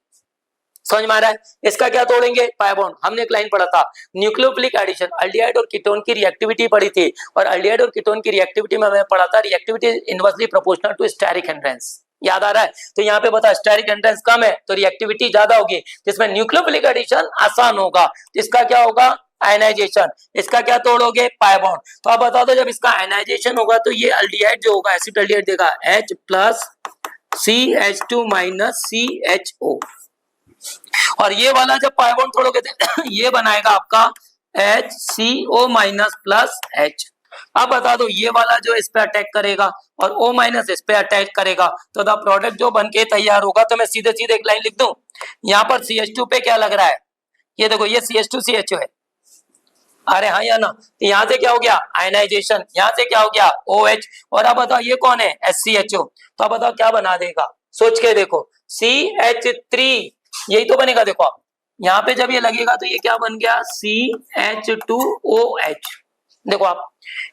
B: समझ में आ रहा है, इसका क्या तोड़ेंगे, पाई बॉन्ड। हमने एक लाइन पढ़ा था, न्यूक्लियोफिलिक एडिशन, अल्डिहाइड और कीटोन की रिएक्टिविटी पढ़ी थी, और अल्डिहाइड और कीटोन की रिएक्टिविटी में हमें पढ़ा था reactivity inversely proportional to steric hindrance. याद आ रहा है, तो यहाँ पे बता स्टेरिक हिंड्रेंस कम है तो रिएक्टिविटी ज्यादा होगी, जिसमें न्यूक्लियोफिलिक एडिशन आसान होगा। इसका क्या होगा, आयनाइजेशन। इसका क्या तोड़ोगे, पाई बॉन्ड। तो आप बता दो जब इसका आयनाइजेशन होगा तो ये अल्डिहाइड जो होगा, एसिड अल्डिहाइड देगा H+CH2 CHO, और ये वाला जब पाई बॉन्ड तोड़ोगे ये बनाएगा आपका HCO-+H। अब बता दो ये वाला जो इस पे अटैक करेगा और O- इस पे अटैक करेगा, तो द प्रोडक्ट जो बनके तैयार होगा, तो मैं सीधे सीधे एक लाइन लिख दूं, यहाँ पर CH2 पे क्या लग रहा है, ये देखो ये CH2 CHO है, अरे हाँ या ना। तो यहाँ से क्या हो गया, आयनाइजेशन, यहाँ से क्या हो गया, OH, और अब बताओ ये कौन है, SCHO। तो अब बताओ क्या बना देगा, सोच के देखो, CH3, यही तो बनेगा। देखो आप यहाँ पे जब ये लगेगा तो ये क्या बन गया, CH2OH। देखो आप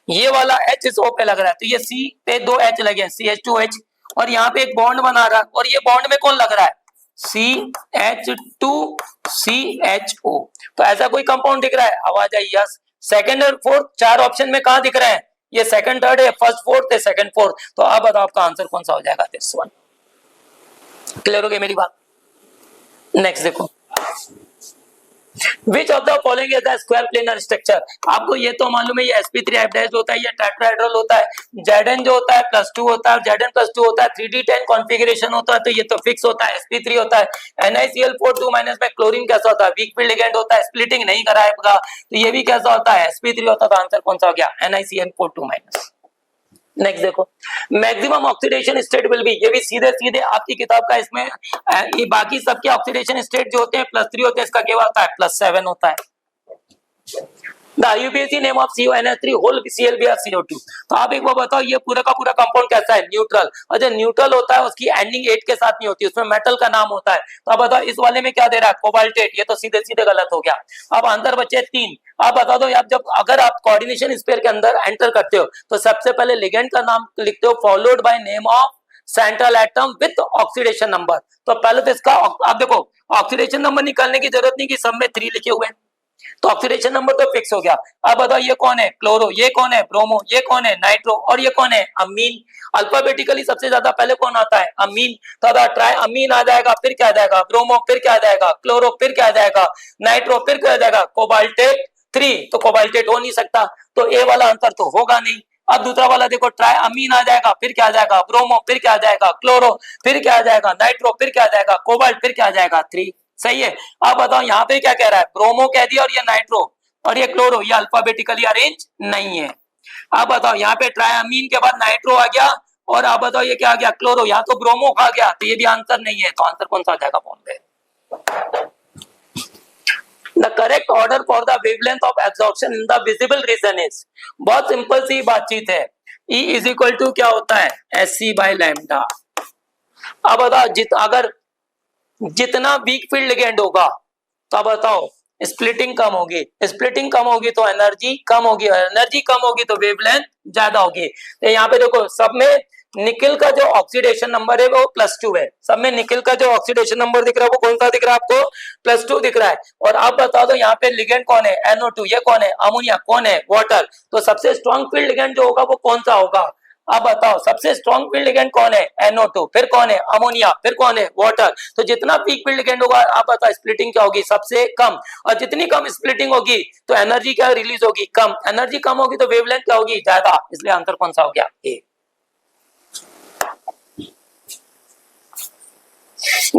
B: ये वाला H इस O पे लग रहा है तो ये C पे 2 H लगे हैं, CH2H, और यहाँ पे एक बॉन्ड बना रहा है, और ये बॉन्ड में कौन लग रहा है, CH2CHO। तो ऐसा कोई कंपाउंड दिख रहा है, आवाज आई यस। सेकंड और फोर्थ चार ऑप्शन में कहाँ दिख रहे हैं, ये सेकंड थर्ड है, फर्स्ट फोर्थ है, सेकंड फोर्थ। तो अब बताओ आपका आंसर कौन सा हो जाएगा, दिस वन। क्लियर हो गई मेरी बात। नेक्स्ट देखो, Which of the following is the square planar structure। आपको ये तो मालूम है, ये sp3 हाइब्रिडाइज्ड होता है, ये टेट्राहेड्रल होता है, Zn जो होता है +2 होता है, Zn+2 होता है, 3d10 कॉन्फ़िगरेशन होता है, तो ये तो फिक्स होता है, sp3 होता है। NiCl4 2- में क्लोरीन कैसा होता है, वीक फील्ड लिगेंड होता है, स्प्लिटिंग नहीं कराएगा, तो ये भी कैसा होता है, sp3 होता है। तो आंसर कौन सा हो गया, NiCl4 2-। नेक्स्ट देखो, maximum oxidation state will be, ये भी सीधे सीधे आपकी किताब का, इसमें ये बाकी सबके ऑक्सीडेशन स्टेट जो होते हैं +3 होते हैं, इसका क्या होता है, +7 होता है। The IUPAC name of CONH3 whole ClBr CO2। तो आप एक बार बताओ ये पूरा का पूरा कंपाउंड कैसा है, न्यूट्रल, और जो न्यूट्रल होता है उसकी एंडिंग 8 के साथ नहीं होती, उसमें मेटल का नाम होता है। तो आप बताओ इस वाले में क्या दे रहा है, कोबाल्टेट, ये तो सीधे सीधे गलत हो गया। अब आंसर बचे 3। आप बता दो आप जब अगर आप कोऑर्डिनेशन स्पेयर के अंदर एंटर करते हो तो सबसे पहले लिगेंड का नाम लिखते हो, followed by name of central atom with oxidation number. तो पहले तो इसका आप देखो ऑक्सीडेशन नंबर निकालने की जरूरत नहीं कि सब में 3 लिखे हुए हैं, तो ऑक्सीडेशन नंबर तो फिक्स हो गया। अब बताओ ये कौन है, क्लोरो, ये कौन है, ब्रोमो, ये कौन है, नाइट्रो, और ये कौन है, अमीन। अल्फाबेटिकली सबसे ज्यादा पहले कौन आता है, अमीन। तो ट्राई अमीन आ जाएगा, फिर क्या आ जाएगा, ब्रोमो, फिर क्या आ जाएगा, क्लोरो, फिर क्या आ जाएगा, नाइट्रो, फिर क्या आ जाएगा, कोबाल्टेट 3। तो कोबाल्टेट हो नहीं सकता, तो ए वाला आंसर तो होगा नहीं। अब दूसरा वाला देखो, ट्राई अमीन आ जाएगा, फिर क्या आ जाएगा, ब्रोमो, फिर क्या आ जाएगा, क्लोरो, फिर क्या आ जाएगा, नाइट्रो, फिर क्या आ जाएगा, कोबाल्ट, फिर क्या आ जाएगा, 3। सही है। अब बताओ यहाँ पे क्या कह रहा है, ब्रोमो कह दिया, और ये नाइट्रो और ये क्लोरो, ये अल्फाबेटिकली अरेंज नहीं है। अब बताओ यहाँ पे ट्राइअमीन के बाद नाइट्रो आ गया, और अब बताओ ये क्या आ गया, क्लोरो, यहाँ तो ब्रोमो खा गया, तो ये भी आंसर नहीं है। तो आंसर कौन सा आ जाएगा, बोल दे। The correct order for the wavelength of absorption in the visible region is, बहुत सिंपल सी बातचीत है, E = क्या होता है, SC/λ। अब बताओ अगर जितना वीक फील्ड लिगेंड होगा तो अब बताओ स्प्लिटिंग कम होगी, स्प्लिटिंग कम होगी तो एनर्जी कम होगी, एनर्जी कम होगी तो वेवलेंथ ज्यादा होगी। तो यहाँ पे देखो सब में निकेल का जो ऑक्सीडेशन नंबर है वो +2 है, सब में निकेल का जो ऑक्सीडेशन नंबर दिख रहा है वो कौन सा दिख रहा है आपको, +2 दिख रहा है। और आप बता दो यहाँ पे लिगेंड कौन है, NO2, ये कौन है, अमोनिया, कौन है, वाटर। तो सबसे स्ट्रॉन्ग फील्ड लिगेंड जो होगा वो कौन सा होगा, अब बताओ सबसे स्ट्रॉन्ग फील्ड लिगेंड कौन है, NO2, फिर कौन है, अमोनिया, फिर कौन है, वाटर। तो जितना वीक फील्ड लिगेंड होगा आप बताओ स्प्लिटिंग क्या होगी, सबसे कम, और जितनी कम स्प्लिटिंग होगी तो एनर्जी क्या रिलीज होगी, कम, एनर्जी कम होगी तो वेवलेंथ क्या होगी, ज्यादा। इसलिए आंसर कौन सा हो गया, ए।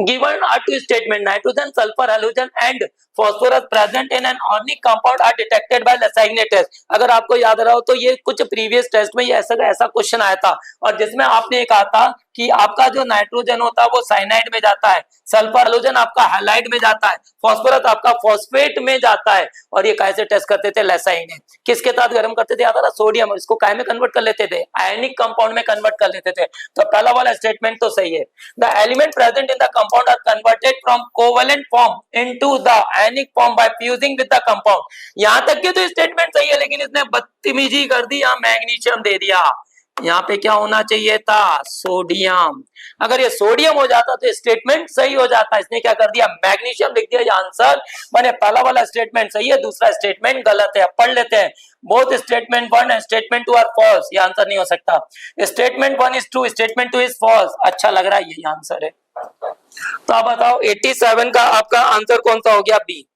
B: Given are two statement, nitrogen, sulfur, halogen and phosphorus present in an organic compound are detected by Lessig test। अगर आपको याद रहा हो तो ये कुछ प्रीवियस टेस्ट में ये ऐसा क्वेश्चन आया था, और जिसमें आपने कहा था कि आपका जो नाइट्रोजन होता है वो साइनाइड में जाता है, सल्फर हैलोजन आपका हैलाइड में जाता है, फास्फोरस आपका फॉस्फेट में जाता है। और ये कैसे टेस्ट करते थे? लेसाइने किसके साथ गर्म करते थे? आता था सोडियम, इसको काय में कन्वर्ट कर लेते थे? आयनिक कंपाउंड में कन्वर्ट कर लेते थे। तो पहला वाला स्टेटमेंट तो सही है। The element present in the compound are converted from covalent form into the ionic form by fusing with the compound. यहां तक के तो स्टेटमेंट सही है, लेकिन इसने बदतमीजी कर दी, यहां मैग्नीशियम दे दिया। यहाँ पे क्या होना चाहिए था? सोडियम। अगर ये सोडियम हो जाता तो स्टेटमेंट सही हो जाता, इसने क्या कर दिया? मैग्नीशियम लिख दिया। ये आंसर माने पहला वाला स्टेटमेंट सही है, दूसरा स्टेटमेंट गलत है। अब पढ़ लेते हैं। Both statement 1 and statement 2 are false. ये आंसर नहीं हो सकता। Statement 1 is true, statement 2 is false. अच्छा लग रहा है, यही आंसर है। तो आप बताओ 87 का आपका आंसर कौन सा हो गया? बी।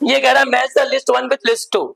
B: ये कह रहा है match the list 1 with list 2।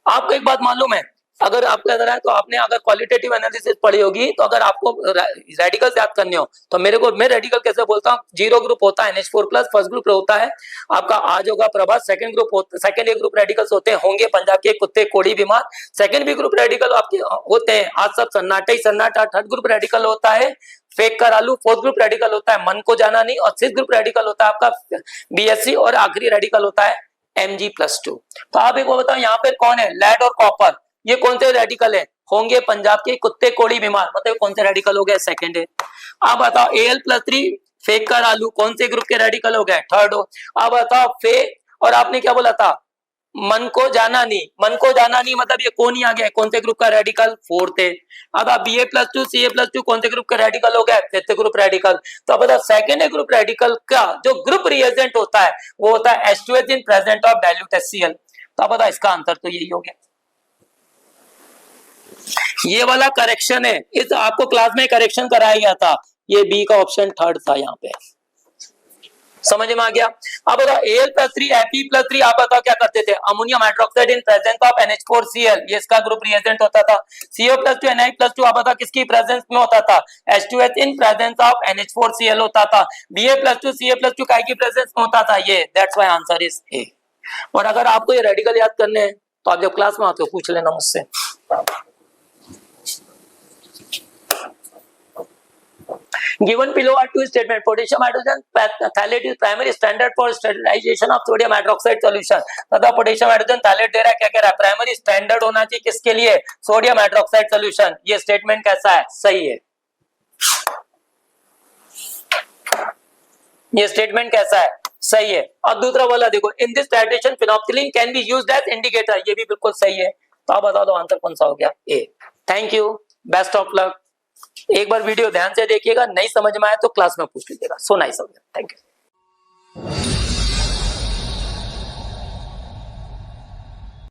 B: आपको एक बात मालूम है, अगर आपको याद है तो आपने अगर क्वालिटेटिव एनालिसिस पढ़ी होगी, तो अगर आपको रेडिकल्स याद करने हो तो मैं रेडिकल कैसे बोलता हूँ? जीरो ग्रुप होता है NH4+, फर्स्ट ग्रुप होता है आपका आज होगा प्रभात, सेकंड ए ग्रुप रेडिकल्स होते हैं होंगे पंजाब के कुत्ते कोड़ी बीमार, सेकंड बी ग्रुप रेडिकल आपके होते हैं आज सब सन्नाटा ही सन्नाटा, थर्ड ग्रुप रेडिकल होता है फेक कर आलू, फोर्थ ग्रुप रेडिकल होता है मन को जाना नहीं, और सिक्स्थ ग्रुप रेडिकल होता है आपका BSC, और आखिरी रेडिकल होता है Mg+2। तो आप एक बताओ यहाँ पे कौन है? लेड और कॉपर, ये कौन से रेडिकल है? होंगे पंजाब के कुत्ते कोड़ी बीमार, मतलब कौन से रेडिकल हो गए? सेकंड है। आप बताओ Al+3 फेक कर आलू कौन से ग्रुप के रेडिकल हो गए? थर्ड हो। आप बताओ फेक, और आपने क्या बोला था? मन को जाना नहीं, मन को जाना नहीं मतलब ये कौन ही आ गया? कौन से ग्रुप का रेडिकल? फोर्थ है। अब आप Ba+2 Ca+2 कौन से ग्रुप का रेडिकल हो गया? Fifth group radical. तो अब बताओ सेकंड ग्रुप रेडिकल का जो ग्रुप रिएजेंट होता है वो होता है H2S in present of dilute HCl। तो अब बताओ इसका आंसर तो यही हो गया। ये वाला करेक्शन है, इस आपको क्लास में करेक्शन कराया गया था, ये बी का ऑप्शन थर्ड था यहाँ पे। समझ में आ गया? अब बताओ Al+3 Fe+3 आप बताओ क्या करते थे? Ammonium hydroxide in presence of NH4Cl, ये इसका ग्रुप रिएजेंट होता था। CO+2 Na+2 आप बताओ किसकी प्रेजेंस में होता था? H2S in presence of NH4Cl होता था। Ba+2 Ca+2 काय की प्रेजेंस में होता था? ये, दैट्स व्हाई आंसर इज ए। और अगर आपको ये रेडिकल याद करने हैं तो आप जब क्लास में आते हो पूछ लेना मुझसे। Given below are two statements. Potassium hydrogen phthalate is primary standard for sterilization of sodium hydroxide solution. तथा पोटेशियम हाइड्रोजन थैलेट दे रहा है, क्या कह रहा है? प्राइमरी स्टैंडर्ड होना चाहिए किसके लिए? Sodium hydroxide solution. ये स्टेटमेंट कैसा है? सही है। ये स्टेटमेंट कैसा है? सही है। और दूसरा वाला देखो, in this titration phenolphthalein can be used as indicator, ये भी बिल्कुल सही है। तो आप बता दो आंसर कौन सा हो गया? A. Thank you, best of luck. एक बार वीडियो ध्यान से देखिएगा, नहीं समझ में आए तो क्लास में पूछ लीजिएगा। सो नाइस हो गया, थैंक यू।